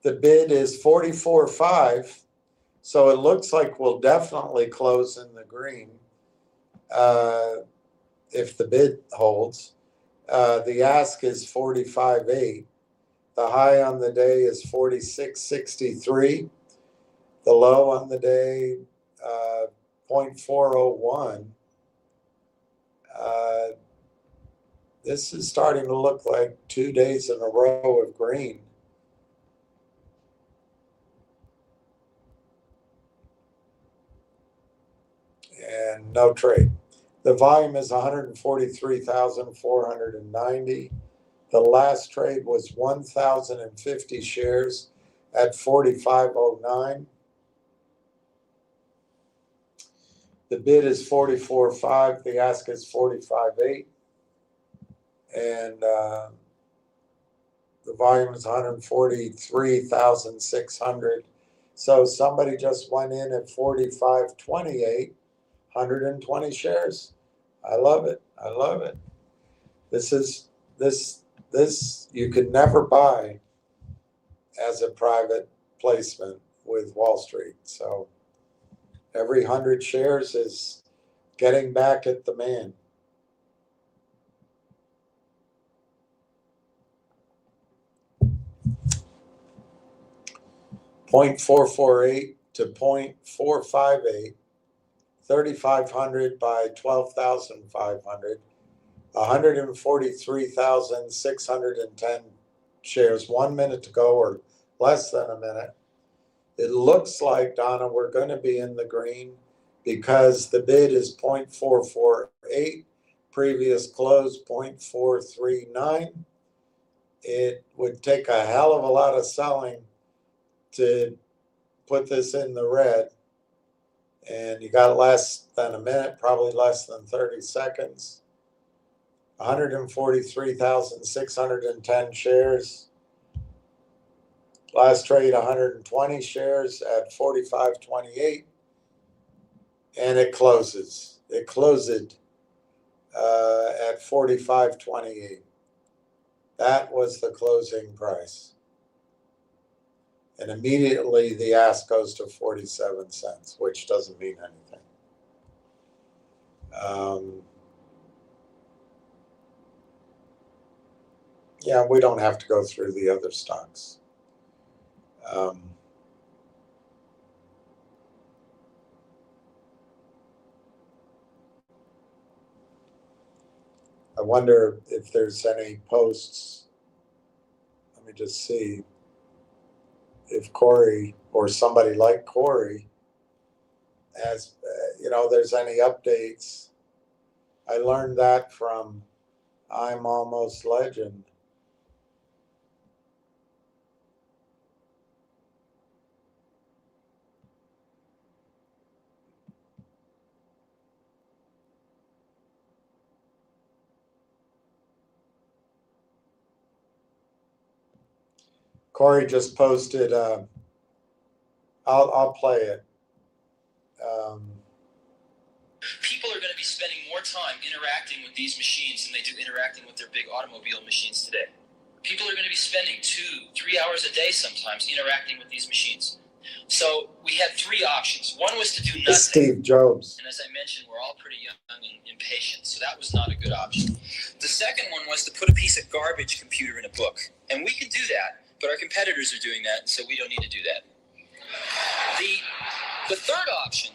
The bid is 44.5, so it looks like we'll definitely close in the green if the bid holds. The ask is 45.8. The high on the day is 46.63. The low on the day, 0.401. This is starting to look like 2 days in a row of green. And no trade. The volume is 143,490. The last trade was 1,050 shares at 45.09. The bid is 44.5. The ask is 45.8. And the volume is 143,600. So somebody just went in at 45.28, 120 shares. I love it. I love it. This you could never buy as a private placement with Wall Street. So every 100 shares is getting back at the man. .448 to .458, 3,500 by 12,500, 143,610 shares. 1 minute to go, or less than a minute. It looks like, Donna, we're going to be in the green because the bid is .448, previous close .439. It would take a hell of a lot of selling to put this in the red, and you got less than a minute, probably less than 30 seconds. 143,610 shares. Last trade 120 shares at 45.28, and it closes. It closed at 45.28. That was the closing price. And immediately the ask goes to 47 cents, which doesn't mean anything. Yeah, we don't have to go through the other stocks. I wonder if there's any posts. Let me just see if Corey or somebody like Corey has, there's any updates. I learned that from I'm Almost Legend. Corey just posted, I'll play it. People are going to be spending more time interacting with these machines than they do interacting with their big automobile machines today. People are going to be spending 2-3 hours a day sometimes interacting with these machines. So we had three options. One was to do nothing. It's Steve Jobs. And as I mentioned, we're all pretty young and impatient, so that was not a good option. The second one was to put a piece of garbage computer in a book. And we can do that, but our competitors are doing that, so we don't need to do that. The third option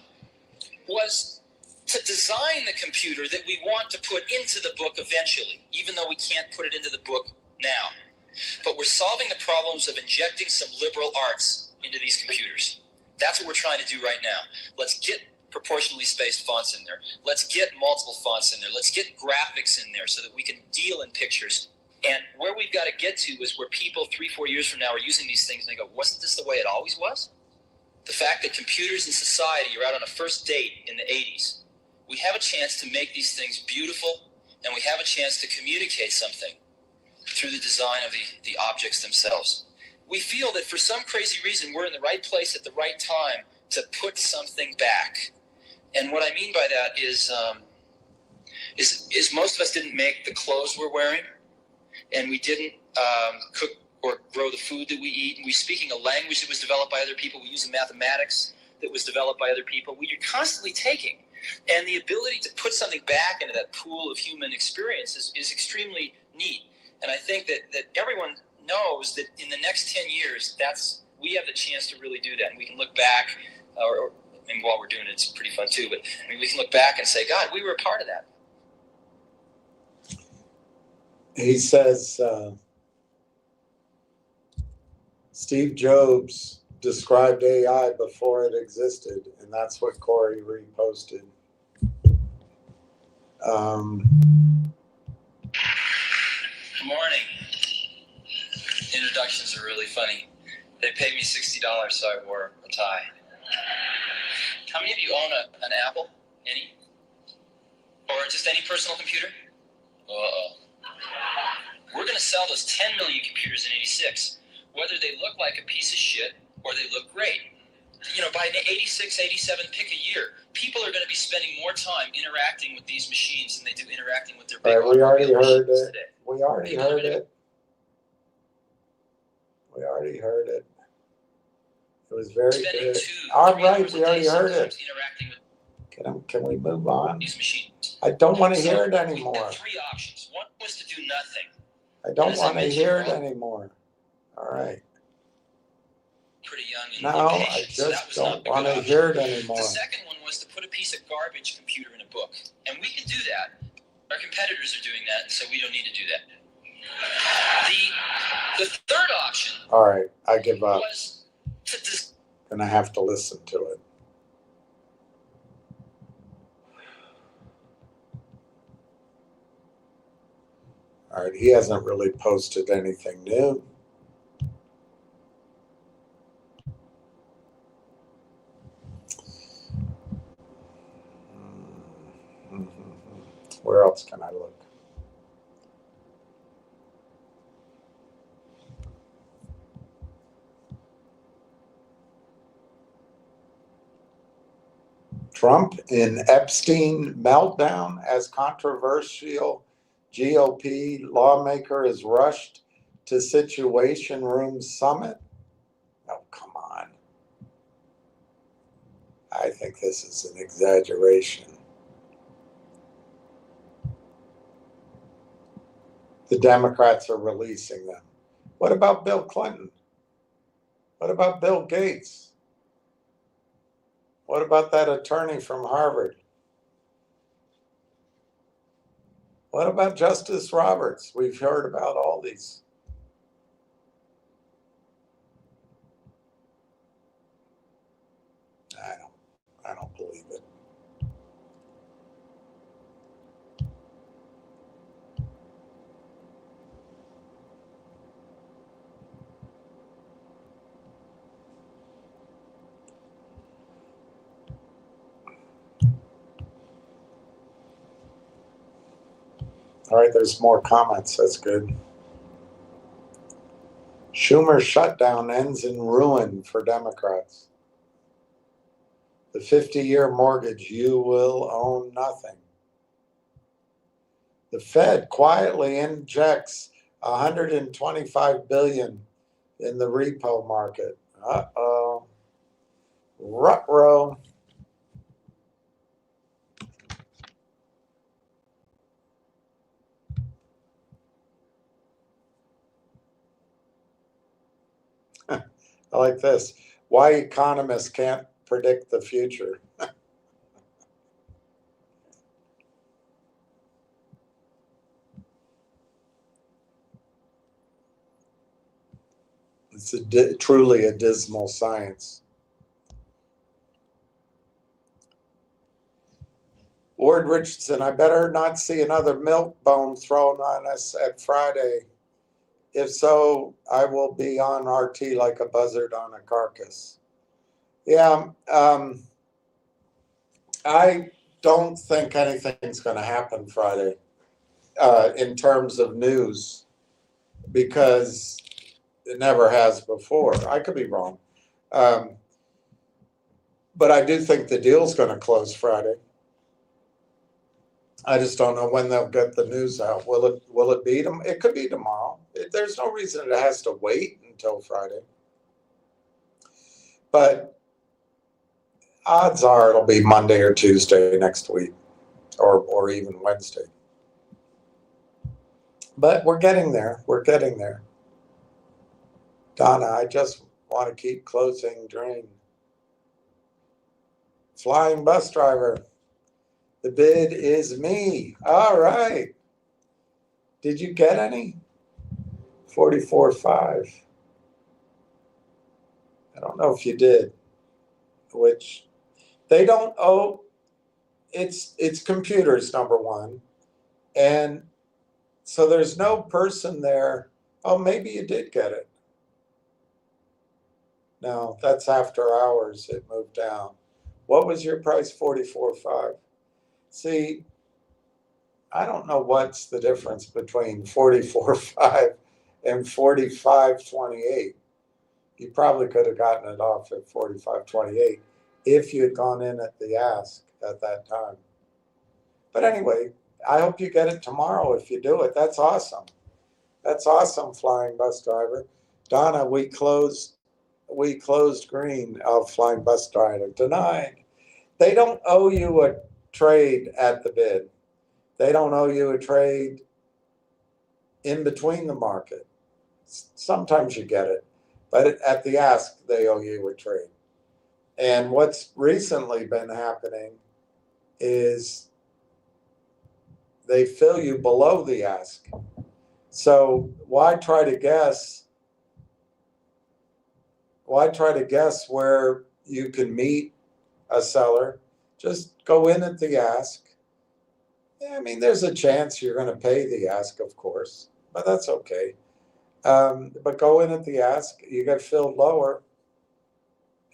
was to design the computer that we want to put into the book eventually, even though we can't put it into the book now. But we're solving the problems of injecting some liberal arts into these computers. That's what we're trying to do right now. Let's get proportionally spaced fonts in there. Let's get multiple fonts in there. Let's get graphics in there so that we can deal in pictures. And where we've got to get to is where people 3-4 years from now are using these things and they go, wasn't this the way it always was? The fact that computers and society are out on a first date in the 80s. We have a chance to make these things beautiful, and we have a chance to communicate something through the design of the objects themselves. We feel that for some crazy reason, we're in the right place at the right time to put something back. And what I mean by that is most of us didn't make the clothes we're wearing, and we didn't cook or grow the food that we eat. We're speaking a language that was developed by other people. We're using mathematics that was developed by other people. We're constantly taking. And the ability to put something back into that pool of human experience is extremely neat. And I think that everyone knows that in the next 10 years, we have the chance to really do that. And we can look back, and while we're doing it, it's pretty fun too, but I mean, we can look back and say, God, we were a part of that. He says, Steve Jobs described AI before it existed, and that's what Corey reposted. Good morning. Introductions are really funny. They paid me $60, so I wore a tie. How many of you own an Apple? Any? Or just any personal computer? Uh-oh. We're going to sell those 10 million computers in 86, whether they look like a piece of shit or they look great. You know, by 86, 87, pick a year, people are going to be spending more time interacting with these machines than they do interacting with their big we already heard it. today. We already heard it. We already heard it. It was very good. All right, we already heard it. Can we move on? These machines. I don't want to hear it anymore. We had three options. One was to do nothing. I don't want to hear it anymore. All right. Pretty young and No, I impatient, just don't want to hear it anymore. The second one was to put a piece of garbage computer in a book. And we can do that. Our competitors are doing that, so we don't need to do that. The third option. All right, I give up. Was to Gonna have to listen to it. All right, he hasn't really posted anything new. Where else can I look? Trump in Epstein meltdown as controversial GOP lawmaker is rushed to Situation Room summit. Oh, come on. I think this is an exaggeration. The Democrats are releasing them. What about Bill Clinton? What about Bill Gates? What about that attorney from Harvard? What about Justice Roberts? We've heard about all these. I don't believe it. All right, there's more comments. That's good. Schumer shutdown ends in ruin for Democrats. The 50-year mortgage, you will own nothing. The Fed quietly injects $125 billion in the repo market. Uh-oh. Ruh-roh. I like this. Why economists can't predict the future. It's truly a dismal science. Ward Richardson, I better not see another milk bone thrown on us at Friday. If so, I will be on RT like a buzzard on a carcass. Yeah, I don't think anything's going to happen Friday in terms of news because it never has before. I could be wrong. Um, but I do think the deal's going to close Friday. I just don't know when they'll get the news out. Will it be them? It could be tomorrow. There's no reason it has to wait until Friday. But odds are it'll be Monday or Tuesday next week, or even Wednesday. But we're getting there. We're getting there. Donna, I just want to keep closing drain. Flying bus driver. The bid is me. All right. Did you get any? 44.5. I don't know if you did. Which they don't owe. It's computers, number one. And so there's no person there. Oh, maybe you did get it. No, that's after hours. It moved down. What was your price? 44.5. See, I don't know what's the difference between 44.5 and 45.28. You probably could have gotten it off at 45.28 if you had gone in at the ask at that time. But anyway, I hope you get it tomorrow if you do it. That's awesome. That's awesome, flying bus driver. Donna, we closed green. Oh, flying bus driver denied. They don't owe you a trade at the bid. They don't owe you a trade in between the market. Sometimes you get it, but at the ask, they owe you a trade. And what's recently been happening is they fill you below the ask. So why try to guess? Why try to guess where you can meet a seller? Just go in at the ask. Yeah, I mean, there's a chance you're going to pay the ask, of course, but that's okay. But go in at the ask, you get filled lower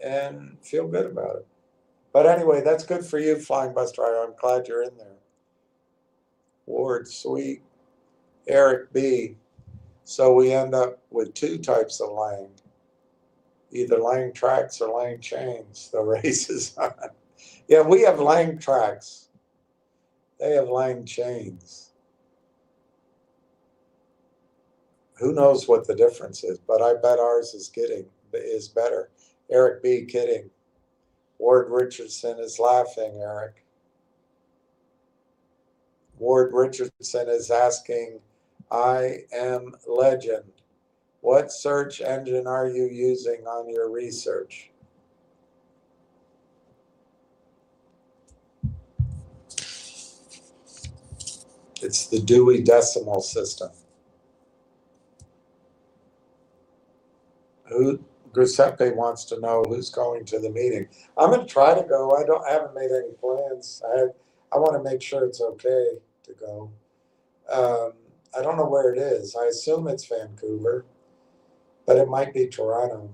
and feel good about it. But anyway, that's good for you, flying bus driver. I'm glad you're in there. Ward, sweet. Eric B. So we end up with two types of laying, either laying tracks or laying chains. The race is on. Yeah, we have laying tracks. They have laying chains. Who knows what the difference is, but I bet ours is better. Eric B. kidding. Ward Richardson is laughing, Eric. Ward Richardson is asking, I am legend. What search engine are you using on your research? It's the Dewey Decimal System. Giuseppe wants to know who's going to the meeting. I'm going to try to go. I haven't made any plans. I want to make sure it's okay to go. I don't know where it is. I assume it's Vancouver, but it might be Toronto.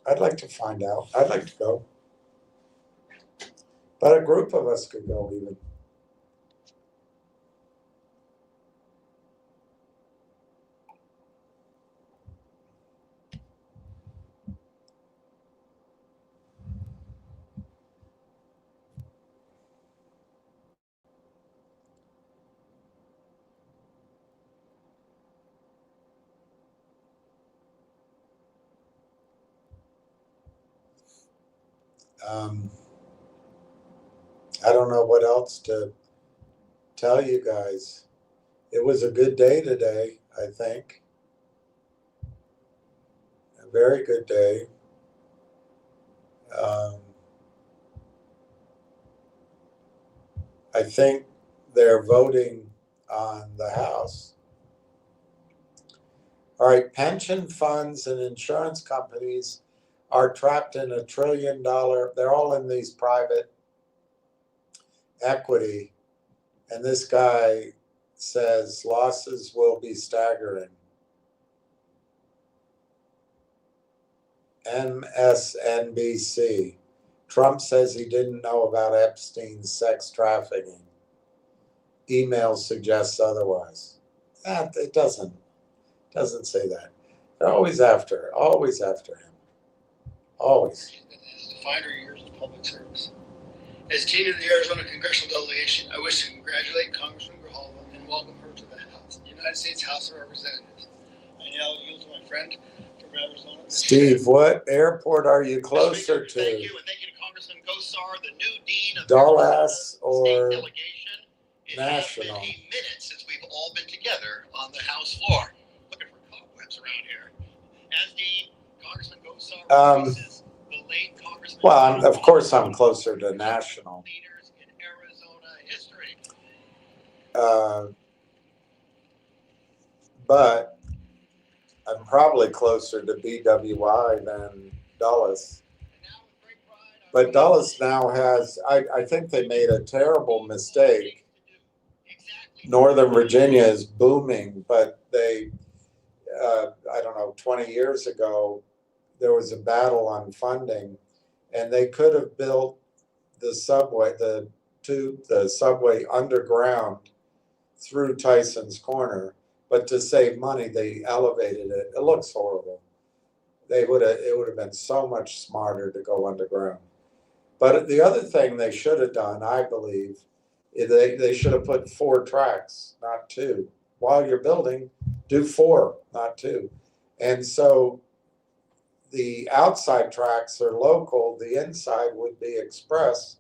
I'd like to find out. I'd like to go. But a group of us could go even. I don't know what else to tell you guys. It was a good day today, I think. A very good day. I think they're voting on the House. All right, pension funds and insurance companies are trapped in $1 trillion. They're all in these private equity. And this guy says losses will be staggering. MSNBC. Trump says he didn't know about Epstein's sex trafficking. Email suggests otherwise. It doesn't say that. They're always after him. Always. The finer years of public service. As dean of the Arizona Congressional Delegation, I wish to congratulate Congressman Grijalva and welcome her to the United States House of Representatives. I now yield to my friend from Arizona. Steve, what airport are you closer to? Thank you, and thank you to Congressman Gosar, the new dean of Dulles or State Delegation. It National? has been a minute since we've all been together on the House floor. Looking for cobwebs around here. As dean, Congressman Gosar replaces the late Congressman. Well, of course, I'm closer to National. Leaders in Arizona history. But I'm probably closer to BWI than Dulles. But Dulles now has, I think they made a terrible mistake. Northern Virginia is booming, but they, I don't know, 20 years ago, there was a battle on funding, and they could have built the subway, the subway underground through Tyson's Corner, but to save money, they elevated it. It looks horrible. It would have been so much smarter to go underground. But the other thing they should have done, I believe, is they should have put 4 tracks, not 2. While you're building, do 4, not 2. And so the outside tracks are local, the inside would be express.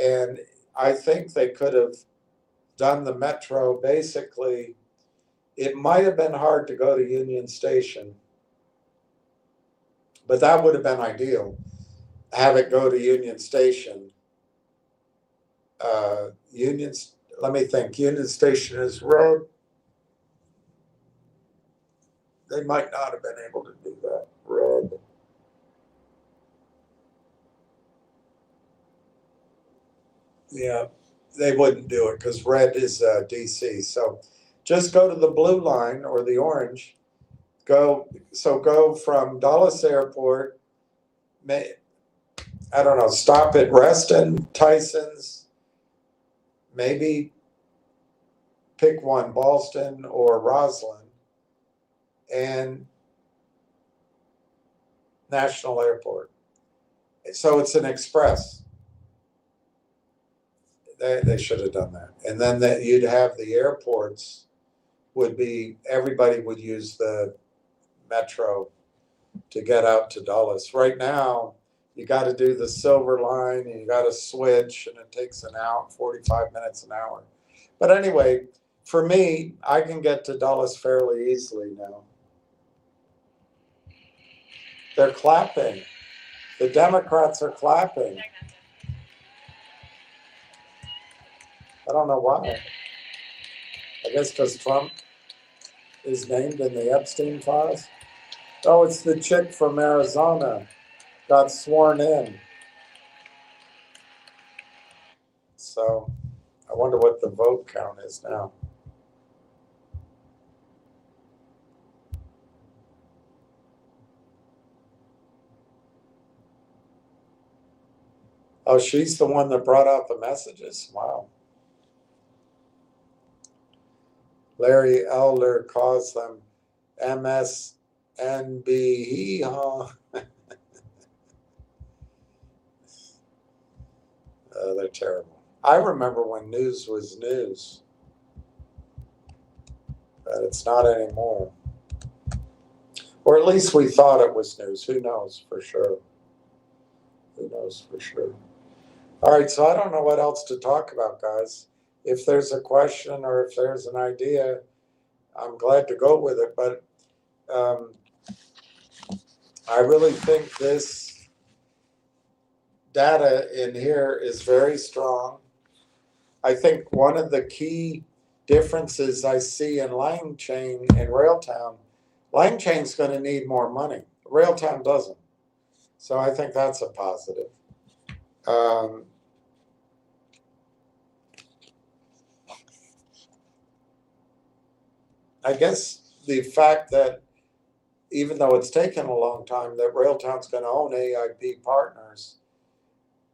And I think they could have done the metro basically. It might have been hard to go to Union Station, but that would have been ideal. Have it go to Union Station. Let me think. Union Station is red. They might not have been able to do that. Red. Yeah, they wouldn't do it because red is DC. So just go to the blue line or the orange. Go from Dulles Airport. I don't know. Stop at Reston, Tyson's. Maybe pick one, Ballston or Roslyn, and National Airport. So it's an express. They should have done that. And then you'd have the airports everybody would use the metro to get out to Dulles. Right now, you got to do the Silver Line and you got to switch, and it takes 45 minutes an hour. But anyway, for me, I can get to Dulles fairly easily now. They're clapping. The Democrats are clapping. I don't know why. I guess because Trump is named in the Epstein files. Oh, it's the chick from Arizona got sworn in. So I wonder what the vote count is now. Oh, she's the one that brought out the messages. Wow. Larry Elder calls them MSNB. They're terrible. I remember when news was news, but it's not anymore. Or at least we thought it was news. Who knows for sure? Who knows? knows for sure. All right, so I don't know what else to talk about, guys. If there's a question or if there's an idea, I'm glad to go with it. But I really think this data in here is very strong. I think one of the key differences I see in Line Chain and Railtown, Line Chain's going to need more money. Railtown doesn't. So I think that's a positive. I guess the fact that even though it's taken a long time, that Railtown's going to own AIP Partners,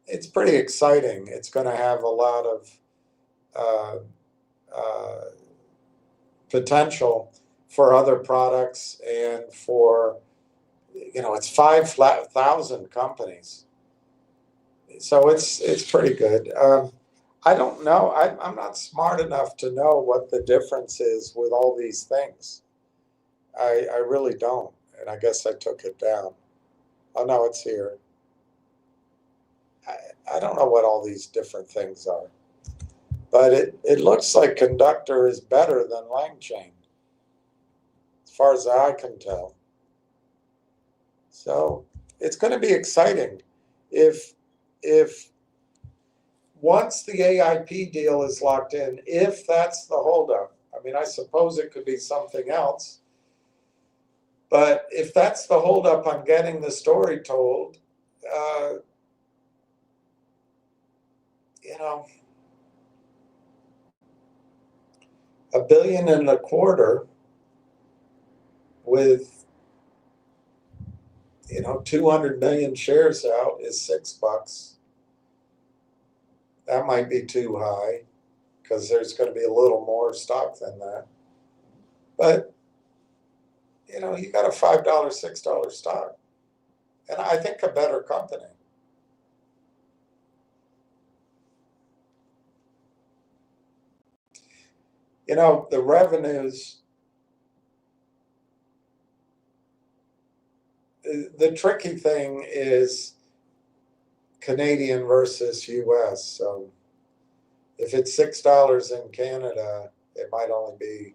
it's pretty exciting. It's going to have a lot of potential for other products and for, it's 5,000 companies. So it's pretty good. I don't know. I'm not smart enough to know what the difference is with all these things. I really don't. And I guess I took it down. Oh, no, it's here. I don't know what all these different things are. But it looks like Conductor is better than LangChain, as far as I can tell. So it's going to be exciting if once the AIP deal is locked in, if that's the holdup. I mean, I suppose it could be something else. But if that's the holdup on getting the story told, $1.25 billion with 200 million shares out is $6. That might be too high because there's going to be a little more stock than that. But you got a $5, $6 stock, and I think a better company. The revenues. The tricky thing is Canadian versus US. So if it's $6 in Canada, it might only be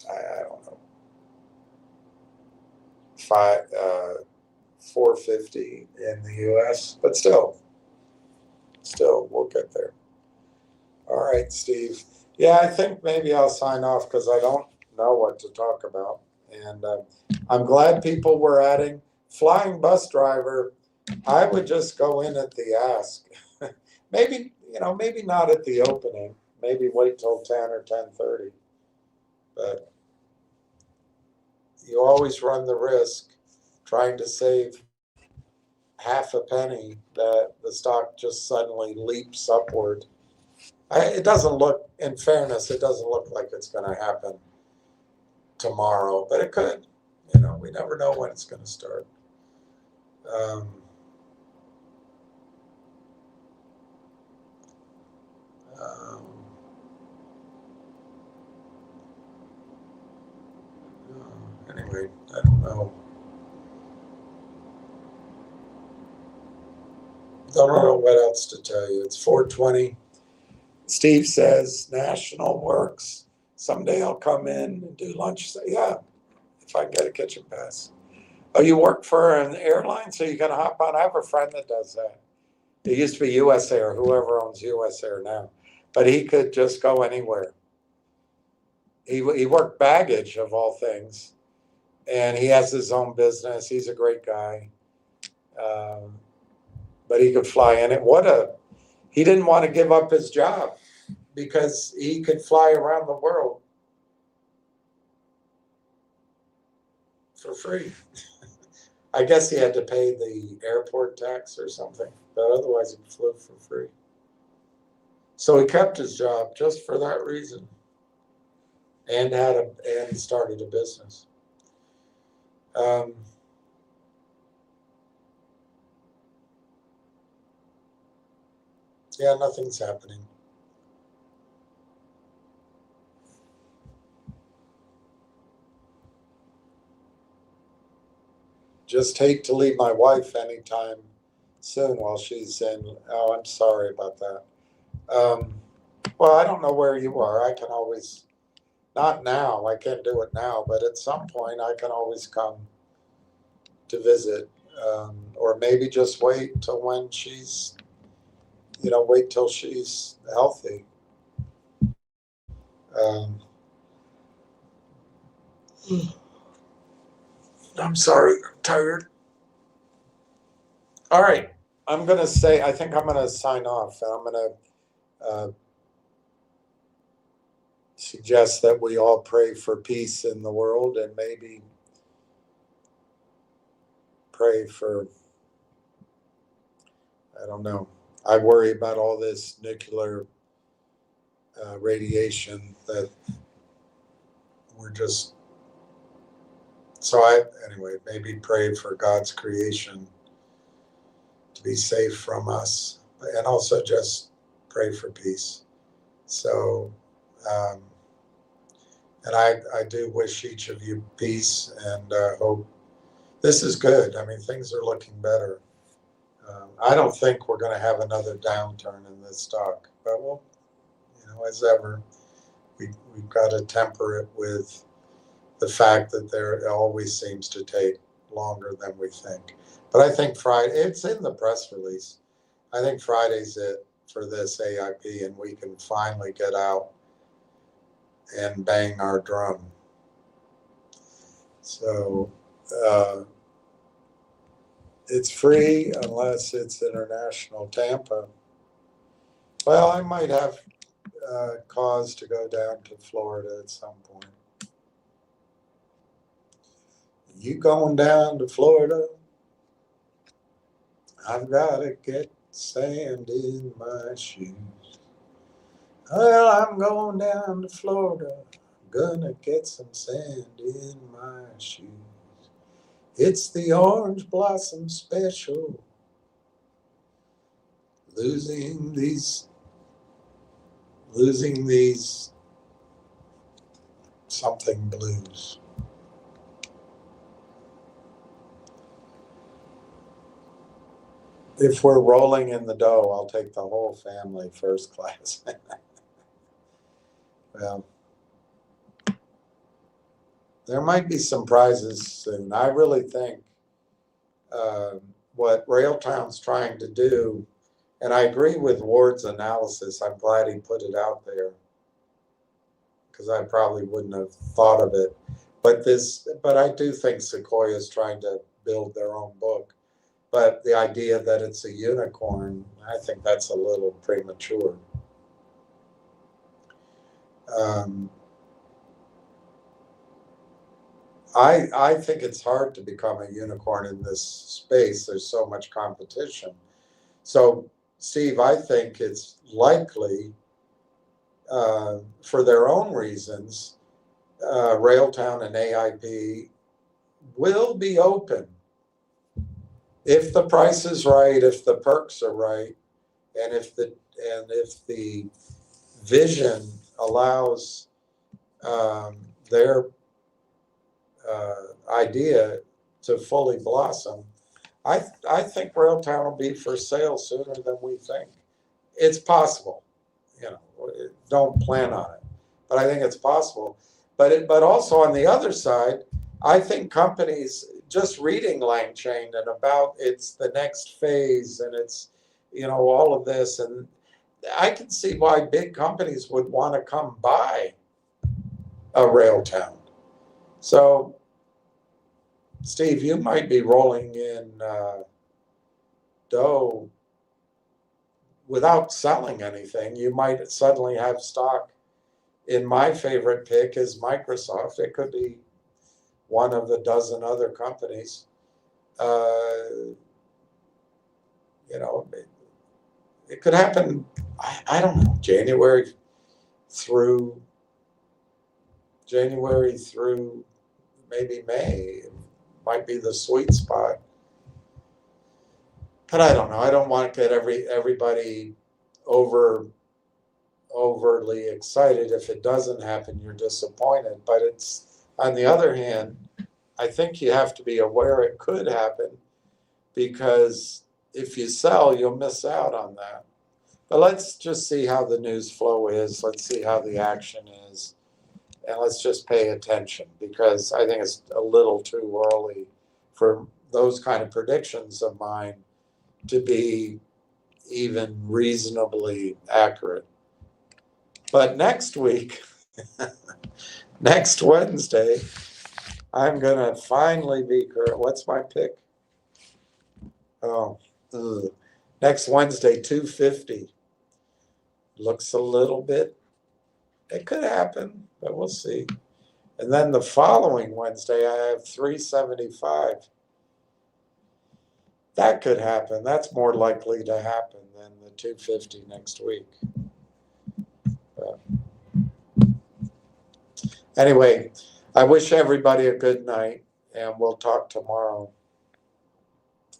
I don't know, $4.50 in the US, but still we'll get there. All right, Steve. Yeah, I think maybe I'll sign off because I don't know what to talk about. And I'm glad people were adding. Flying bus driver, I would just go in at the ask. Maybe not at the opening. Maybe wait till 10 or 10:30. But you always run the risk trying to save half a penny that the stock just suddenly leaps upward. It doesn't look, in fairness, it doesn't look like it's going to happen tomorrow, but it could. We never know when it's going to start. Anyway, I don't know. Don't know what else to tell you. It's 4:20. Steve says National works. Someday I'll come in and do lunch. Say, yeah, if I can get a kitchen pass. Oh, you work for an airline, so you're going to hop on? I have a friend that does that. It used to be US Air, whoever owns US Air now. But he could just go anywhere. He worked baggage, of all things. And he has his own business. He's a great guy. But he could fly in it. He didn't want to give up his job because he could fly around the world for free. I guess he had to pay the airport tax or something, but otherwise he flew for free. So he kept his job just for that reason, and started a business. Yeah, nothing's happening. just hate to leave my wife anytime soon while she's in. Oh, I'm sorry about that. Well, I don't know where you are. I can always, not now, I can't do it now, but at some point I can always come to visit. Or maybe just wait till when she's, wait till she's healthy. Um, I'm sorry, I'm tired. All right, I think I'm going to sign off, and I'm going to suggest that we all pray for peace in the world and maybe pray for, I don't know. I worry about all this nuclear radiation that we're just, anyway, maybe pray for God's creation to be safe from us, and also just pray for peace. So, and I do wish each of you peace, and hope this is good. I mean, things are looking better. I don't think we're going to have another downturn in this stock, but we'll, as ever, we've got to temper it with the fact that it always seems to take longer than we think. But I think Friday, it's in the press release. I think Friday's it for this AIP, and we can finally get out and bang our drum. So it's free unless it's international Tampa. Well, I might have cause to go down to Florida at some point. You going down to Florida? I've got to get sand in my shoes. Well, I'm going down to Florida. Gonna get some sand in my shoes. It's the Orange Blossom Special. Losing these something blues. If we're rolling in the dough, I'll take the whole family first class. Well, there might be some prizes soon. I really think what Railtown's trying to do, and I agree with Ward's analysis. I'm glad he put it out there, because I probably wouldn't have thought of it. But I do think Sequoia's trying to build their own book. But the idea that it's a unicorn, I think that's a little premature. I think it's hard to become a unicorn in this space. There's so much competition. So, Steve, I think it's likely, for their own reasons, Railtown and AIP will be open if the price is right, if the perks are right, and if the vision allows their idea to fully blossom. I think Railtown will be for sale sooner than we think. It's possible, don't plan on it, but I think it's possible. But also on the other side, I think companies, just reading Langchain and about it's the next phase and it's, all of this, and I can see why big companies would want to come buy a Railtown. So, Steve, you might be rolling in dough without selling anything. You might suddenly have stock. In my favorite pick is Microsoft. It could be one of the dozen other companies. It could happen, I don't know, January through maybe May might be the sweet spot. But I don't know. I don't want to get everybody overly excited. If it doesn't happen, you're disappointed. But it's, on the other hand, I think you have to be aware it could happen, because if you sell, you'll miss out on that. But let's just see how the news flow is. Let's see how the action is. And let's just pay attention, because I think it's a little too early for those kind of predictions of mine to be even reasonably accurate. But next week, next Wednesday, I'm going to finally be correct. What's my pick? Oh, next Wednesday, 250. Looks a little bit, it could happen, but we'll see. And then the following Wednesday, I have 375. That could happen. That's more likely to happen than the 250 next week. Anyway, I wish everybody a good night, and we'll talk tomorrow.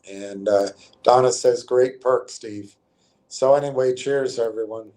And Donna says, great perk, Steve. So anyway, cheers, everyone.